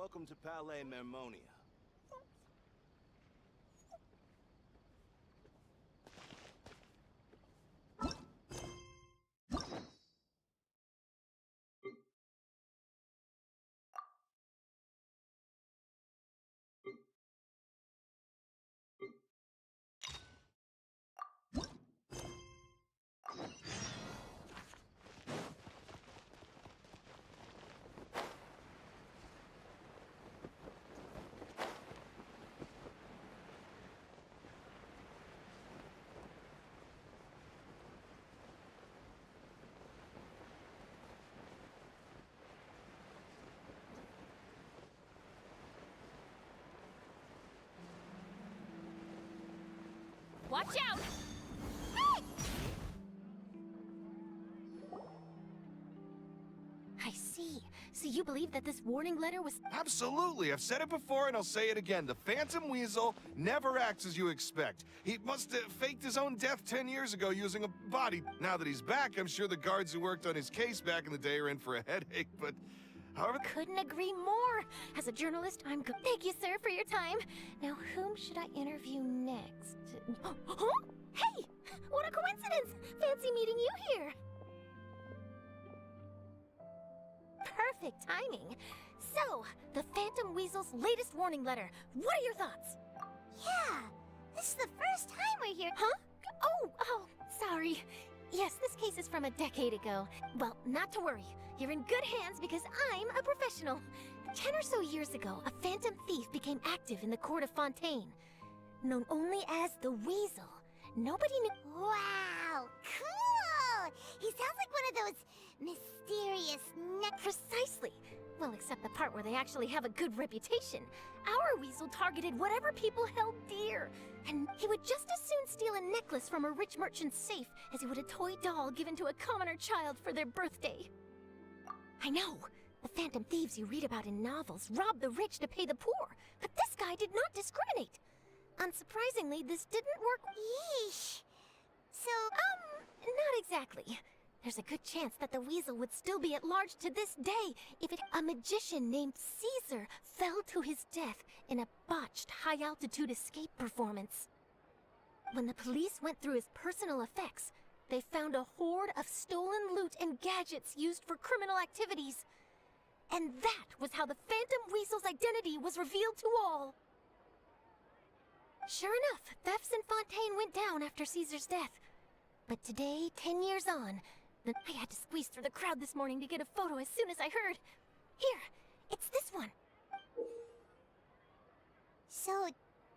Welcome to Palais Mermonia. Watch out! Hey! I see. So you believe that this warning letter was... Absolutely. I've said it before and I'll say it again. The Phantom Weasel never acts as you expect. He must have faked his own death 10 years ago using a body. Now that he's back, I'm sure the guards who worked on his case back in the day are in for a headache, but... However... Couldn't agree more. As a journalist, I'm good. Thank you, sir, for your time. Now, whom should I interview next? Huh? Hey! What a coincidence! Fancy meeting you here. Perfect timing. So, the Phantom Weasel's latest warning letter. What are your thoughts? Yeah, this is the first time we're here. Huh? Oh, sorry. Yes, this case is from a decade ago. Well, not to worry. You're in good hands because I'm a professional. 10 or so years ago, a phantom thief became active in the court of Fontaine. Known only as the Weasel. Nobody knew... Wow, cool! He sounds like one of those mysterious Precisely. Well, except the part where they actually have a good reputation. Our Weasel targeted whatever people held dear. And he would just as soon steal a necklace from a rich merchant's safe as he would a toy doll given to a commoner child for their birthday. I know. The phantom thieves you read about in novels rob the rich to pay the poor. But this guy did not discriminate. Unsurprisingly, this didn't work. Yeesh. So, Not exactly. There's a good chance that the Weasel would still be at large to this day if a magician named Caesar fell to his death in a botched high-altitude escape performance. When the police went through his personal effects, they found a hoard of stolen loot and gadgets used for criminal activities. And that was how the Phantom Weasel's identity was revealed to all. Sure enough, thefts in Fontaine went down after Caesar's death. But today, 10 years on, I had to squeeze through the crowd this morning to get a photo as soon as I heard. Here, it's this one. so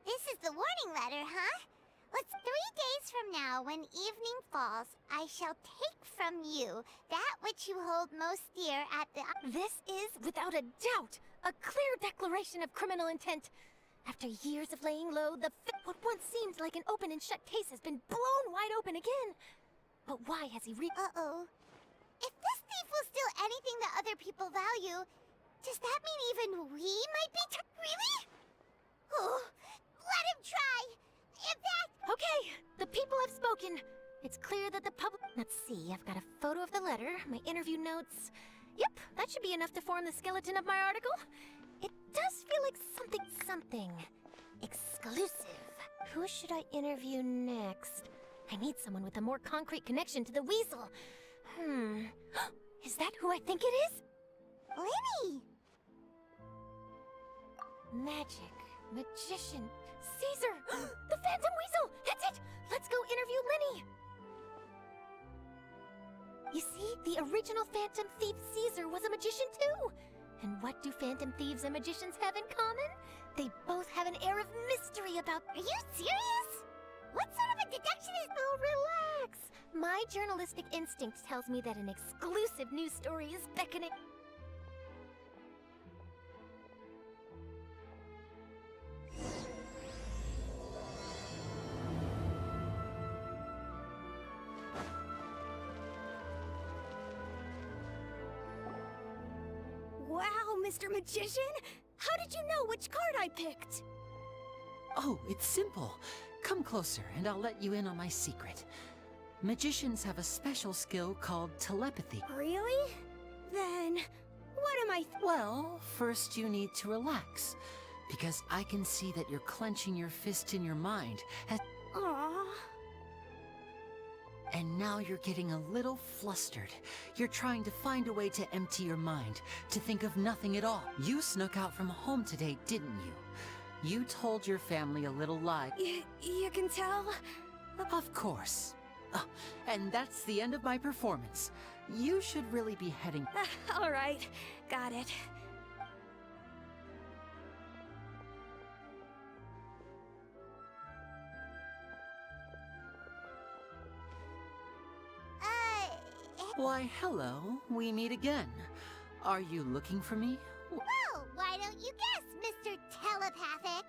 this is the warning letter, huh? What's 3 days from now, when evening falls, I shall take from you that which you hold most dear at the... This is, without a doubt, a clear declaration of criminal intent. After years of laying low, what once seemed like an open and shut case has been blown wide open again. But why has he Uh-oh. If this thief will steal anything that other people value, does that mean even we might be really? Oh, let him try! In fact... Okay, the people have spoken. It's clear that the public... Let's see, I've got a photo of the letter, my interview notes. Yep, that should be enough to form the skeleton of my article. It does feel like something exclusive. Who should I interview next? I need someone with a more concrete connection to the Weasel. Is that who I think it is? Lini! Magic, magician, Caesar! The Phantom Weasel! That's it! Let's go interview Lini! You see, the original Phantom Thief Caesar was a magician too! And what do Phantom Thieves and magicians have in common? They both have an air of mystery about... Are you serious? What sort of a deduction is... Oh, relax! My journalistic instinct tells me that an exclusive news story is beckoning... Wow, Mr. Magician! How did you know which card I picked? Oh, it's simple. Come closer and I'll let you in on my secret. Magicians have a special skill called telepathy. Really? Then, What am I? Well, first you need to relax. Because I can see that you're clenching your fist in your mind. Aww. And now you're getting a little flustered. You're trying to find a way to empty your mind, to think of nothing at all. You snuck out from home today, didn't you? You told your family a little lie. You can tell? Of course. Oh, and that's the end of my performance. You should really be heading... All right. Got it. Why, hello. We meet again. Are you looking for me? Well, why don't you guess, Mr. Telepathic?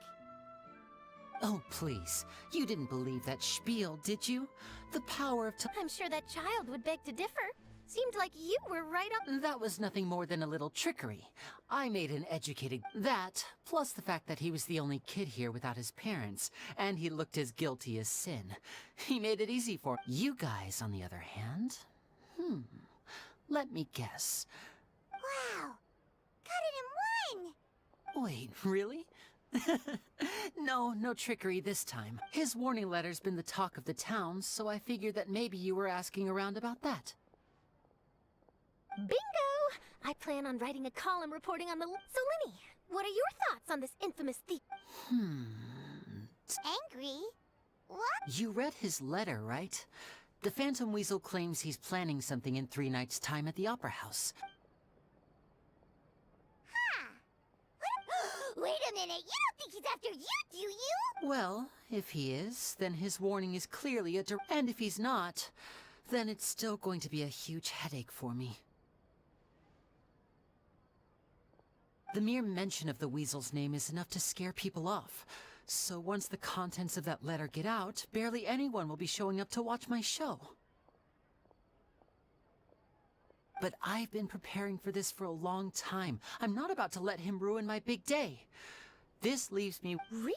Oh, please. You didn't believe that spiel, did you? The power of I'm sure that child would beg to differ. Seemed like you were right up. That was nothing more than a little trickery. I made an educated... That, plus the fact that he was the only kid here without his parents, and he looked as guilty as sin. He made it easy for... You guys, on the other hand... Let me guess. Wow. Got it in one. Wait, really? No trickery this time. His warning letter's been the talk of the town, so I figured that maybe you were asking around about that. Bingo! I plan on writing a column reporting on the... So, Lini, what are your thoughts on this infamous thief? Angry? What? You read his letter, right? The Phantom Weasel claims he's planning something in 3 nights' time at the Opera House. Wait a minute, you don't think he's after you, do you? Well, if he is, then his warning is clearly a and if he's not, then it's still going to be a huge headache for me. The mere mention of the Weasel's name is enough to scare people off. So once the contents of that letter get out, barely anyone will be showing up to watch my show. But I've been preparing for this for a long time. I'm not about to let him ruin my big day. This leaves me... Really?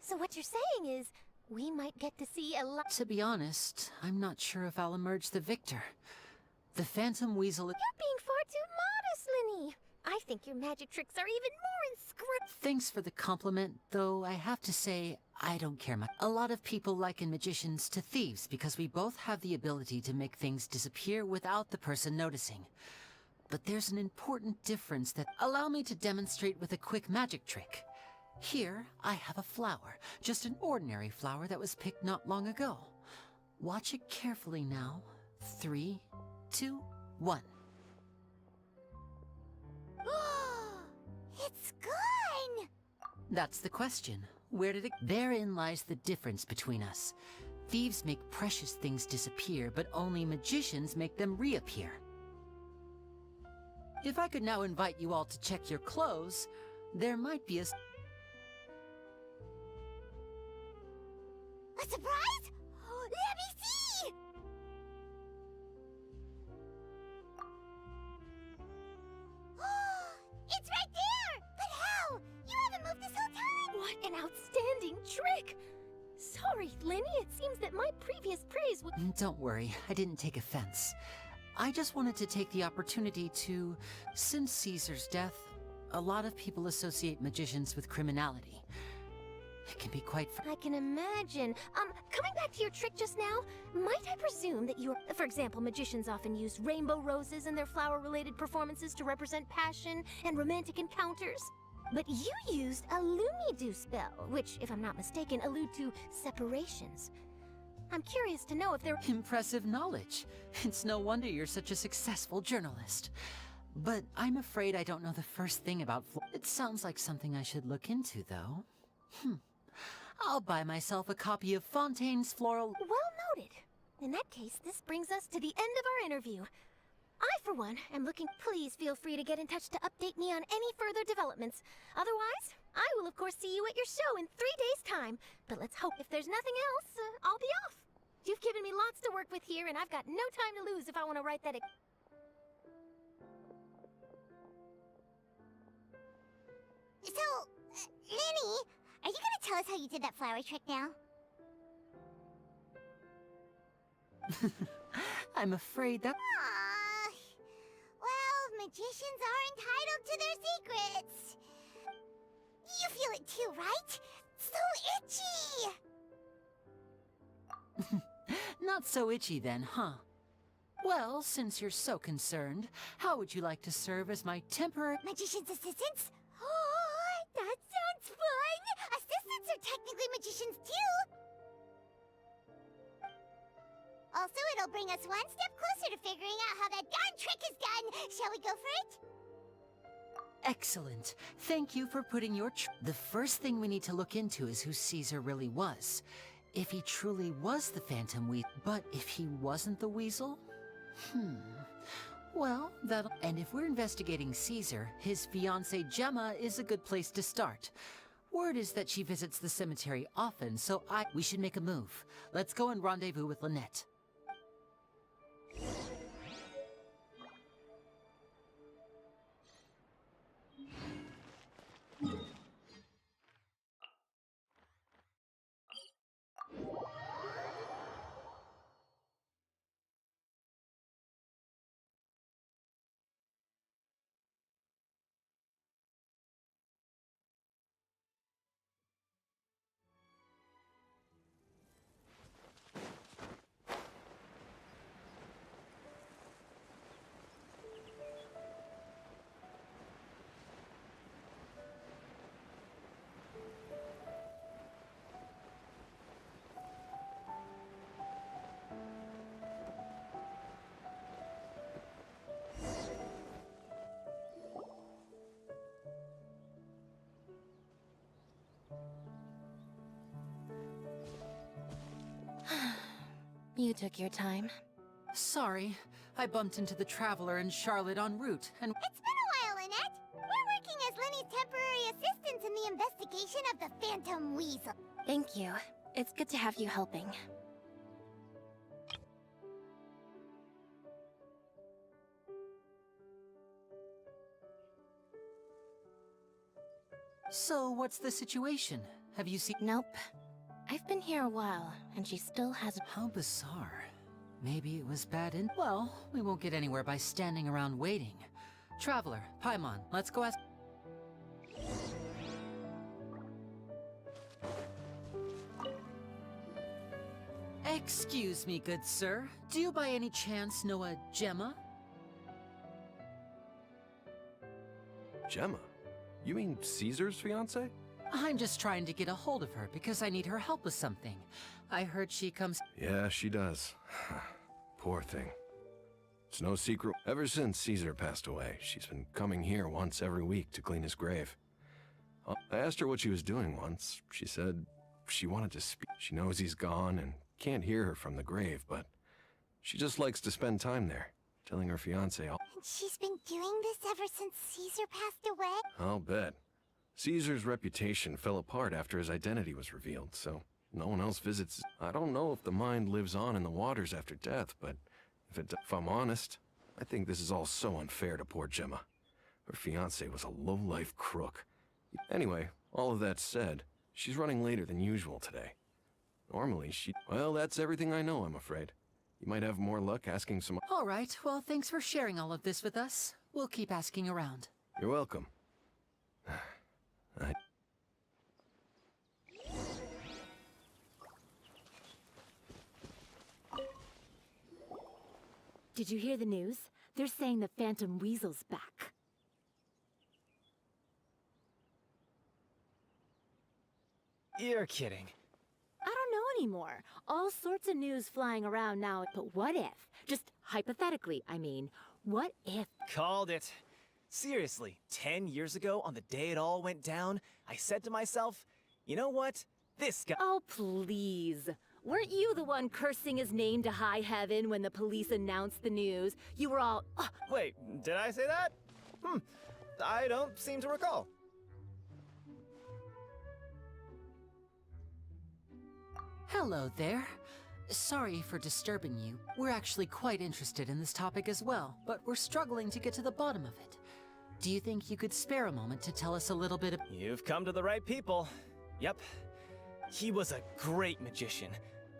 So what you're saying is, we might get to see a lot... To be honest, I'm not sure if I'll emerge the victor. The Phantom Weasel... You're being far too modest, Lini. I think your magic tricks are even more inscrutable. Thanks for the compliment, though I have to say, I don't care much. A lot of people liken magicians to thieves because we both have the ability to make things disappear without the person noticing. But there's an important difference that allow me to demonstrate with a quick magic trick. Here, I have a flower, just an ordinary flower that was picked not long ago. Watch it carefully now. 3, 2, 1. It's gone! That's the question. Where did it... Therein lies the difference between us. Thieves make precious things disappear, but only magicians make them reappear. If I could now invite you all to check your clothes, there might be a surprise? Let me see! It's right there! But how? You haven't moved this whole time! What an outstanding trick! Sorry, Lini, it seems that my previous praise was... Don't worry, I didn't take offense. I just wanted to take the opportunity to... Since Caesar's death, a lot of people associate magicians with criminality. It can be quite... I can imagine. Coming back to your trick just now, might I presume that you're... For example, magicians often use rainbow roses in their flower-related performances to represent passion and romantic encounters. But you used a Lumi-Do spell, which, if I'm not mistaken, allude to separations. I'm curious to know if there... Impressive knowledge. It's no wonder you're such a successful journalist. But I'm afraid I don't know the first thing about... It sounds like something I should look into, though. I'll buy myself a copy of Fontaine's Floral... Well noted. In that case, this brings us to the end of our interview. I, for one, am looking... Please feel free to get in touch to update me on any further developments. Otherwise, I will of course see you at your show in 3 days' time. But let's hope if there's nothing else, I'll be off. You've given me lots to work with here, and I've got no time to lose if I want to write that... So, Lini, are you gonna tell us how you did that flower trick now? I'm afraid that... Well, magicians are entitled to their secrets. You feel it too, right? So itchy! Not so itchy then, huh? Well, since you're so concerned, how would you like to serve as my temporary... Magician's assistants? Oh, that sounds fun! Assistants are technically magicians too! Also, it'll bring us one step closer to figuring out how that darn trick is done! Shall we go for it? Excellent. Thank you for putting your... The first thing we need to look into is who Caesar really was. If he truly was the Phantom Weasel... But if he wasn't the Weasel? Well, that'll... And if we're investigating Caesar, his fiancée Gemma is a good place to start. Word is that she visits the cemetery often, so we should make a move. Let's go and rendezvous with Lynette. You took your time. Sorry, I bumped into the Traveler and Charlotte en route, and... It's been a while, Lynette! We're working as Lenny's temporary assistants in the investigation of the Phantom Weasel. Thank you. It's good to have you helping. So, what's the situation? Have you seen... Nope. I've been here a while, and she still hasn't... How bizarre. Maybe it was bad in... Well, we won't get anywhere by standing around waiting. Traveler, Paimon, let's go ask... Excuse me, good sir. Do you by any chance know a Gemma? Gemma? You mean Caesar's fiancée? I'm just trying to get a hold of her because I need her help with something. I heard she comes... Yeah, she does. Poor thing. It's no secret. Ever since Caesar passed away, she's been coming here once every week to clean his grave. I asked her what she was doing once. She said she wanted to speak. She knows he's gone and can't hear her from the grave, but she just likes to spend time there, telling her fiancé all... And she's been doing this ever since Caesar passed away? I'll bet. Caesar's reputation fell apart after his identity was revealed, so no one else visits. I don't know if the mind lives on in the waters after death, but if I'm honest, I think this is all so unfair to poor Gemma. Her fiancé was a low-life crook. Anyway, all of that said, she's running later than usual today. Normally well, that's everything I know, I'm afraid. You might have more luck asking some... All right, well, thanks for sharing all of this with us. We'll keep asking around. You're welcome. Did you hear the news? They're saying the Phantom Weasel's back. You're kidding. I don't know anymore. All sorts of news flying around now, but what if? Just hypothetically, I mean, what if... Called it. Seriously, 10 years ago, on the day it all went down, I said to myself, you know what? This guy... Oh, please. Weren't you the one cursing his name to high heaven when the police announced the news? You were all... Wait, did I say that? I don't seem to recall. Hello there. Sorry for disturbing you. We're actually quite interested in this topic as well, but we're struggling to get to the bottom of it. Do you think you could spare a moment to tell us a little bit of... You've come to the right people. Yep. He was a great magician.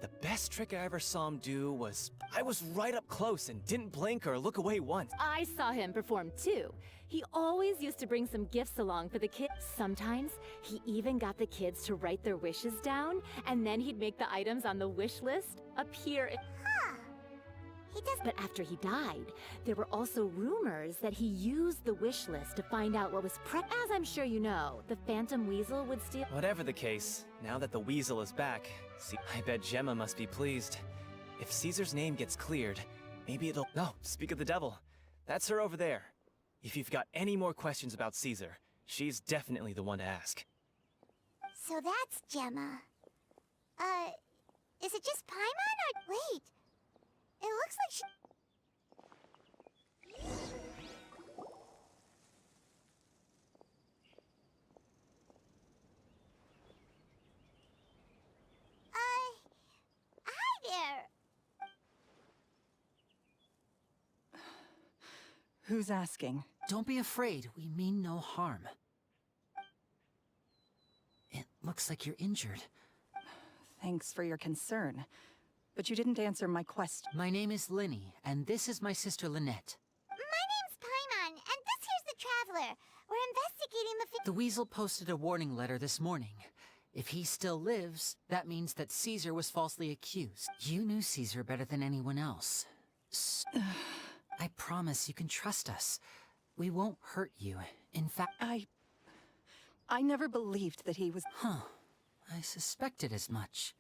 The best trick I ever saw him do was I was right up close and didn't blink or look away once. I saw him perform too. He always used to bring some gifts along for the kids. Sometimes he even got the kids to write their wishes down, and then he'd make the items on the wish list appear. He does. But after he died, there were also rumors that he used the wish list to find out what was As I'm sure you know, the Phantom Weasel would steal. Whatever the case, now that the weasel is back, I bet Gemma must be pleased. If Caesar's name gets cleared, maybe it'll... No, speak of the devil. That's her over there. If you've got any more questions about Caesar, she's definitely the one to ask. So that's Gemma. Is it just Paimon or... Wait. It looks like she... Hi there. Who's asking? Don't be afraid, we mean no harm. It looks like you're injured. Thanks for your concern. But you didn't answer my question. My name is Lini, and this is my sister Lynette. My name's Paimon, and this here's the Traveler. We're investigating the... The Weasel posted a warning letter this morning. If he still lives, that means that Caesar was falsely accused. You knew Caesar better than anyone else. I promise you can trust us. We won't hurt you. In fact... I never believed that he was... Huh. I suspected as much.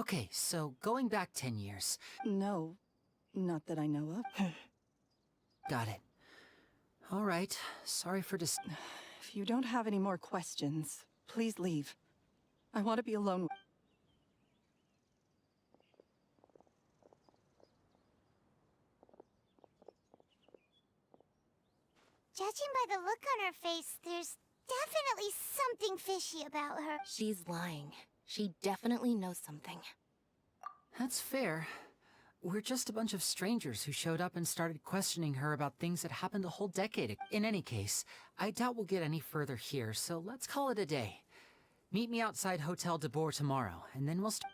Okay, so going back 10 years... No, not that I know of. Got it. All right, sorry for If you don't have any more questions, please leave. I want to be alone. Judging by the look on her face, there's definitely something fishy about her. She's lying. She definitely knows something. That's fair. We're just a bunch of strangers who showed up and started questioning her about things that happened a whole decade ago. In any case, I doubt we'll get any further here, so let's call it a day. Meet me outside Hotel de Boer tomorrow, and then we'll start.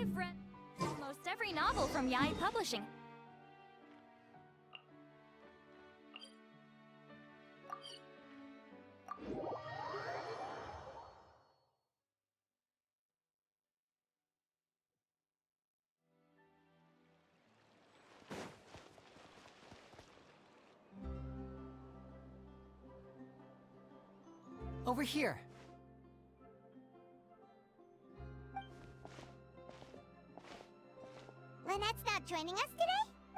I've read almost every novel from Yai Publishing. Over here. Lynette's not joining us today?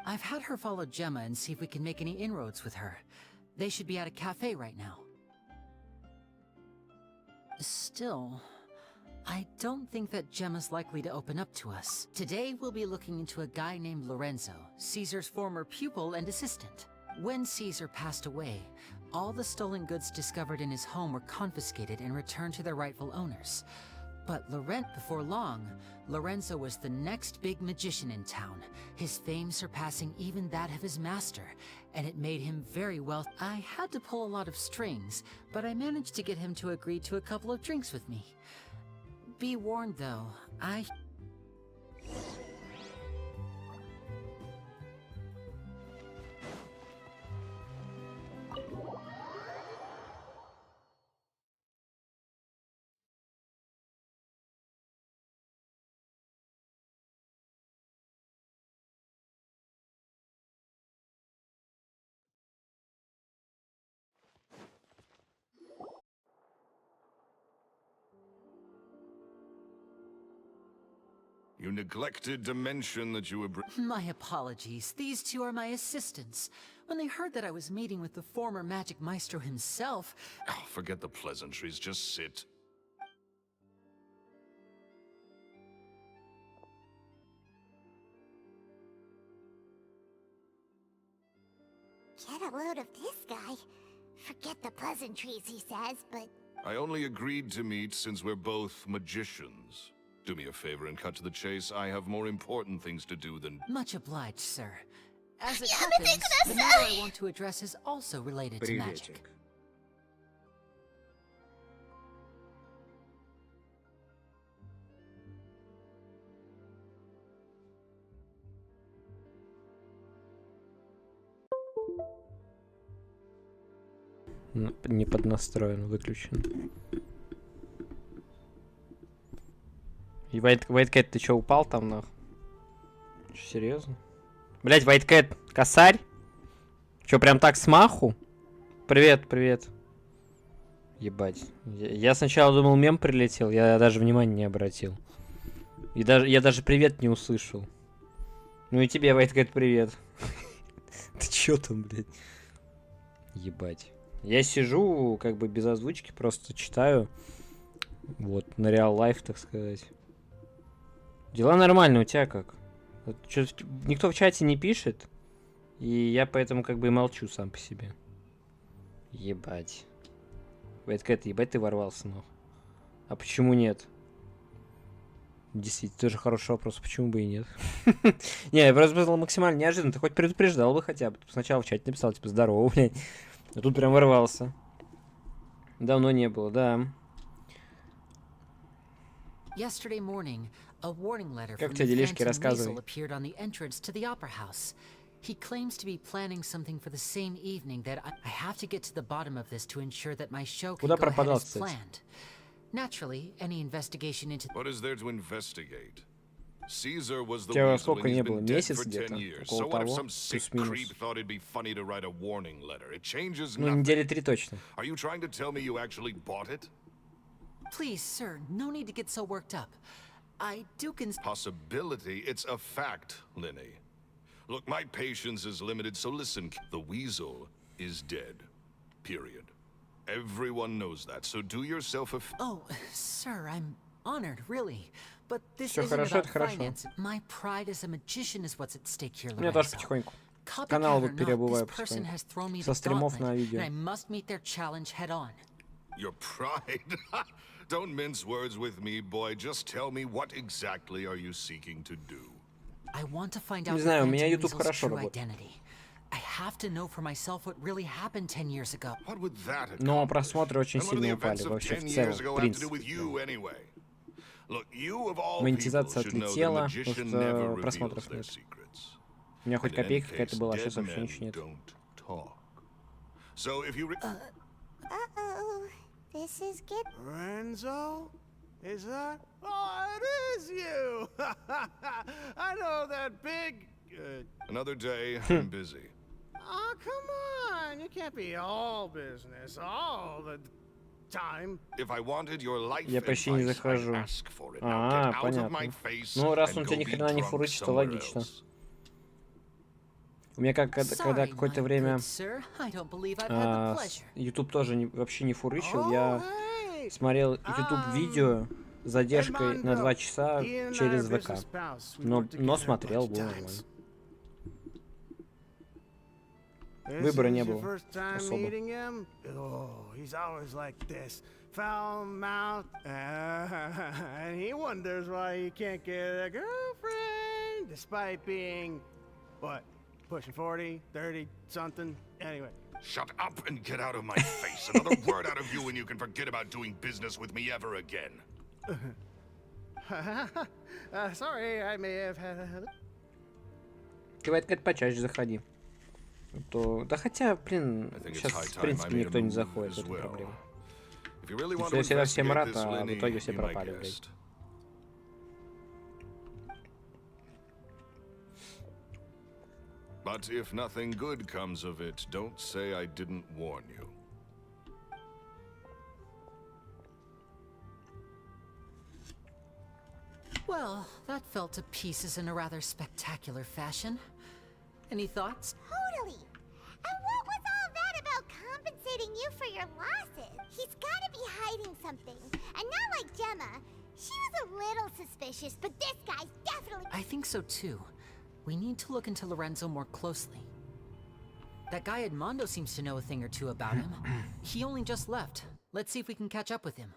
I've had her follow Gemma and see if we can make any inroads with her. They should be at a cafe right now. Still, I don't think that Gemma's likely to open up to us. Today we'll be looking into a guy named Lorenzo, Caesar's former pupil and assistant. When Caesar passed away, all the stolen goods discovered in his home were confiscated and returned to their rightful owners. But before long, Lorenzo was the next big magician in town, his fame surpassing even that of his master, and it made him very wealthy. I had to pull a lot of strings, but I managed to get him to agree to a couple of drinks with me. Be warned though, You neglected to mention that you were... My apologies. These two are my assistants. When they heard that I was meeting with the former magic maestro himself... Oh, forget the pleasantries, just sit. Get a load of this guy. Forget the pleasantries, he says, but... I only agreed to meet since we're both magicians. Do me a favor and cut to the chase. I have more important things to do than... Much obliged, sir. As it happens, the matter I want to address is also related to magic. Приветик. Не поднастроен, выключен. И Вайткэт, ты чё, упал там, нах? Чё, серьезно? Блять, Вайткэт, косарь? Чё, прям так смаху? Привет, привет. Ебать. Я сначала думал, мем прилетел, я даже внимания не обратил. И я даже привет не услышал. Ну и тебе, Вайткэт, привет. Ты чё там, блядь? Ебать. Я сижу, как бы без озвучки, просто читаю. Вот, на реал лайф, так сказать. Дела нормальные, у тебя как? Никто в чате не пишет. И я поэтому как бы и молчу сам по себе. Ебать. Вайткэт, ебать ты ворвался, ну. А почему нет? Действительно, тоже хороший вопрос, почему бы и нет? Не, я просто был максимально неожиданно. Ты хоть предупреждал бы хотя бы. Сначала в чате написал, типа, здорово, блядь. А тут прям ворвался. Давно не было, да. Yesterday morning, a warning letter Как from тебе the делишки, Phantom рассказывай. Weasel appeared on the entrance to the opera house. He claims to be planning something for the same evening that I have to get to the bottom of this to ensure that my show can Куда go ahead пропадал, as кстати? planned. Naturally, any investigation into... What is there to investigate? Caesar was the Тебя weasel сколько and не he's было? been dead Месяц for 10 где-то? years. Около So what if того? some sick Плюс-минус. creep thought it'd be funny to write a warning letter? It changes Ну, nothing. недели 3 точно. Are you trying to tell me you actually bought it? Please, sir, no need to get so worked up. I do Possibility, it's a fact, Lini. Look, my patience is limited, so listen. The weasel is dead. Period. Everyone knows that, so do yourself a Oh, sir, I'm honored, really. But this Всё isn't хорошо, about это хорошо. finance. My pride as a magician is what's at stake here, У меня тоже Lorenzo. потихоньку. Copycat Канал or вот not, переобуваю this person потихоньку. has thrown me Со the стримов gauntlet, на видео. and I must meet their challenge head on. Your pride? Don't mince words with me, boy. Just tell me what exactly are you seeking to do? I want to find Не out знаю, у the меня Phantom YouTube Weasel's хорошо true работает. identity. I have to know for myself what really happened 10 years ago. What would that Но accomplish? просмотры очень And what do the сильно упали events of вообще 10 в years целом, ago в have to do with принципе. you anyway? Look, you of all people Монетизация should know that a отлетела, magician потому never что reveals просмотров their нет. secrets. У меня хоть And in any копейка какая-то case, была, dead сейчас вообще men ничего нет. don't talk. So if you Uh-oh. This is get... Lorenzo? Is that? Oh, it is you! I know that big... another day, I'm busy. Oh, come on! You can't be all business all the time. If I wanted your life Я почти не advice, I'd захожу. ask for it. Now get out of my Понятно. face Ну, раз and он go тебя ни be хрена не drunk фурычит, то somewhere логично. else. У меня когда Sorry, какое-то my время good sir. I don't believe I've had the pleasure. YouTube тоже вообще не фурычил, Oh, я hey! смотрел YouTube видео с задержкой на 2 часа He and I через are ВК. business pals. We Но worked together a смотрел, bunch было of нормально. times. This Выбора is не your было first time особо. meeting him? Oh, he's always like this. Foul mouth. And he wonders why he can't get a girlfriend despite being, what, pushing 40, 30, something? Anyway. Shut up and get out of my face. Another word out of you and you can forget about doing business with me ever again. Sorry, I may have had a... Ты, Вайткэт, почаще заходи. Да хотя, блин, сейчас в принципе никто не заходит, это проблема. Я всегда всем рад, а в итоге все пропали, блядь. But if nothing good comes of it, don't say I didn't warn you. Well, that fell to pieces in a rather spectacular fashion. Any thoughts? Totally. And what was all that about compensating you for your losses? He's gotta be hiding something. And not like Gemma. She was a little suspicious, but this guy's definitely... I think so too. We need to look into Lorenzo more closely. That guy Edmondo seems to know a thing or two about him. He only just left. Let's see if we can catch up with him.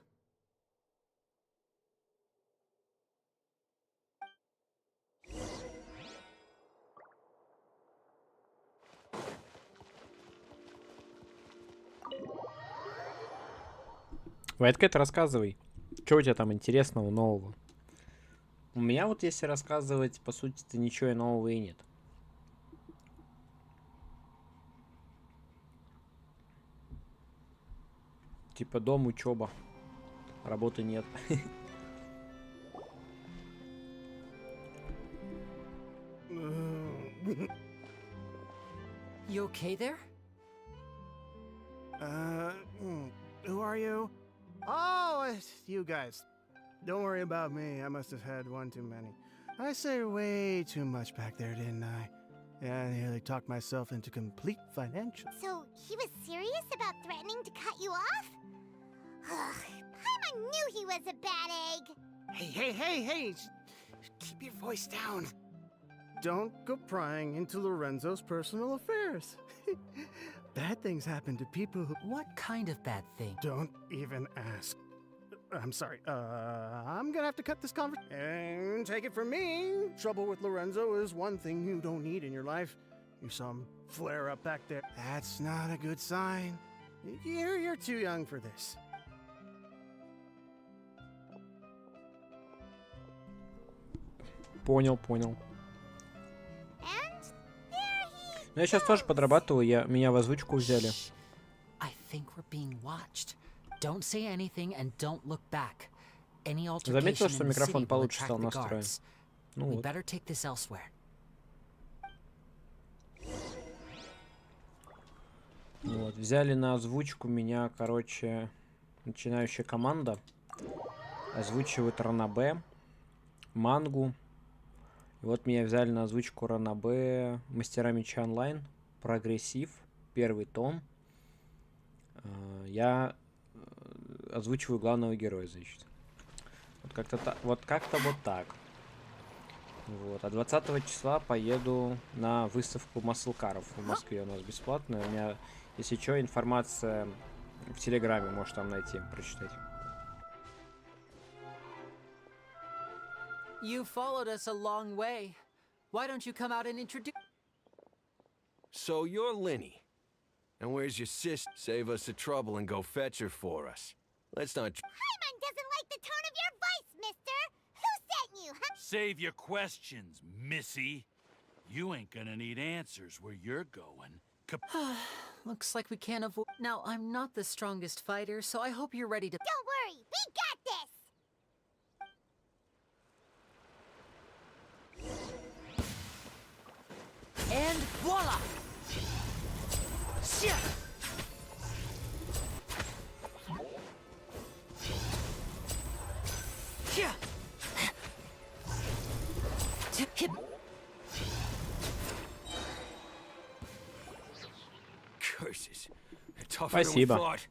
Вайткэт, рассказывай. Что у тебя там интересного, нового? У меня вот, если рассказывать, по сути-то ничего и нового и нет. Типа дом, учеба. Работы нет. You okay there? Who are you? Oh, it's you guys. Don't worry about me. I must have had one too many. I say way too much back there, didn't I? Yeah, I nearly talked myself into complete financial. So he was serious about threatening to cut you off? Ugh, Paimon knew he was a bad egg. Hey! Keep your voice down. Don't go prying into Lorenzo's personal affairs. Bad things happen to people who... What kind of bad thing? Don't even ask. I'm sorry. I'm gonna have to cut this conversation. And take it from me, trouble with Lorenzo is one thing you don't need in your life. You saw him flare up back there. That's not a good sign. You're too young for this. Понял. Ну, я сейчас тоже подрабатываю, меня в озвучку взяли. I think we're being watched. Don't say anything and don't look back. Any Заметил, altercation что in the микрофон city will получше attract стал the настроен. guards. Ну We вот. better take this elsewhere. Вот, взяли на озвучку меня, короче, начинающая команда. Озвучивают Ранабе, Мангу. И вот меня взяли на озвучку Ранабе, Мастера Меча Онлайн, Прогрессив, первый том. Я озвучиваю главного героя, значит. Вот как-то вот так. Вот. А 20 числа поеду на выставку маслкаров в Москве. У нас бесплатная. У меня, если что, информация в Телеграме, можешь там найти, прочитать. You followed us a long way. Why don't you come out and introduce... So you're Lini. And where's your sister? Save us the trouble and go fetch her for us. Let's not... Paimon doesn't like the tone of your voice, mister. Who sent you, huh? Save your questions, missy. You ain't gonna need answers where you're going. Looks like we can't avoid... Now, I'm not the strongest fighter, so I hope you're ready to... Don't worry, we got this. And voila! Shit! Yeah. Hit. Curses. They're tougher than we Спасибо. thought.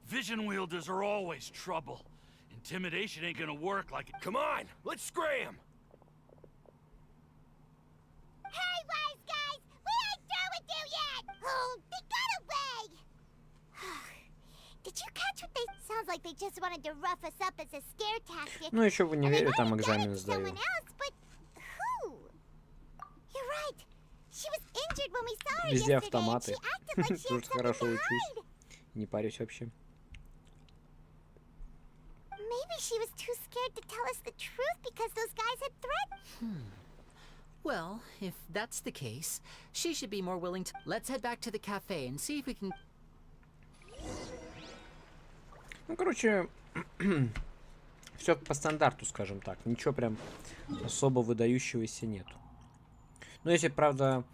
Vision wielders are always trouble. Intimidation ain't gonna work like it. Come on, let's scram. Hey, wise guys, we ain't through with you yet. Oh, they got away. Did you catch what they... Sounds like they just wanted to rough us up as a scare tactic. Ну, еще в And they универе might там have done it экзамен to сдаю. someone else, but who? You're right. She was injured when we saw her Везде yesterday, and автоматы. she acted like she had Тут something хорошо to учусь. hide. Не парюсь вообще. Maybe she was too scared to tell us the truth because those guys had threatened. Well, if that's the case, she should be more willing to... Let's head back to the cafe and see if we can... Ну, короче, все по стандарту, скажем так. Ничего прям особо выдающегося нету. Но если, правда,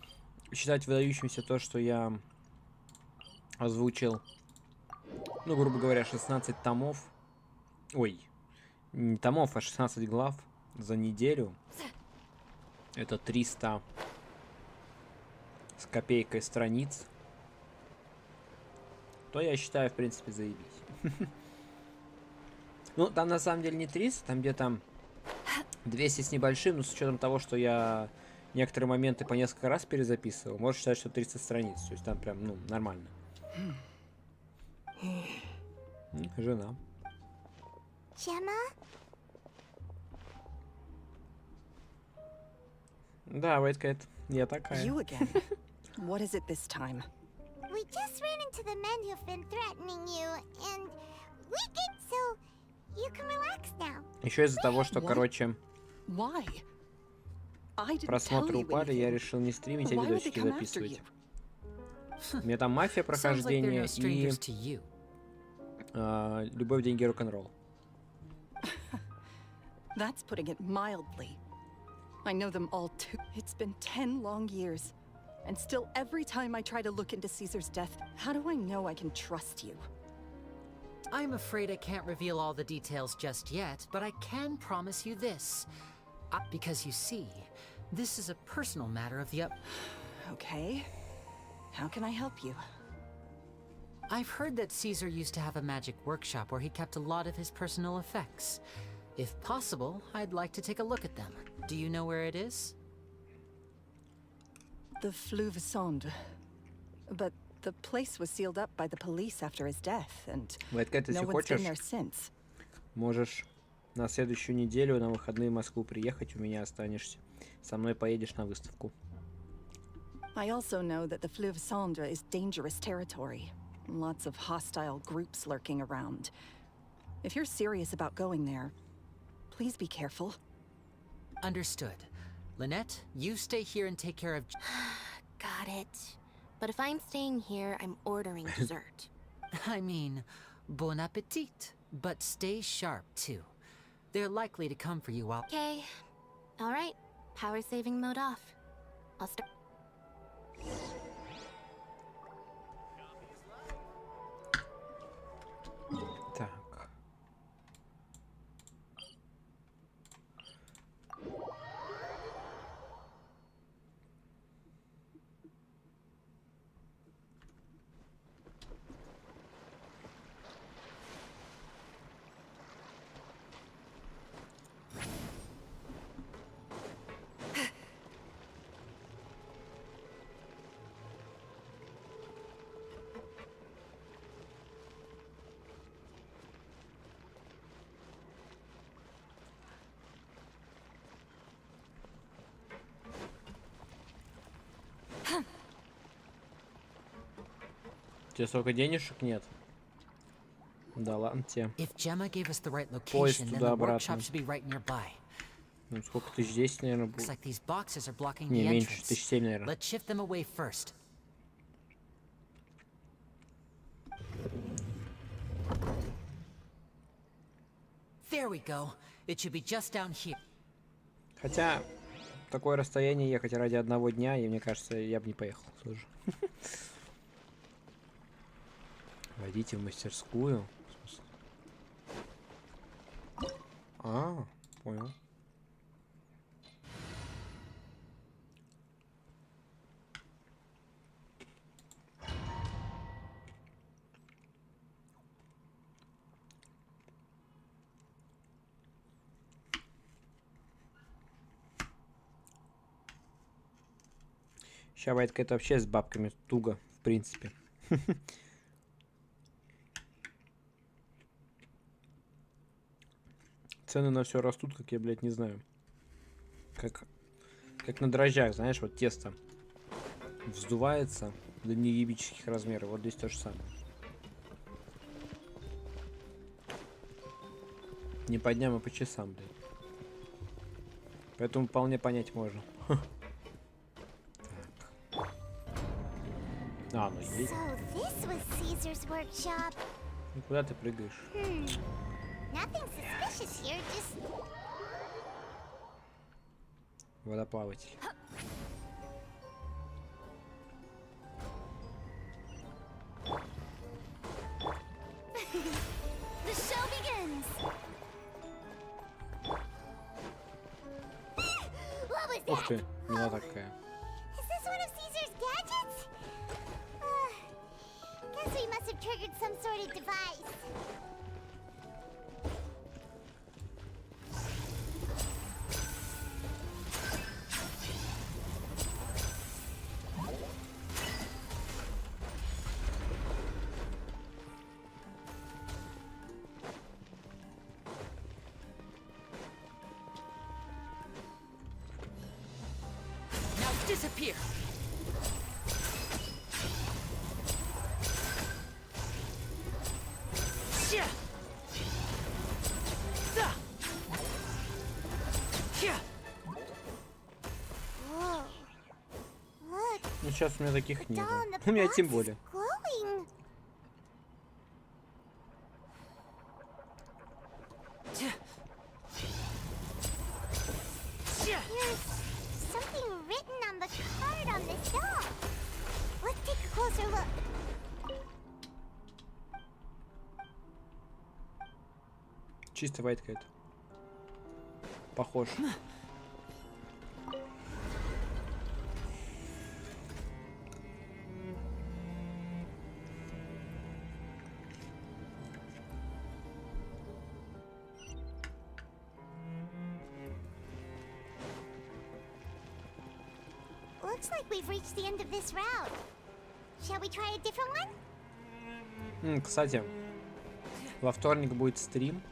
считать выдающимся то, что я озвучил, ну, грубо говоря, 16 томов. Ой, не томов, а 16 глав за неделю. Это 300 с копейкой страниц. То я считаю, в принципе, заебись. Ну, там на самом деле не 300, там где-то 200 с небольшим, но с учетом того, что я некоторые моменты по несколько раз перезаписывал, можешь считать, что 300 страниц. То есть там прям, ну, нормально. Жена. Gemma? Да, Вайткэт, я такая. You again. What is it this time? We just ran into the men who've been threatening you, and we get so you can relax now. Еще из-за того, что, What? короче, Why? I didn't tell просмотры you упали, я anything. решил не стримить, а Why would they видосики come after записывать. you? У меня там мафия Sounds like they're прохождение no и strangers to you. любовь, деньги, рок-н-ролл. That's putting it mildly. I know them all too. It's been 10 long years. And still, every time I try to look into Caesar's death, how do I know I can trust you? I'm afraid I can't reveal all the details just yet, but I can promise you this. Because you see, this is a personal matter of the Okay. How can I help you? I've heard that Caesar used to have a magic workshop where he kept a lot of his personal effects. If possible, I'd like to take a look at them. Do you know where it is? The Fleuve Sonde. But the place was sealed up by the police after his death, and Вайткэт, no если one's been хочешь, there since. можешь на следующую неделю на выходные в Москву приехать, у меня останешься. Со мной поедешь на выставку. I also know that the Fleuve Sonde is dangerous territory. Lots of hostile groups lurking around. If you're serious about going there, please be careful. Understood. Lynette, you stay here and take care of... Got it. But if I'm staying here, I'm ordering dessert. I mean, bon appetit. But stay sharp, too. They're likely to come for you while... Okay. All right. Power saving mode off. I'll start. Так. У тебя столько денежек нет? Да ладно тебе. If Gemma gave us the right Поезд location, then the туда-обратно. workshop should be right nearby. Ну сколько тысяч здесь, наверное, Looks будет? like these boxes are blocking Не, the меньше, entrance. 1007, наверное. Let's shift them away first. There we go. It should be just down here. Хотя, такое расстояние ехать ради одного дня, и мне кажется, я бы не поехал тоже. Войдите в мастерскую. В смысле? А, понял. Сейчас Вайткэт вообще с бабками туго, в принципе. Цены на все растут, как я, блядь, не знаю. Как на дрожжах, знаешь, вот тесто вздувается до неебических размеров. Вот здесь то же самое. Не по дням, а по часам, блядь. Поэтому вполне понять можно. А, ну есть. So this was Caesar's workshop. Ну куда ты прыгаешь? Nothing suspicious here, just Водоплаватель. The show begins! what was Ух that? ты, мила такая. Is this one of Caesar's gadgets? Guess we must have triggered some sort of device. Disappear! Whoa. Look, Ну сейчас у меня таких the нет. doll in the У меня box тем is более. glowing. There's something written on the card on this doll. Let's take a closer look. Чисто White Cat. Похож. Looks like we've reached the end of this route. Shall we try a different one? Кстати, во вторник будет стрим.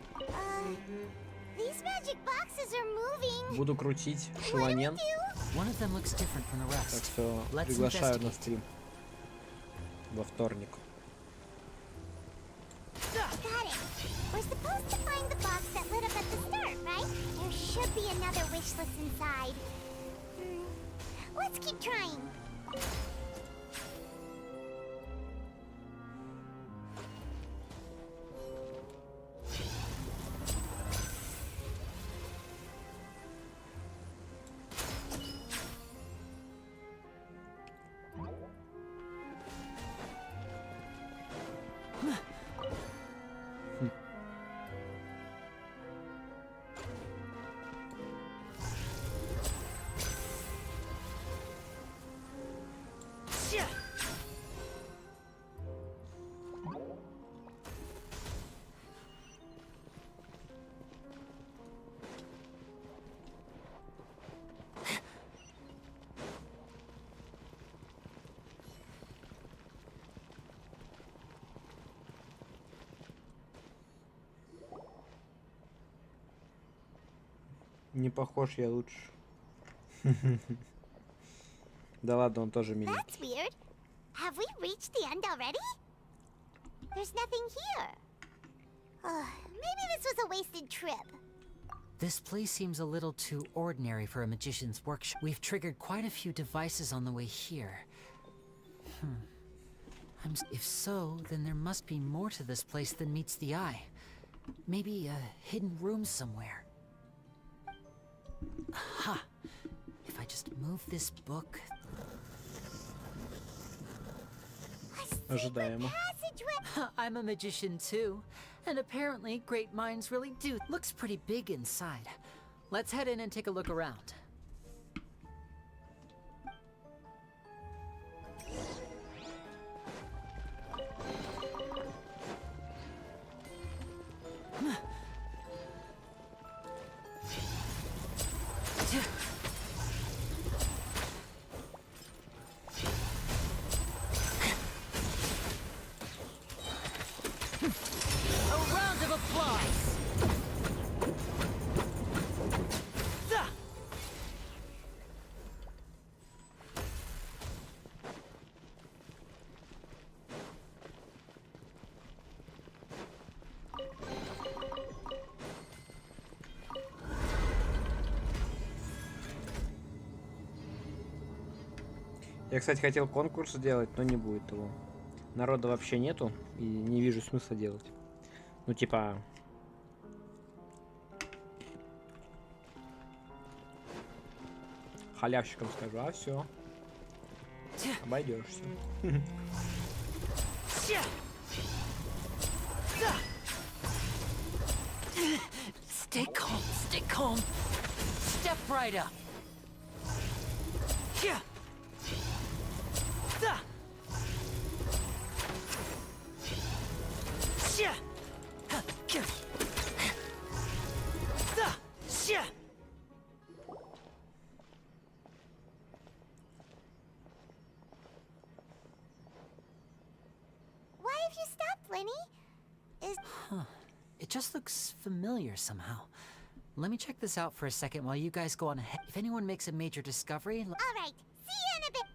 These magic boxes are moving. Буду крутить What do we шелонен. do? One of them looks different from the Так rest. что Let's приглашаю на investigate. стрим. Во вторник. Got it. We're supposed to find the box that lit up at the start, right? There should be another wish list inside. Let's keep trying. Не похож, я лучше. Да ладно, он тоже милый. That's weird. Have we reached the end already? There's nothing here. Maybe this was a wasted trip. This place seems a little too ordinary for a magician's workshop. We've triggered quite a few devices on the way here. If so, then there must be more to this place than meets the eye. Maybe a hidden room somewhere. Aha! If I just move this book... Ожидаемо. Passageway. I'm a magician too. And apparently, great minds really do. Looks pretty big inside. Let's head in and take a look around. A round of applause! Я, кстати, хотел конкурс сделать, но не будет его. Народа вообще нету, и не вижу смысла делать. Ну, типа... Халявщикам скажу, а все. Обойдешься. Stay calm, stay calm. Step right up. Why have you stopped, Lenny? It just looks familiar somehow. Let me check this out for a second while you guys go on ahead. If anyone makes a major discovery... All right, See you in a bit.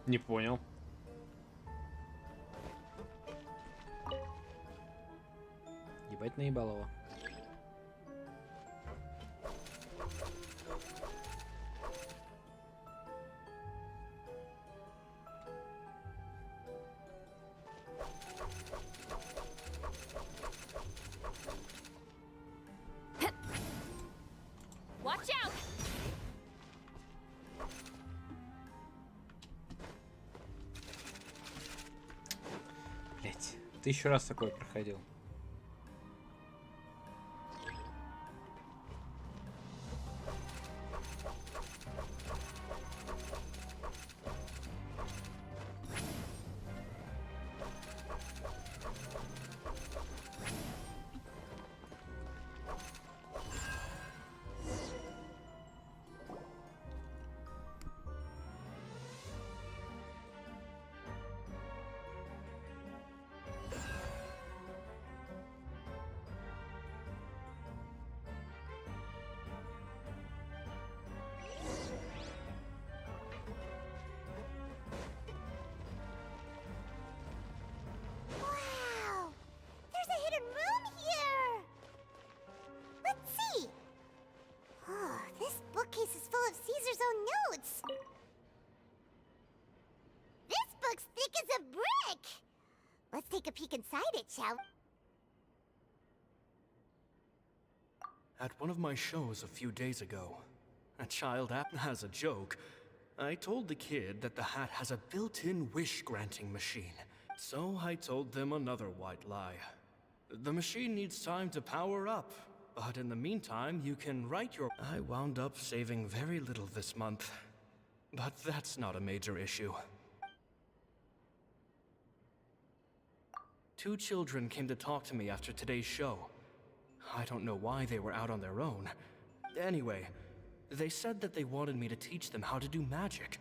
Не понял. Ебать наебалово. Watch out! Блять, ты еще раз такой проходил. Wow! There's a hidden room here! Let's see! Oh, this bookcase is full of Caesar's own notes! This book's thick as a brick! Let's take a peek inside it, shall we? At one of my shows a few days ago, a child app has a joke. I told the kid that the hat has a built-in wish-granting machine. So I told them another white lie. The machine needs time to power up, but in the meantime, you can write your... I wound up saving very little this month. But that's not a major issue. Two children came to talk to me after today's show. I don't know why they were out on their own. Anyway, they said that they wanted me to teach them how to do magic.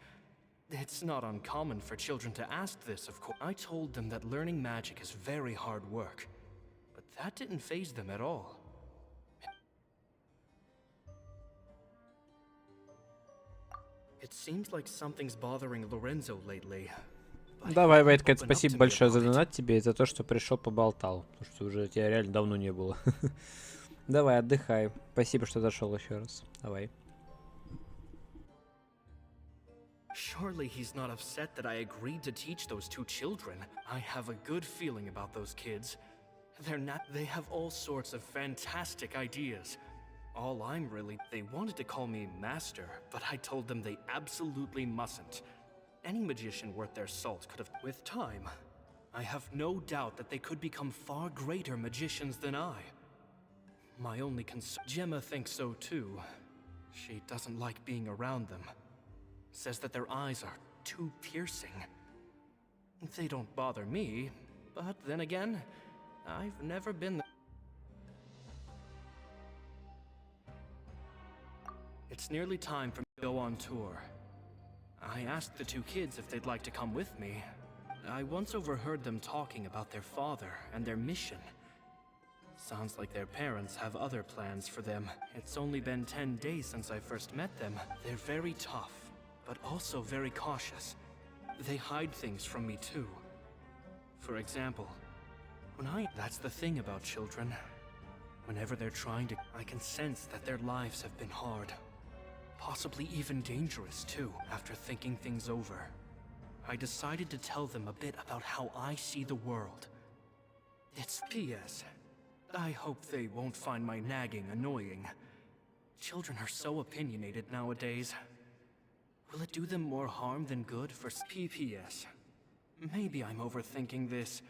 It's not uncommon for children to ask this, of course. I told them that learning magic is very hard work, but that didn't faze them at all. It seems like something's bothering Lorenzo lately. Давай, Вайткэт, спасибо большое за донат тебе и за то, что пришел поболтал. Потому что уже тебя реально давно не было. Давай, отдыхай. Спасибо, что зашел еще раз. Давай. Surely he's not upset that I agreed to teach those two children. I have a good feeling about those kids. They have all sorts of fantastic ideas. All I'm really... They wanted to call me Master, but I told them they absolutely mustn't. Any magician worth their salt could have... With time, I have no doubt that they could become far greater magicians than I. My only concern... Gemma thinks so too. She doesn't like being around them. Says that their eyes are too piercing. They don't bother me, but then again, I've never been... It's nearly time for me to go on tour. I asked the two kids if they'd like to come with me. I once overheard them talking about their father and their mission. Sounds like their parents have other plans for them. It's only been 10 days since I first met them. They're very tough, but also very cautious. They hide things from me too. For example, That's the thing about children. Whenever they're trying to... I can sense that their lives have been hard. Possibly even dangerous, too, after thinking things over. I decided to tell them a bit about how I see the world. It's P.S. I hope they won't find my nagging annoying. Children are so opinionated nowadays. Will it do them more harm than good for P.P.S.? Maybe I'm overthinking this.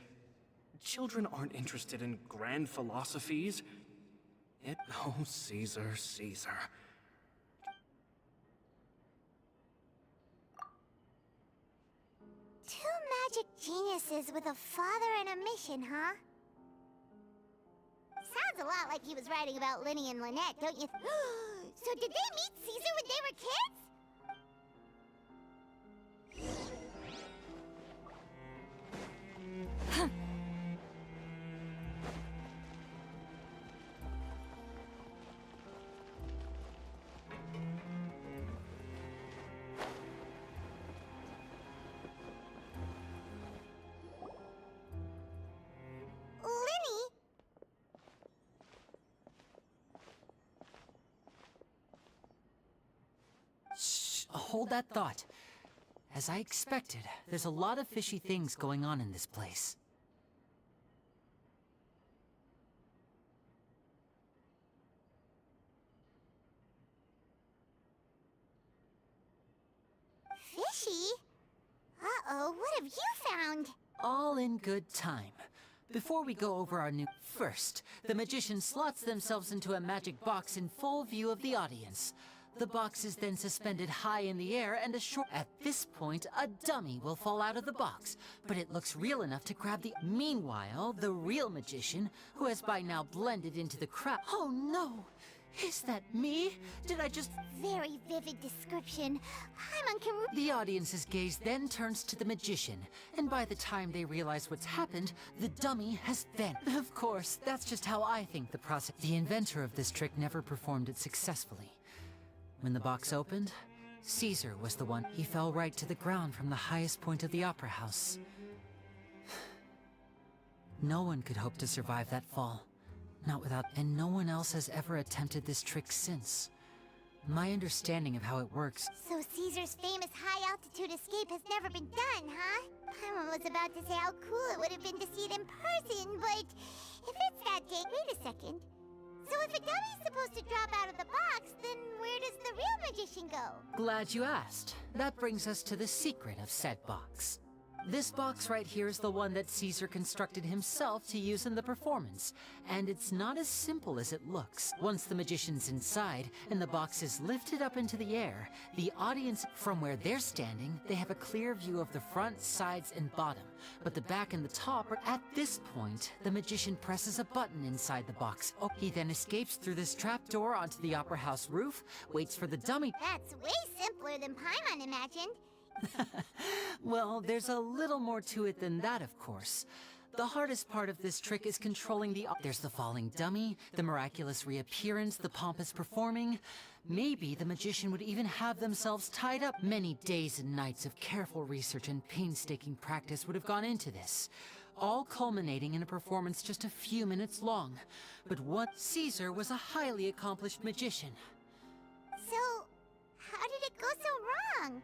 Children aren't interested in grand philosophies. Oh, Caesar, Caesar. Two magic geniuses with a father and a mission, huh? Sounds a lot like he was writing about Lini and Lynette, don't you? So did they meet Caesar when they were kids? Hold that thought. As I expected, there's a lot of fishy things going on in this place. Fishy? Uh-oh, what have you found? All in good time. Before we go over our new... First, the magician slots themselves into a magic box in full view of the audience. The box is then suspended high in the air and a short... At this point, a dummy will fall out of the box, but it looks real enough to grab the... Meanwhile, the real magician, who has by now blended into the crowd... Oh no! Is that me? Did I just... Very vivid description. I'm unconvinced. The audience's gaze then turns to the magician, and by the time they realize what's happened, the dummy has vanished. Of course, that's just how I think the process... The inventor of this trick never performed it successfully. When the box opened, Caesar was the one. He fell right to the ground from the highest point of the opera house. No one could hope to survive that fall. Not without... And no one else has ever attempted this trick since. My understanding of how it works... So Caesar's famous high-altitude escape has never been done, huh? Paimon was about to say how cool it would have been to see it in person, but... If it's that day... Wait a second. So if a dummy's supposed to drop out of the box, then where does the real magician go? Glad you asked. That brings us to the secret of said box. This box right here is the one that Caesar constructed himself to use in the performance, and it's not as simple as it looks. Once the magician's inside, and the box is lifted up into the air, the audience, from where they're standing, they have a clear view of the front, sides, and bottom, but the back and the top are... At this point, the magician presses a button inside the box. Oh, he then escapes through this trapdoor onto the opera house roof, waits for the dummy... That's way simpler than Paimon imagined. Well, there's a little more to it than that, of course. The hardest part of this trick is controlling the... There's the falling dummy, the miraculous reappearance, the pompous performing. Maybe the magician would even have themselves tied up. Many days and nights of careful research and painstaking practice would have gone into this, all culminating in a performance just a few minutes long. But what... Caesar was a highly accomplished magician. So, how did it go so wrong?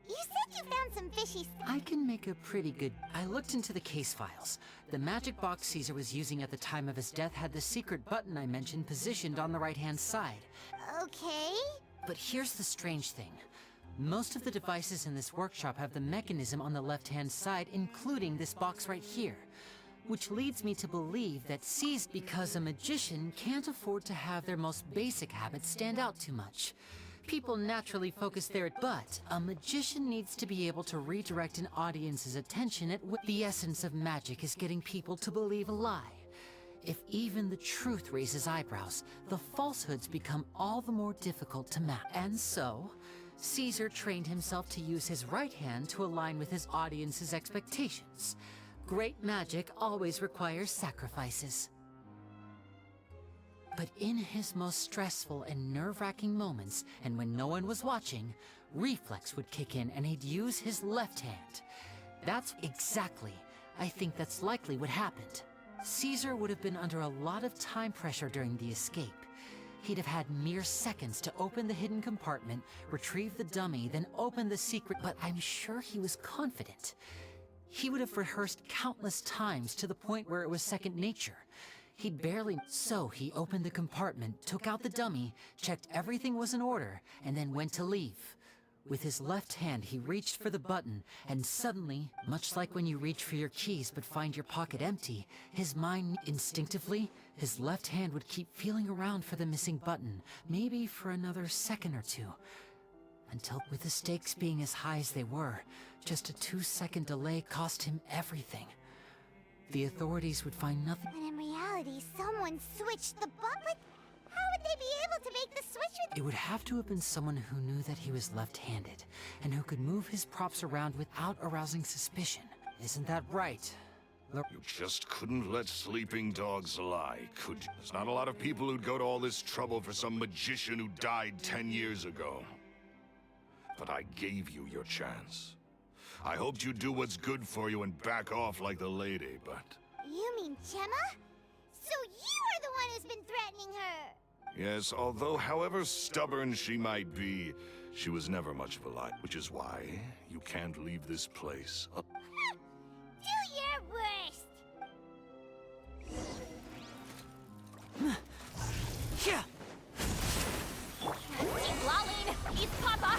You said you found some fishy... I can make a pretty good... I looked into the case files. The magic box Caesar was using at the time of his death had the secret button I mentioned positioned on the right-hand side. Okay. But here's the strange thing. Most of the devices in this workshop have the mechanism on the left-hand side, including this box right here. Which leads me to believe that Caesar... Because a magician can't afford to have their most basic habits stand out too much. People naturally focus there, but a magician needs to be able to redirect an audience's attention at what the essence of magic is getting people to believe a lie. If even the truth raises eyebrows, the falsehoods become all the more difficult to map. And so, Caesar trained himself to use his right hand to align with his audience's expectations. Great magic always requires sacrifices. But in his most stressful and nerve-wracking moments, and when no one was watching, reflex would kick in and he'd use his left hand. That's exactly, I think that's likely what happened. Caesar would have been under a lot of time pressure during the escape. He'd have had mere seconds to open the hidden compartment, retrieve the dummy, then open the secret, but I'm sure he was confident. He would have rehearsed countless times to the point where it was second nature. He'd barely... So he opened the compartment, took out the dummy, checked everything was in order, and then went to leave. With his left hand, he reached for the button, and suddenly, much like when you reach for your keys but find your pocket empty, his mind instinctively, his left hand would keep feeling around for the missing button, maybe for another second or two. Until, with the stakes being as high as they were, just a 2-second delay cost him everything. The authorities would find nothing. But in reality, someone switched the button. How would they be able to make the switch with... It would have to have been someone who knew that he was left-handed, and who could move his props around without arousing suspicion. Isn't that right? You just couldn't let sleeping dogs lie, could you? There's not a lot of people who'd go to all this trouble for some magician who died 10 years ago. But I gave you your chance. I hoped you'd do what's good for you and back off like the lady, but... You mean Gemma? So you are the one who's been threatening her! Yes, although however stubborn she might be, she was never much of a lie, which is why you can't leave this place. Do your worst! Yeah. Keep lolling! Eat Papa!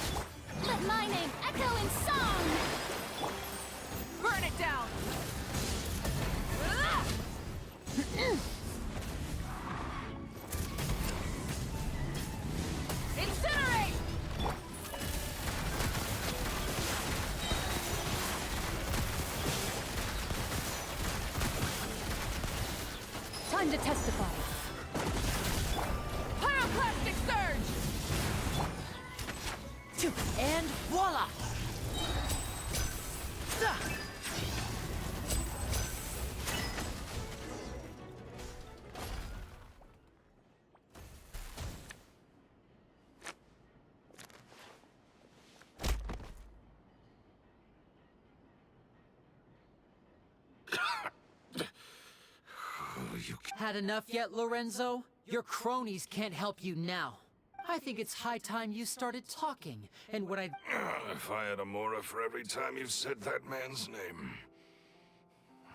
Let my name echo in song! Burn it down! Incinerate! Time to testify. Pyroclastic surge! And voila! Had enough yet, Lorenzo? Your cronies can't help you now. I think it's high time you started talking, and what If I had a Mora for every time you've said that man's name.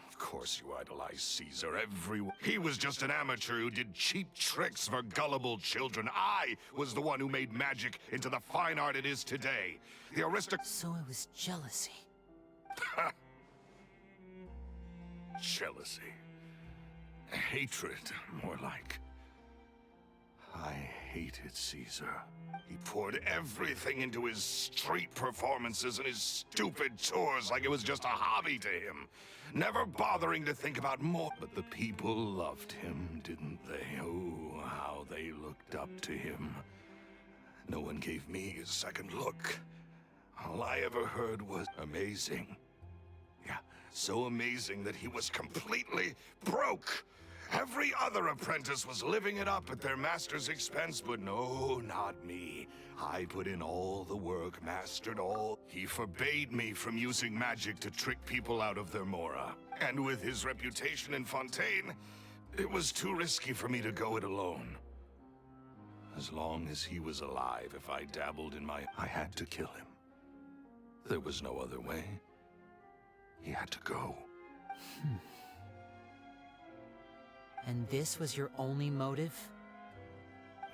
Of course you idolize Caesar. He was just an amateur who did cheap tricks for gullible children. I was the one who made magic into the fine art it is today. The So it was jealousy. Jealousy. Hatred, more like. I hated Caesar. He poured everything into his street performances and his stupid tours like it was just a hobby to him. Never bothering to think about more. But the people loved him, didn't they? Oh, how they looked up to him. No one gave me a second look. All I ever heard was amazing. Yeah, so amazing that he was completely broke. Every other apprentice was living it up at their master's expense, but no, not me. I put in all the work, mastered all. He forbade me from using magic to trick people out of their Mora. And with his reputation in Fontaine, it was too risky for me to go it alone. As long as he was alive, if I dabbled in I had to kill him. There was no other way. He had to go. And this was your only motive?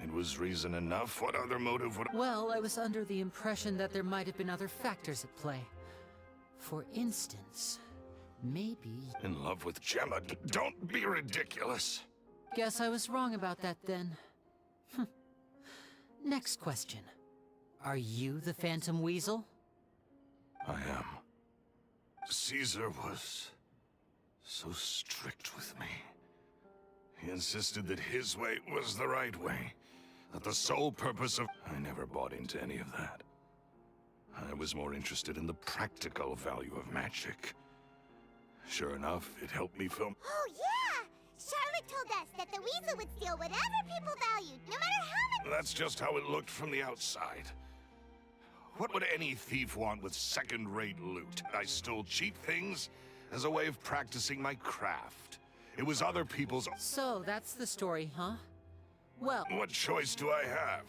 It was reason enough. What other motive would... Well, I was under the impression that there might have been other factors at play. For instance, maybe... In love with Gemma? Don't be ridiculous. Guess I was wrong about that then. Next question. Are you the Phantom Weasel? I am. Caesar was so strict with me. He insisted that his way was the right way. That the sole purpose of... I never bought into any of that. I was more interested in the practical value of magic. Sure enough, it helped me film... Oh, yeah! Charlotte told us that the Weasel would steal whatever people valued, no matter how much... That's just how it looked from the outside. What would any thief want with second-rate loot? I stole cheap things as a way of practicing my craft. It was other people's... So, that's the story, huh? Well... What choice do I have?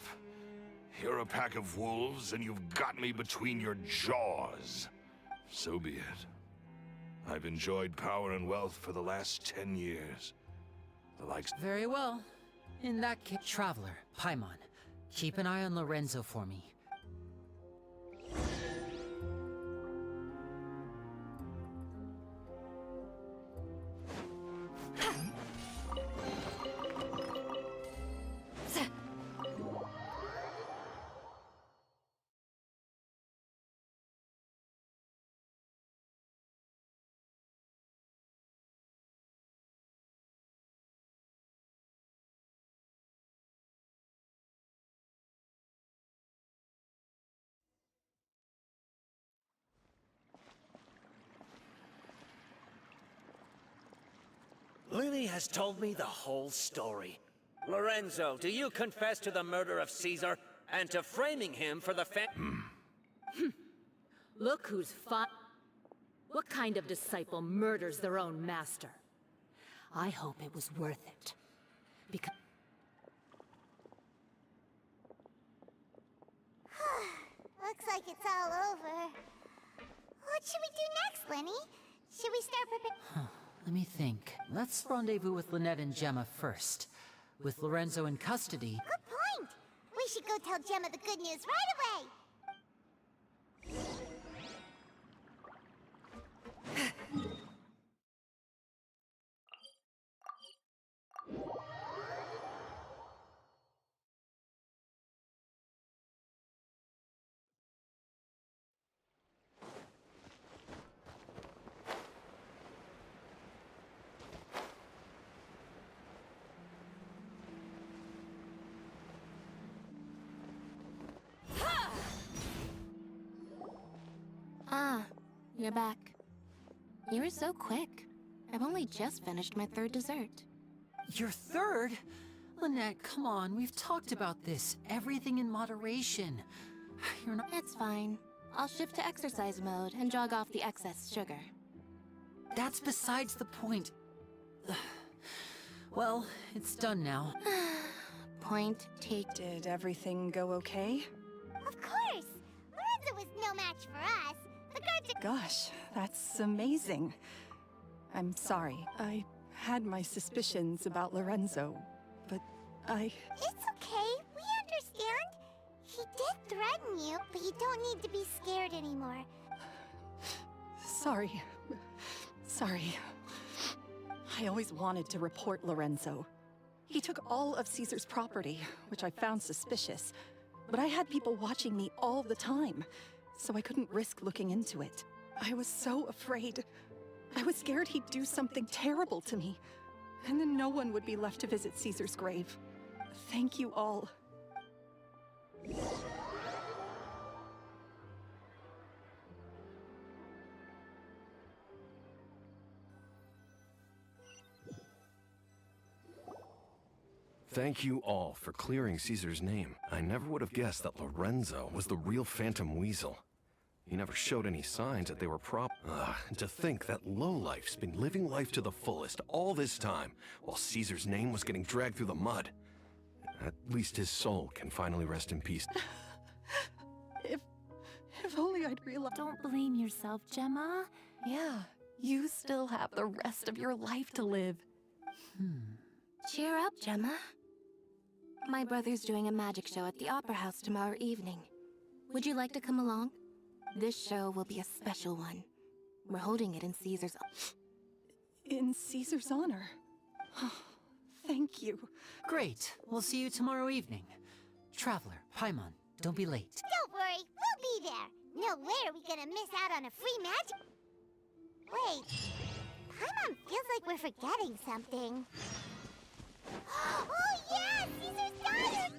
You're a pack of wolves, and you've got me between your jaws. So be it. I've enjoyed power and wealth for the last 10 years. The likes... Very well. In that case... Traveler, Paimon, keep an eye on Lorenzo for me. Lini has told me the whole story. Lorenzo, do you confess to the murder of Caesar and to framing him for the Look who's What kind of disciple murders their own master? I hope it was worth it. Because... Looks like it's all over. What should we do next, Lenny? Should we start preparing? Let me think. Let's rendezvous with Lynette and Gemma first. With Lorenzo in custody... Good point! We should go tell Gemma the good news right away! Ah, you're back. You were so quick. I've only just finished my third dessert. Your third? Lynette, come on, we've talked about this. Everything in moderation. You're not... It's fine. I'll shift to exercise mode and jog off the excess sugar. That's besides the point. Well, it's done now. Point take. Did everything go okay? Of course! Lorenzo was no match for us. The guards are... Gosh, that's amazing. I'm sorry. I had my suspicions about Lorenzo, but I... It's okay. We understand. He did threaten you, but you don't need to be scared anymore. Sorry. Sorry. I always wanted to report Lorenzo. He took all of Caesar's property, which I found suspicious. But I had people watching me all the time, so I couldn't risk looking into it. I was so afraid. I was scared he'd do something terrible to me, and then no one would be left to visit Caesar's grave. Thank you all. Thank you all for clearing Caesar's name. I never would have guessed that Lorenzo was the real Phantom Weasel. He never showed any signs that they were and to think that lowlife's been living life to the fullest all this time, while Caesar's name was getting dragged through the mud. At least his soul can finally rest in peace. If only I'd realized... Don't blame yourself, Gemma. Yeah, you still have the rest of your life to live. Cheer up, Gemma. My brother's doing a magic show at the Opera House tomorrow evening. Would you like to come along? This show will be a special one. We're holding it in Caesar's... In Caesar's honor. Thank you. Great. We'll see you tomorrow evening. Traveler, Paimon, don't be late. Don't worry, we'll be there. No way are we gonna miss out on a free magic... Wait. Paimon feels like we're forgetting something. Oh yeah! Caesar's daughter!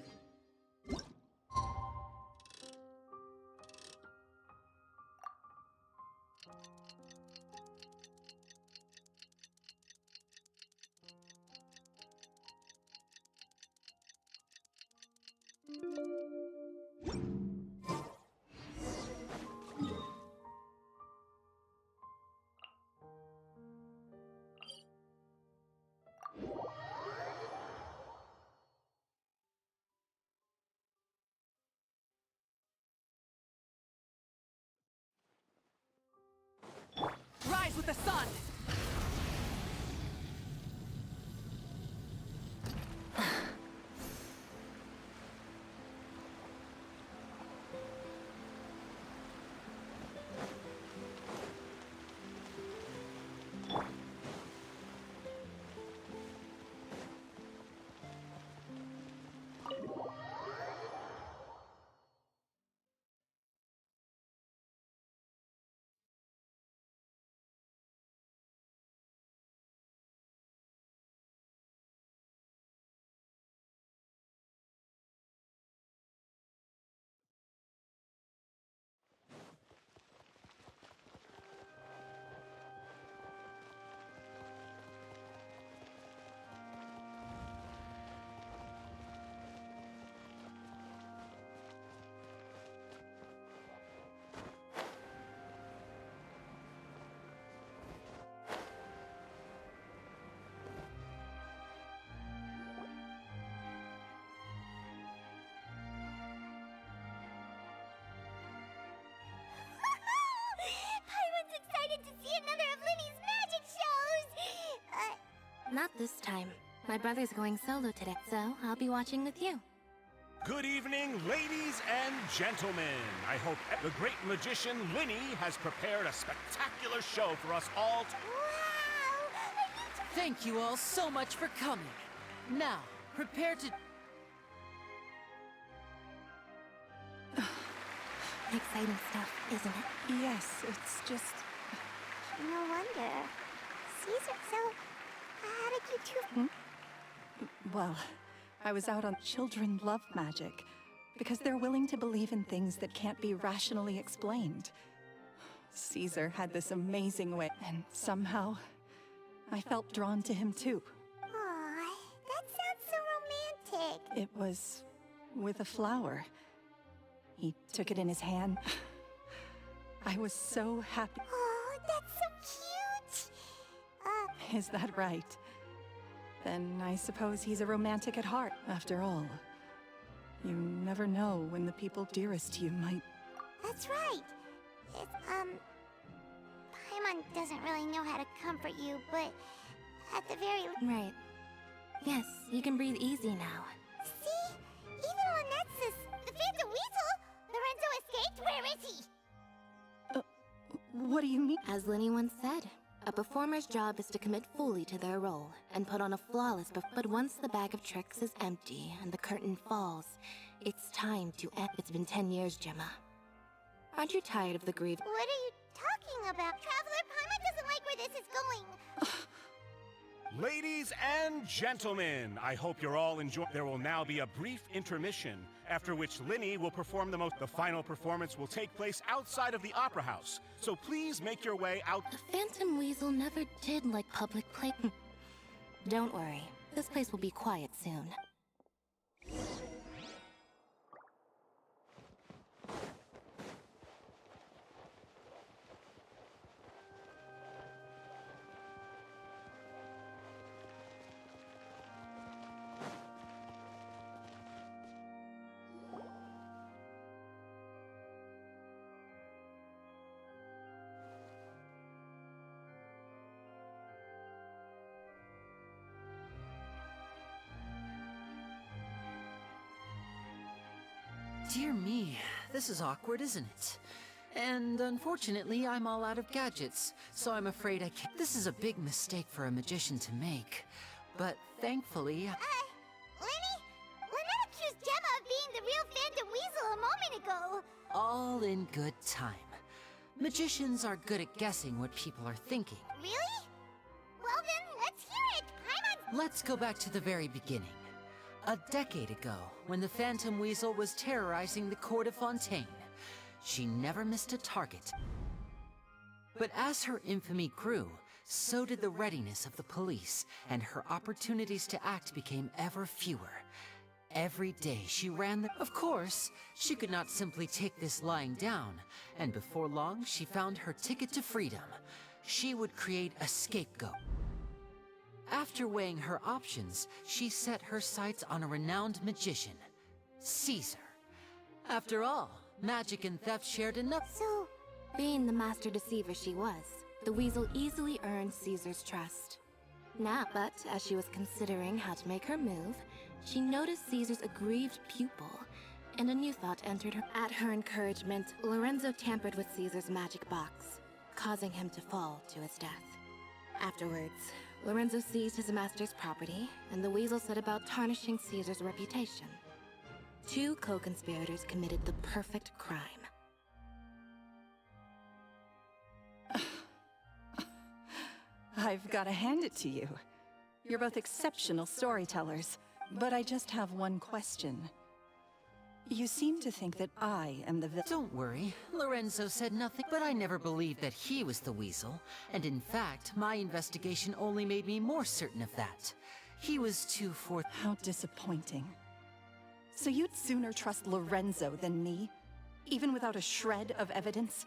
Rise with the sun! see another of Lini's magic shows! Not this time. My brother's going solo today, so I'll be watching with you. Good evening, ladies and gentlemen. I hope the great magician Lini has prepared a spectacular show for us all to... Thank you all so much for coming. Now, prepare to... Exciting stuff, isn't it? Yes, it's just... No wonder. Caesar, so how did you two... Well, I was out on children love magic because they're willing to believe in things that can't be rationally explained. Caesar had this amazing way, and somehow I felt drawn to him too. Aw, that sounds so romantic. It was with a flower. He took it in his hand. I was so happy. Oh, that's so cute. Is that right? Then I suppose he's a romantic at heart, after all. You never know when the people dearest to you might... That's right. Paimon doesn't really know how to comfort you, but at the very... Right. Yes, you can breathe easy now. See? Even Lynette says the Phantom Weasel! Lorenzo escaped? Where is he? What do you mean? As Lini once said, a performer's job is to commit fully to their role and put on a flawless but once the bag of tricks is empty and the curtain falls, it's time to end. It's been 10 years, Gemma. Aren't you tired of the grief? What are you talking about? Traveler, Paimon doesn't like where this is going. Ladies and gentlemen, I hope you're all enjoying. There will now be a brief intermission, after which Lini will perform the final performance will take place outside of the Opera House. So please make your way out. The Phantom Weasel never did like public play. Don't worry, this place will be quiet soon. Dear me, this is awkward, isn't it? And unfortunately, I'm all out of gadgets, so I'm afraid I can't. This is a big mistake for a magician to make. But thankfully... Lini? Lynette accused Gemma of being the real Phantom Weasel a moment ago. all in good time. Magicians are good at guessing what people are thinking. Really? Well then, let's hear it! Paimon! Let's go back to the very beginning. A decade ago, when the Phantom Weasel was terrorizing the court of Fontaine, she never missed a target. But as her infamy grew, so did the readiness of the police, and her opportunities to act became ever fewer. Every day she ran the... Of course, she could not simply take this lying down, and before long she found her ticket to freedom. She would create a scapegoat. After weighing her options, she set her sights on a renowned magician, Caesar. After all, magic and theft shared enough. So, being the master deceiver she was, the Weasel easily earned Caesar's trust. Now, but as she was considering how to make her move, she noticed Caesar's aggrieved pupil, and a new thought entered her. At her encouragement, Lorenzo tampered with Caesar's magic box, causing him to fall to his death. Afterwards, Lorenzo seized his master's property, and the Weasel set about tarnishing Caesar's reputation. Two co-conspirators committed the perfect crime. I've got to hand it to you. You're both exceptional storytellers, but I just have one question. You seem to think that I am the villain. Don't worry, Lorenzo said nothing, but I never believed that he was the Weasel, and in fact, my investigation only made me more certain of that. He was too forth... How disappointing. So you'd sooner trust Lorenzo than me? Even without a shred of evidence?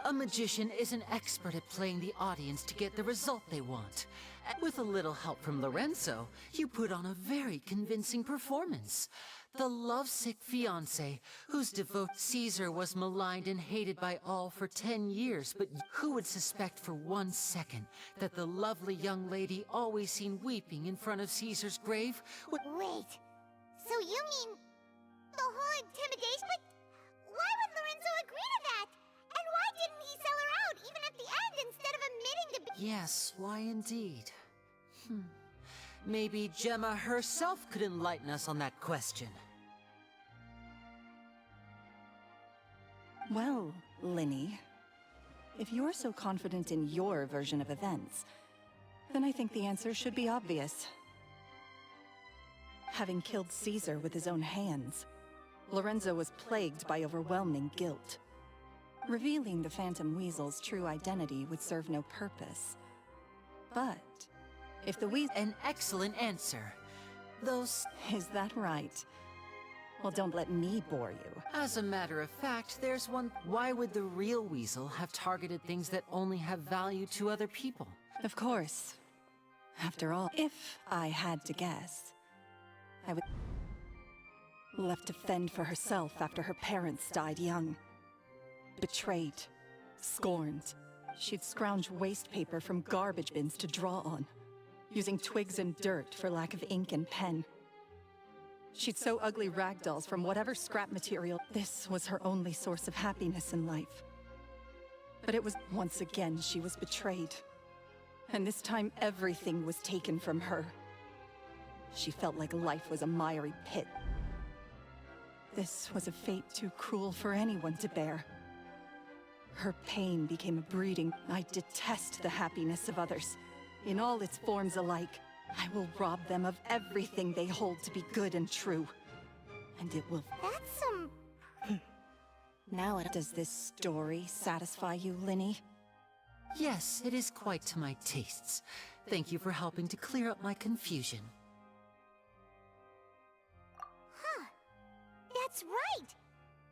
A magician is an expert at playing the audience to get the result they want. And with a little help from Lorenzo, you put on a very convincing performance. The lovesick fiancé, whose devote Caesar was maligned and hated by all for 10 years, but who would suspect for 1 second that the lovely young lady always seen weeping in front of Caesar's grave would— Wait, so you mean the whole intimidation? But why would Lorenzo agree to that? And why didn't he sell her out even at the end instead of admitting to be— Yes, why indeed? Maybe Gemma herself could enlighten us on that question. Well, Lini, if you're so confident in your version of events, then I think the answer should be obvious. Having killed Caesar with his own hands, Lorenzo was plagued by overwhelming guilt. Revealing the Phantom Weasel's true identity would serve no purpose. But if the Weasel— An excellent answer. Those— Is that right? Well, don't let me bore you. As a matter of fact, there's one— Why would the real Weasel have targeted things that only have value to other people? Of course. After all, if I had to guess, I would— Left to fend for herself after her parents died young. Betrayed. Scorned. She'd scrounge waste paper from garbage bins to draw on, using twigs and dirt for lack of ink and pen. She'd sew ugly ragdolls from whatever scrap material. This was her only source of happiness in life. But it was— Once again, she was betrayed. And this time, everything was taken from her. She felt like life was a miry pit. This was a fate too cruel for anyone to bear. Her pain became a breeding— I detest the happiness of others, in all its forms alike. I will rob them of everything they hold to be good and true. And it will— That's some— Now does this story satisfy you, Lini? Yes, it is quite to my tastes. Thank you for helping to clear up my confusion. Huh. That's right!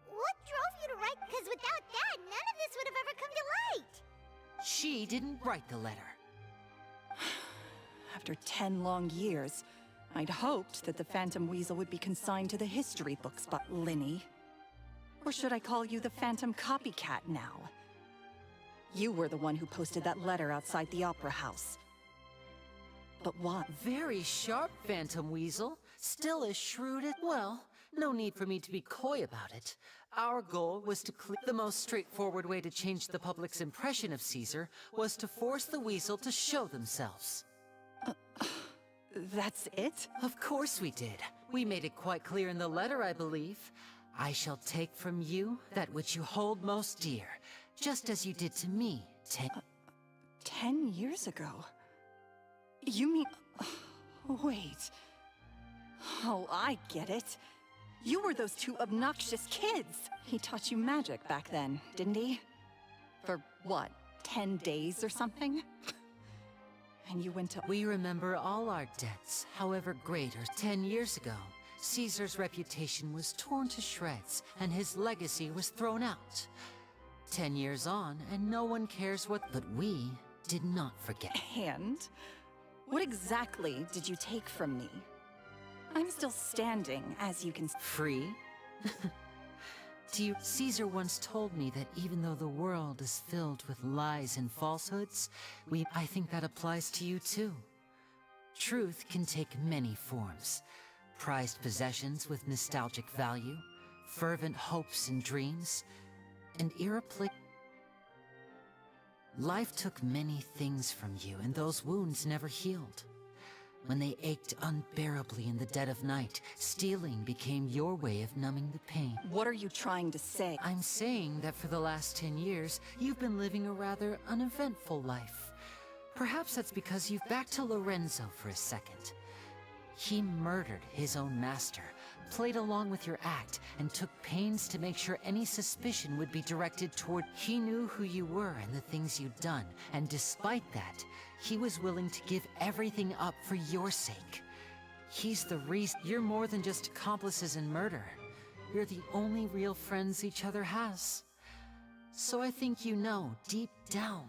What drove you to write? Because without that, none of this would have ever come to light! She didn't write the letter. After 10 long years, I'd hoped that the Phantom Weasel would be consigned to the history books, but Lini. Or should I call you the Phantom Copycat now? You were the one who posted that letter outside the Opera House. But why? Very sharp, Phantom Weasel. Still as shrewd as— Well, no need for me to be coy about it. Our goal was to clear— The most straightforward way to change the public's impression of Caesar was to force the Weasel to show themselves. That's it? Of course we did. We made it quite clear in the letter, I believe. I shall take from you that which you hold most dear, just as you did to me 10 years ago? You mean— Wait. Oh, I get it. You were those two obnoxious kids. He taught you magic back then, didn't he? For what, 10 days or something? And you went to— We remember all our debts, however great. 10 years ago, Caesar's reputation was torn to shreds, and his legacy was thrown out. 10 years on, and no one cares what— But we did not forget. And? What exactly did you take from me? I'm still standing, as you can— Free? Caesar once told me that even though the world is filled with lies and falsehoods, I think that applies to you too. Truth can take many forms. Prized possessions with nostalgic value, fervent hopes and dreams, and irreplaceable— Life took many things from you, and those wounds never healed. When they ached unbearably in the dead of night, stealing became your way of numbing the pain. What are you trying to say? I'm saying that for the last 10 years, you've been living a rather uneventful life. Perhaps that's because you've— Back to Lorenzo for a second. He murdered his own master, played along with your act, and took pains to make sure any suspicion would be directed toward— He knew who you were and the things you'd done, and despite that, he was willing to give everything up for your sake. He's the reason— You're more than just accomplices in murder. You're the only real friends each other has. So I think you know, deep down,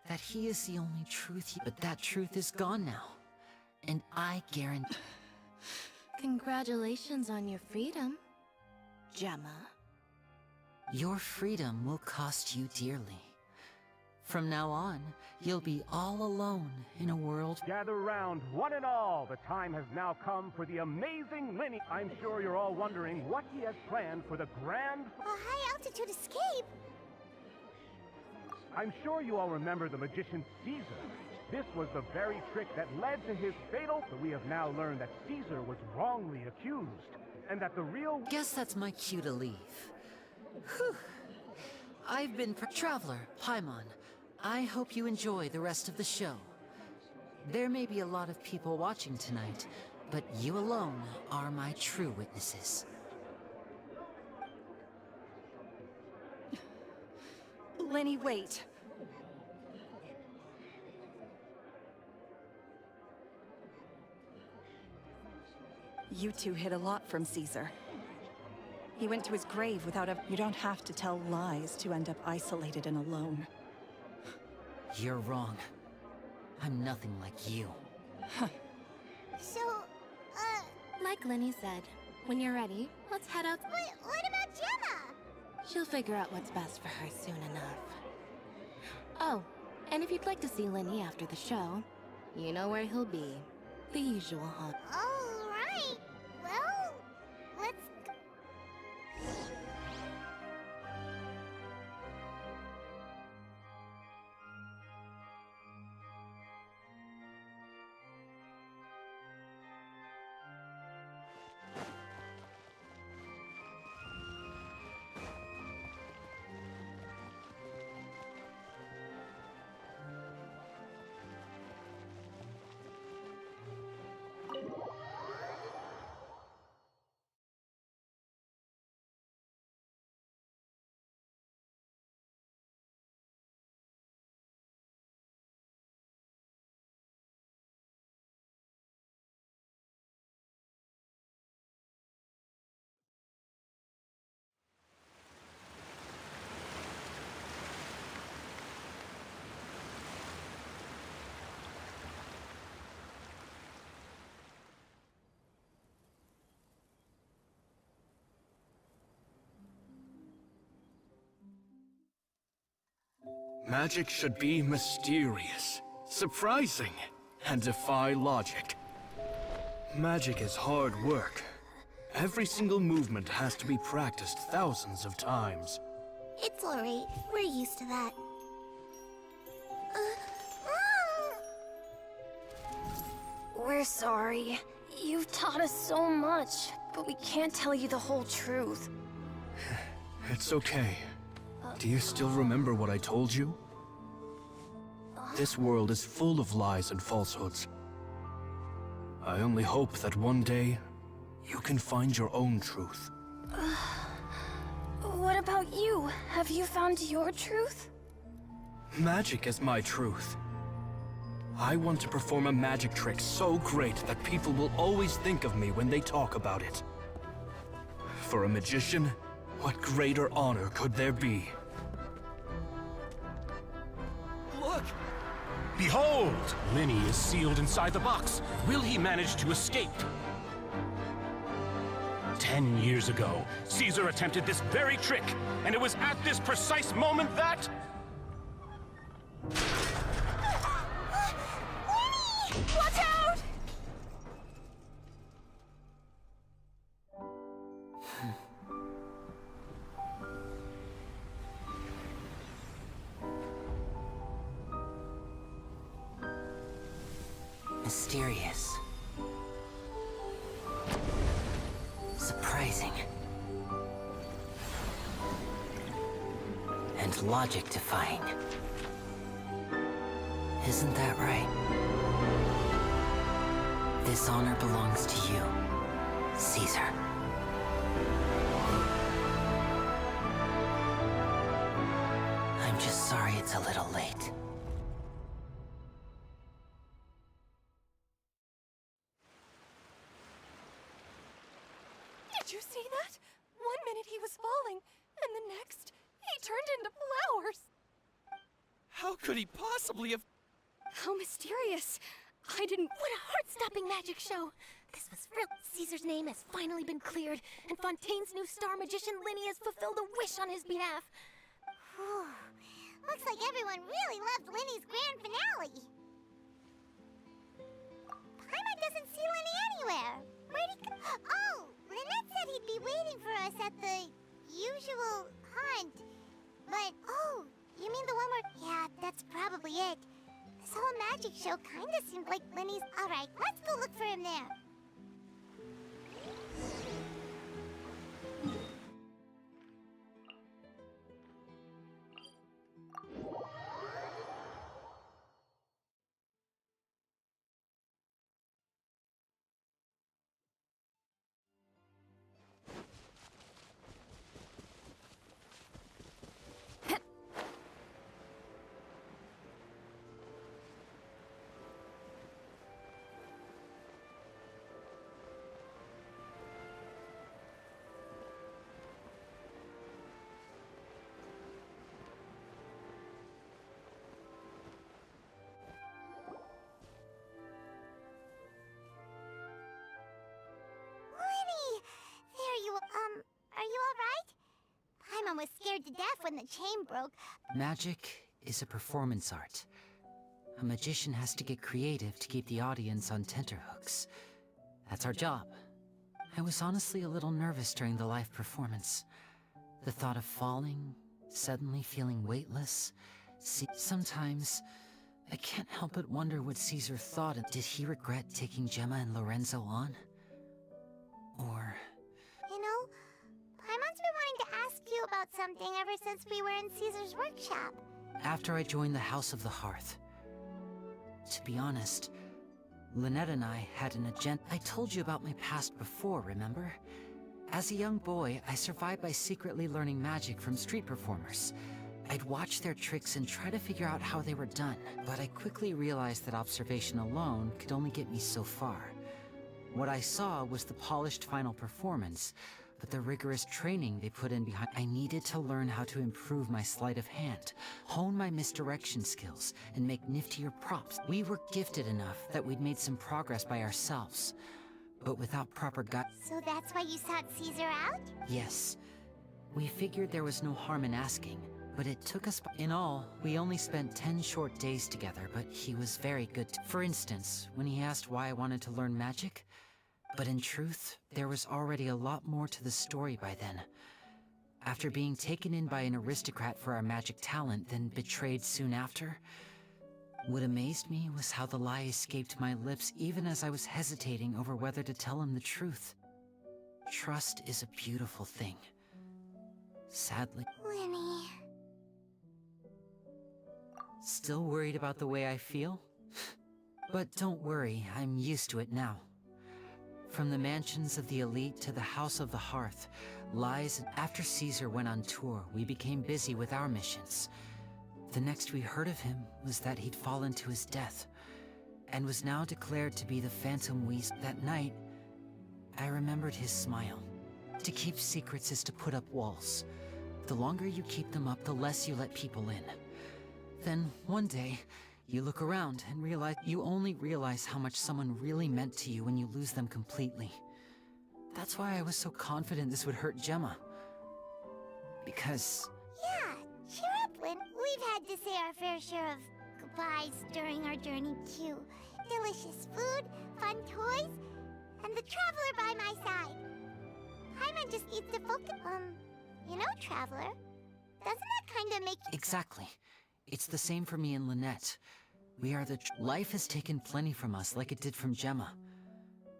that he is the only truth. But that truth is gone now. And I guarantee... Congratulations on your freedom, Gemma. Your freedom will cost you dearly. From now on, you'll be all alone in a world... Gather round, one and all. The time has now come for the amazing Lini. I'm sure you're all wondering what he has planned for the grand... A high-altitude escape? I'm sure you all remember the magician Caesar. This was the very trick that led to his fatal... But we have now learned that Caesar was wrongly accused, and that the real... Guess that's my cue to leave. Whew. I've been Traveler, Paimon. I hope you enjoy the rest of the show. There may be a lot of people watching tonight, but you alone are my true witnesses. Lini, wait. You two hid a lot from Caesar. He went to his grave without a... You don't have to tell lies to end up isolated and alone. You're wrong. I'm nothing like you. So, Like Lini said, when you're ready, let's head out. But what about Gemma? She'll figure out what's best for her soon enough. Oh, and if you'd like to see Lini after the show, you know where he'll be. The usual haunt. All right. Well, let's... Magic should be mysterious, surprising, and defy logic. Magic is hard work. Every single movement has to be practiced thousands of times. It's alright. We're used to that. We're sorry. You've taught us so much, but we can't tell you the whole truth. It's okay. Do you still remember what I told you? This world is full of lies and falsehoods. I only hope that one day, you can find your own truth. What about you? Have you found your truth? Magic is my truth. I want to perform a magic trick so great that people will always think of me when they talk about it. For a magician, what greater honor could there be? Look! Behold! Lini is sealed inside the box. Will he manage to escape? 10 years ago, Caesar attempted this very trick, and it was at this precise moment that... Watch out! Mysterious. Surprising. And logic-defying. Isn't that right? This honor belongs to you, Caesar. I'm just sorry it's a little late. Did you see that? One minute he was falling, and the next, He turned into flowers. How could he possibly have... How mysterious. I didn't... What a heart-stopping magic show! This was real. Caesar's name has finally been cleared, and Fontaine's new star magician Lini has fulfilled a wish on his behalf. Whew. Looks like everyone really loved Linny's grand finale. Paimon doesn't see Lini anywhere. Where'd he go? Oh, Lynette said he'd be waiting for us at the usual hunt. But, oh, you mean the one where... Yeah, that's probably it. This whole magic show kinda seemed like Linny's... Alright, let's go look for him there. Are you alright? Paimon was scared to death when the chain broke. Magic is a performance art. A magician has to get creative to keep the audience on tenterhooks. That's our job. I was honestly a little nervous during the live performance. The thought of falling, suddenly feeling weightless. Sometimes, I can't help but wonder what Caesar thought. Did he regret taking Gemma and Lorenzo on? Or... You know, Paimon's been wanting to ask you about something ever since we were in Caesar's workshop. After I joined the House of the Hearth. To be honest, Lynette and I had an agenda. I told you about my past before, remember? As a young boy, I survived by secretly learning magic from street performers. I'd watch their tricks and try to figure out how they were done, but I quickly realized that observation alone could only get me so far. What I saw was the polished final performance, but the rigorous training they put in behind. I needed to learn how to improve my sleight of hand, hone my misdirection skills, and make niftier props. We were gifted enough that we'd made some progress by ourselves, but without proper guidance. So that's why you sought Caesar out? Yes. We figured there was no harm in asking, but it took us... In all, we only spent 10 short days together, but he was very good. For instance, when he asked why I wanted to learn magic, but in truth, there was already a lot more to the story by then. After being taken in by an aristocrat for our magic talent, then betrayed soon after, what amazed me was how the lie escaped my lips even as I was hesitating over whether to tell him the truth. Trust is a beautiful thing. Sadly... Lini... Still worried about the way I feel? But don't worry, I'm used to it now. From the mansions of the elite to the House of the Hearth, lies... After Caesar went on tour, we became busy with our missions. The next we heard of him was that he'd fallen to his death, and was now declared to be the Phantom Weasel. That night, I remembered his smile. To keep secrets is to put up walls. The longer you keep them up, the less you let people in. Then, one day, you look around and you only realize how much someone really meant to you when you lose them completely. That's why I was so confident this would hurt Gemma. Because... Yeah, cheer up, Lynn. We've had to say our fair share of goodbyes during our journey, too. Delicious food, fun toys, and the Traveler by my side. Paimon just needs to focus... you know, Traveler, doesn't that kinda make... Exactly. It's the same for me and Lynette. We are the... Life has taken plenty from us, like it did from Gemma.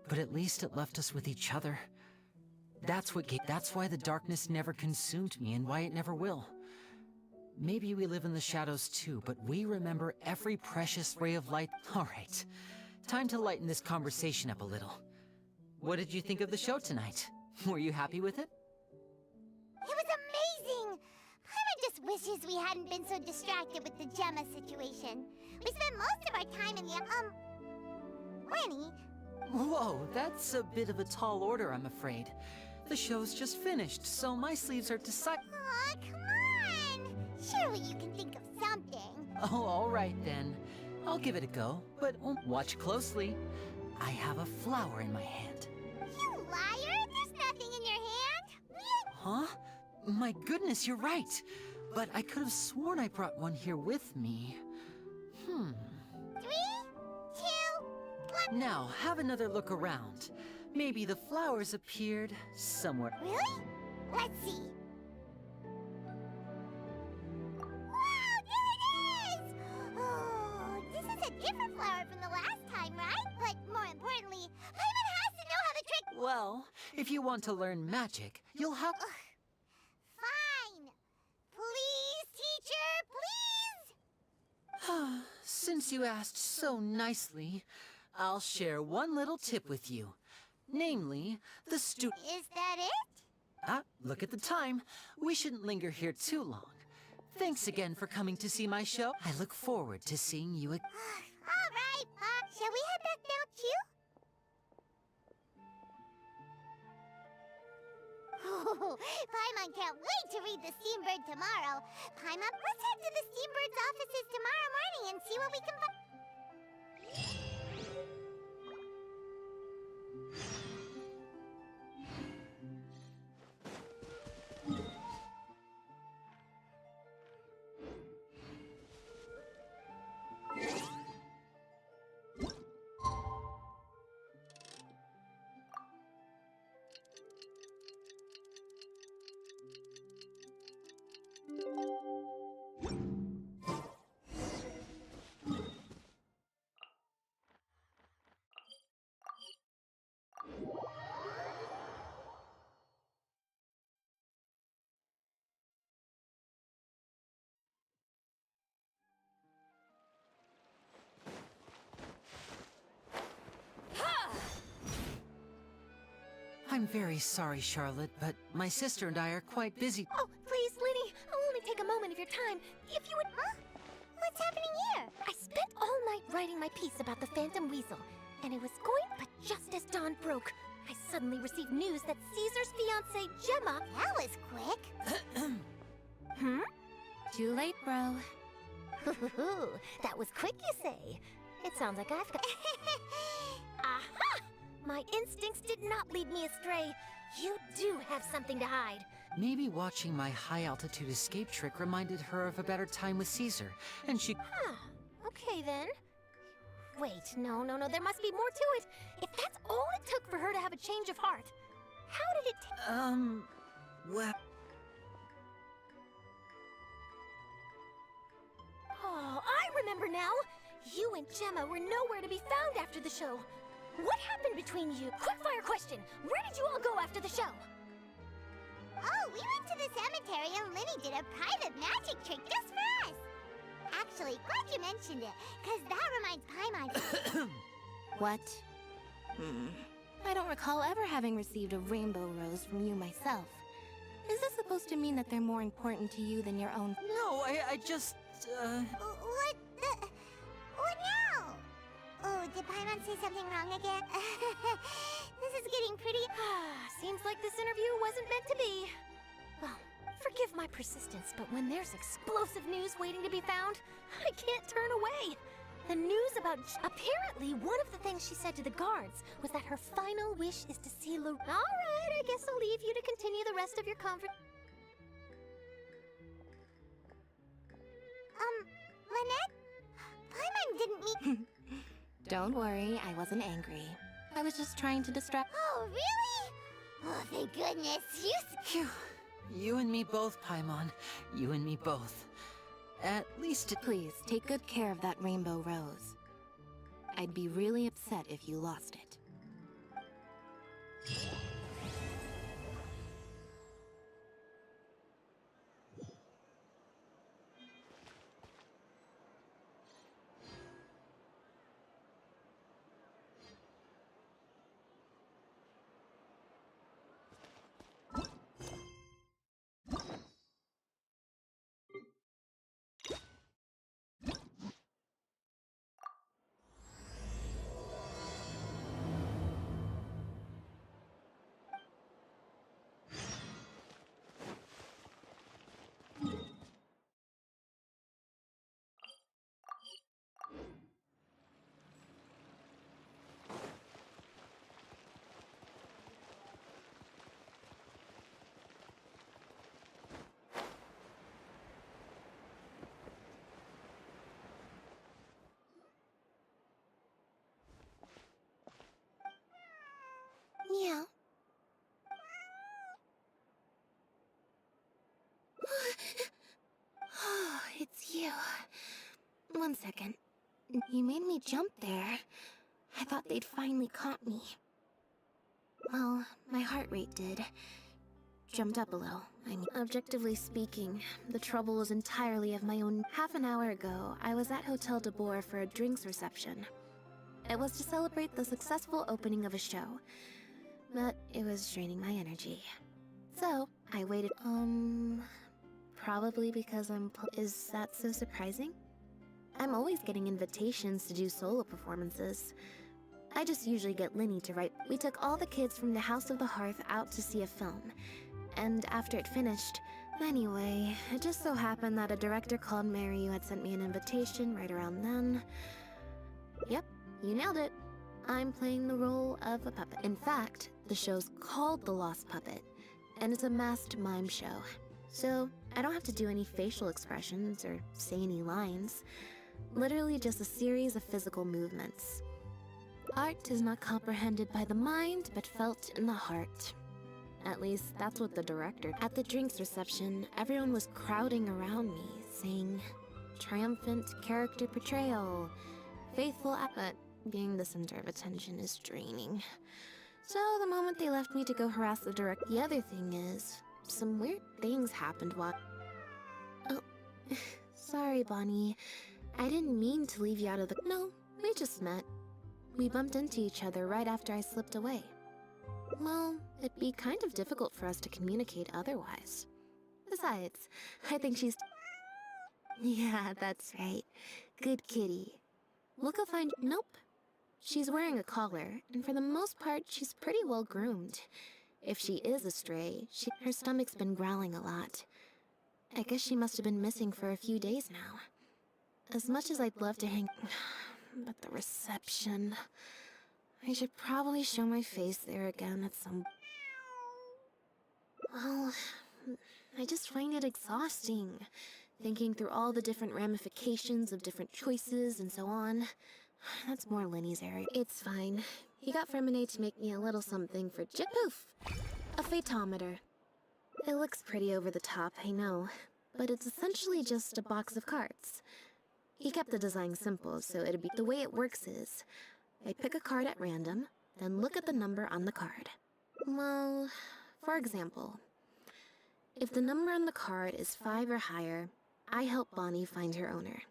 But at least it left us with each other. That's why the darkness never consumed me, and why it never will. Maybe we live in the shadows too, but we remember every precious ray of light. Alright, time to lighten this conversation up a little. What did you think of the show tonight? Were you happy with it? It was amazing! Paimon just wishes we hadn't been so distracted with the Gemma situation. We spent most of our time in the, Lini. Whoa, that's a bit of a tall order, I'm afraid. The show's just finished, so my sleeves are decided. Aw, come on! Surely you can think of something. Oh, all right then. I'll give it a go, but watch closely. I have a flower in my hand. You liar! There's nothing in your hand! Huh? My goodness, you're right. But I could have sworn I brought one here with me. 3, 2, 1. Now, have another look around. Maybe the flowers appeared somewhere. Really? Let's see. Wow, there it is! Oh, this is a different flower from the last time, right? But more importantly, Paimon has to know how the trick... Well, if you want to learn magic, you'll have... Fine! Please, teacher, please! Since you asked so nicely, I'll share one little tip with you. Namely, the Is that it? Look at the time. We shouldn't linger here too long. Thanks again for coming to see my show. I look forward to seeing you again. All right, shall we head back now, too? Paimon can't wait to read the Steambird tomorrow. Paimon, let's head to the Steambird's offices tomorrow morning and see what we can find. I'm very sorry, Charlotte, but my sister and I are quite busy. Oh, please, Lini, I'll only take a moment of your time. If you would... Huh? What's happening here? I spent all night writing my piece about the Phantom Weasel, and it was going, but just as dawn broke, I suddenly received news that Caesar's fiancée, Gemma... That was quick. Too late, bro. That was quick, you say? It sounds like I've got... Aha! My instincts did not lead me astray. You do have something to hide. Maybe watching my high-altitude escape trick reminded her of a better time with Caesar, and she... Okay then. Wait, no, there must be more to it. If that's all it took for her to have a change of heart, how did it well... Oh, I remember now! You and Gemma were nowhere to be found after the show. What happened between you? Quickfire question! Where did you all go after the show? Oh, we went to the cemetery and Lini did a private magic trick just for us. Actually, glad you mentioned it, because that reminds Paimon... What? I don't recall ever having received a rainbow rose from you myself. Is this supposed to mean that they're more important to you than your own? No, I just, What now? Oh, did Paimon say something wrong again? This is getting pretty... Seems like this interview wasn't meant to be. Well, forgive my persistence, but when there's explosive news waiting to be found, I can't turn away. The news about... Apparently, one of the things she said to the guards was that her final wish is to see All right, I guess I'll leave you to continue the rest of your conversation. Lynette? Paimon didn't mean... Don't worry, I wasn't angry. I was just trying to distract... Oh, really? Oh, thank goodness. Phew. You and me both, Paimon. You and me both. At least Please, take good care of that rainbow rose. I'd be really upset if you lost it. 1 second. You made me jump there. I thought they'd finally caught me. Well, my heart rate did. Jumped up a little. I mean, objectively speaking, the trouble was entirely of my own. Half an hour ago, I was at Hotel de Boer for a drinks reception. It was to celebrate the successful opening of a show, but it was draining my energy. So, I waited. Probably because is that so surprising? I'm always getting invitations to do solo performances. I just usually get Lini to write. We took all the kids from the House of the Hearth out to see a film. And after it finished, anyway, it just so happened that a director called Mary who had sent me an invitation right around then. Yep, you nailed it. I'm playing the role of a puppet. In fact, the show's called The Lost Puppet, and it's a masked mime show. So, I don't have to do any facial expressions or say any lines. Literally just a series of physical movements. Art is not comprehended by the mind, but felt in the heart. At least, that's what the director... At the drinks reception, everyone was crowding around me, saying, triumphant character portrayal, faithful... But being the center of attention is draining. So the moment they left me to go harass the director... The other thing is, some weird things happened while... Oh, sorry, Bonnie. I didn't mean to leave you out of the... No, we just met. We bumped into each other right after I slipped away. Well, it'd be kind of difficult for us to communicate otherwise. Besides, I think she's... Yeah, that's right. Good kitty. Look, I'll find... Nope. She's wearing a collar, and for the most part, she's pretty well groomed. If she is a stray, her stomach's been growling a lot. I guess she must have been missing for a few days now. As much as I'd love to hang... But the reception... I should probably show my face there again at some... Well, I just find it exhausting, thinking through all the different ramifications of different choices and so on. That's more Lini's area. It's fine. He got Fremine to make me a little something for Poof! A phaetometer. It looks pretty over the top, I know, but it's essentially just a box of cards. He kept the design simple, so it'd be... The way it works is, I pick a card at random, then look at the number on the card. Well, for example, if the number on the card is 5 or higher, I help Bonnie find her owner.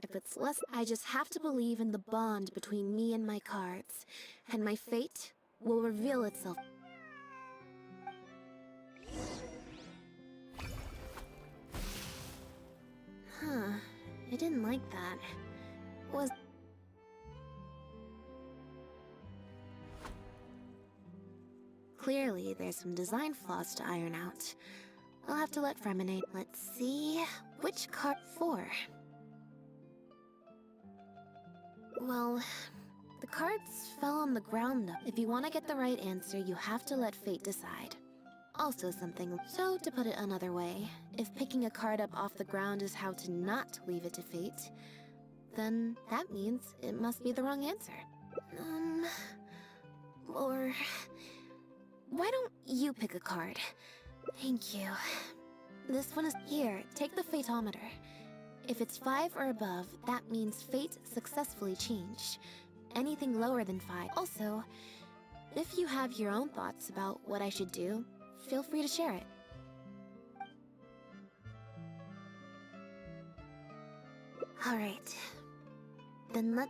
If it's less, I just have to believe in the bond between me and my cards, and my fate will reveal itself. Huh, I didn't like that. Was... Clearly, there's some design flaws to iron out. I'll have to let Fremine... Let's see... Which card? 4. Well, the cards fell on the ground. If you want to get the right answer, you have to let fate decide. Also something... So, to put it another way, if picking a card up off the ground is how to not leave it to fate, then that means it must be the wrong answer. Or... Why don't you pick a card? Thank you. This one is... Here, take the phaetometer. If it's 5 or above, that means fate successfully changed. Anything lower than 5. Also, if you have your own thoughts about what I should do, feel free to share it. Alright. Then let...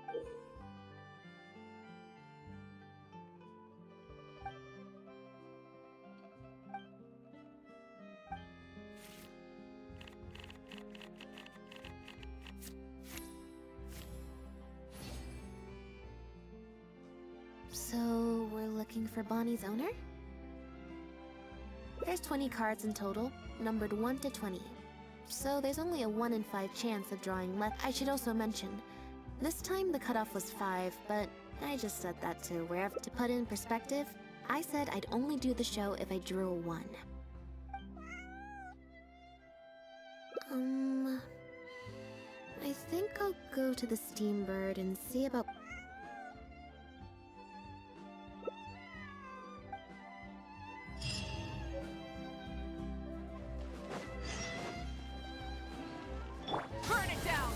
So, we're looking for Bonnie's owner? There's 20 cards in total, numbered 1 to 20. So there's only a 1 in 5 chance of drawing left. I should also mention, this time the cutoff was 5, but I just set that to wherever. To put in perspective, I said I'd only do the show if I drew a 1. I think I'll go to the Steambird and see about... Burn it down!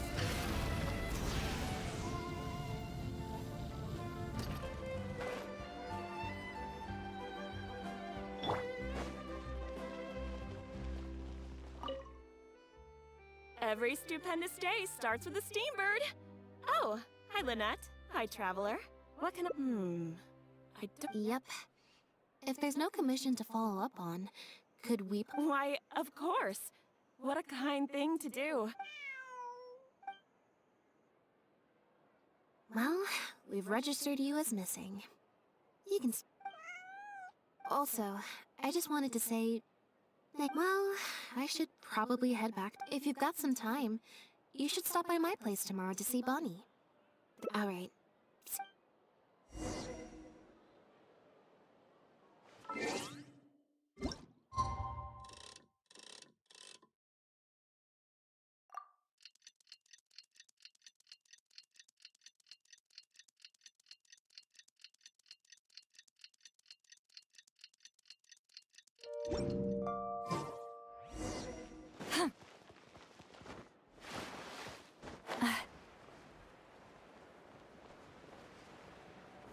Every stupendous day starts with a steambird. Oh, hi Lynette. Hi Traveler. What can I don't... Yep. If there's no commission to follow up on, could we... Why, of course. What a kind thing to do. Well, we've registered you as missing. You can... Also, I just wanted to say... Well, I should probably head back. If you've got some time, you should stop by my place tomorrow to see Bonnie. Alright.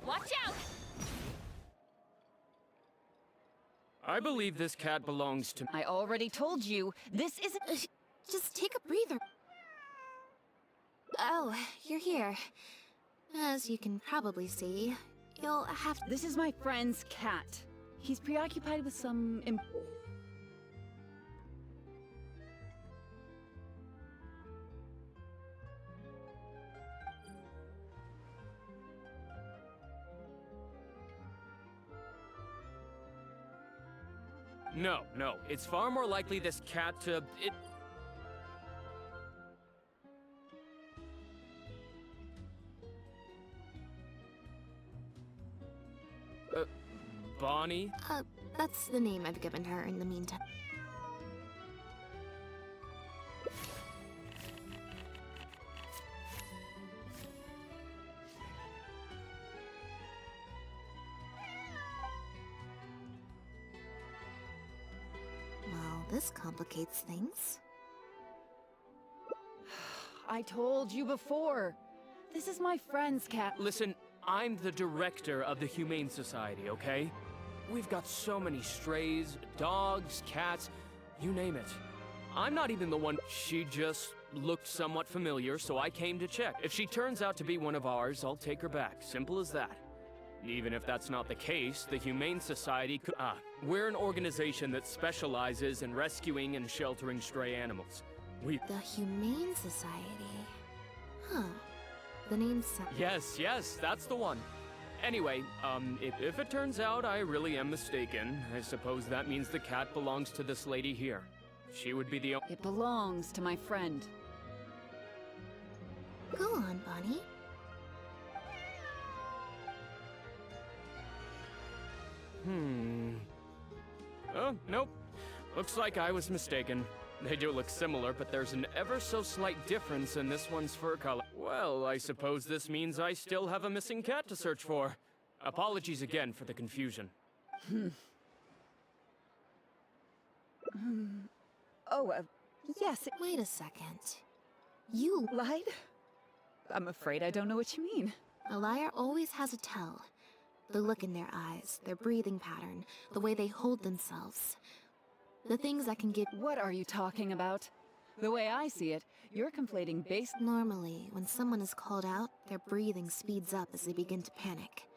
Watch out! I believe this cat belongs to... I already told you, this isn't... Just take a breather. Oh, you're here. As you can probably see, you'll have to... This is my friend's cat. He's preoccupied with some... No, it's far more likely this cat to... Bonnie? That's the name I've given her in the meantime. Well, this complicates things. I told you before. This is my friend's cat. Listen, I'm the director of the Humane Society, okay? We've got so many strays, dogs, cats, you name it. I'm not even the one. She just looked somewhat familiar, so I came to check. If she turns out to be one of ours, I'll take her back. Simple as that. Even if that's not the case, the Humane Society could... we're an organization that specializes in rescuing and sheltering stray animals. The Humane Society? Huh. The name's... Yes, that's the one. Anyway, if it turns out I really am mistaken, I suppose that means the cat belongs to this lady here. She would be the... It belongs to my friend. Go on, Bonnie. Oh, nope. Looks like I was mistaken. They do look similar, but there's an ever so slight difference in this one's fur color. Well, I suppose this means I still have a missing cat to search for. Apologies again for the confusion. Yes. Wait a second. You lied? I'm afraid I don't know what you mean. A liar always has a tell. The look in their eyes, their breathing pattern, the way they hold themselves. The things that can give... What are you talking about? The way I see it, you're conflating base... Normally, when someone is called out, their breathing speeds up as they begin to panic.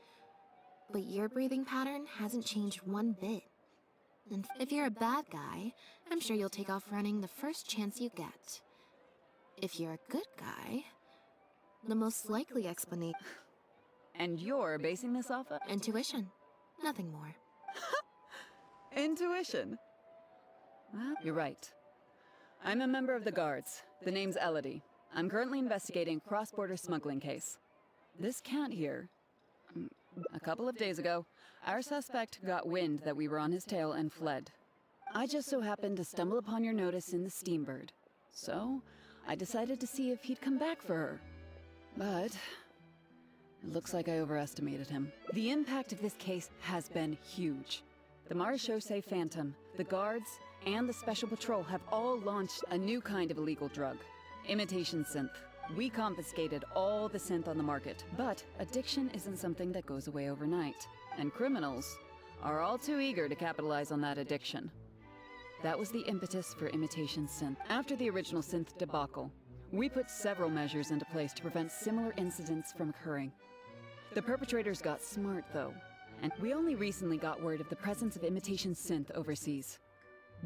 But your breathing pattern hasn't changed one bit. And if you're a bad guy, I'm sure you'll take off running the first chance you get. If you're a good guy, the most likely explanation... And you're basing this off of? Intuition. Nothing more. Intuition? Well, you're right. I'm a member of the Guards. The name's Elodie. I'm currently investigating a cross-border smuggling case. This cat here... A couple of days ago, our suspect got wind that we were on his tail and fled. I just so happened to stumble upon your notice in the Steambird. So, I decided to see if he'd come back for her. But... it looks like I overestimated him. The impact of this case has been huge. The Marechaussee Phantom, the Guards, and the Special Patrol have all launched a new kind of illegal drug. Imitation synth. We confiscated all the synth on the market, but addiction isn't something that goes away overnight. And criminals are all too eager to capitalize on that addiction. That was the impetus for Imitation Synth. After the original Synth debacle, we put several measures into place to prevent similar incidents from occurring. The perpetrators got smart, though, and we only recently got word of the presence of Imitation Synth overseas.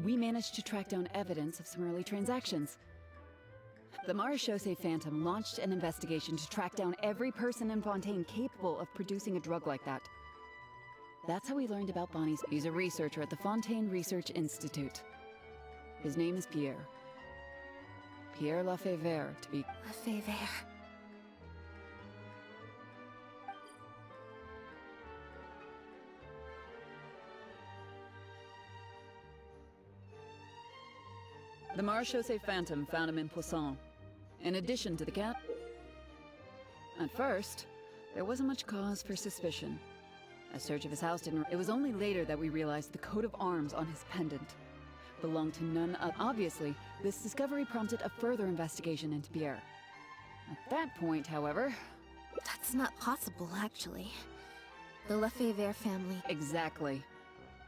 We managed to track down evidence of some early transactions. The Marechaussee Phantom launched an investigation to track down every person in Fontaine capable of producing a drug like that. That's how we learned about Bonnie's. He's a researcher at the Fontaine Research Institute. His name is Pierre. Pierre Lefebvre, to be... Lefebvre. The Marechaussee Phantom found him in Poisson, in addition to the cat. At first, there wasn't much cause for suspicion. A search of his house didn't... It was only later that we realized the coat of arms on his pendant belonged to none other. Obviously, this discovery prompted a further investigation into Pierre. At that point, however... That's not possible, actually. The Lefebvre family... Exactly.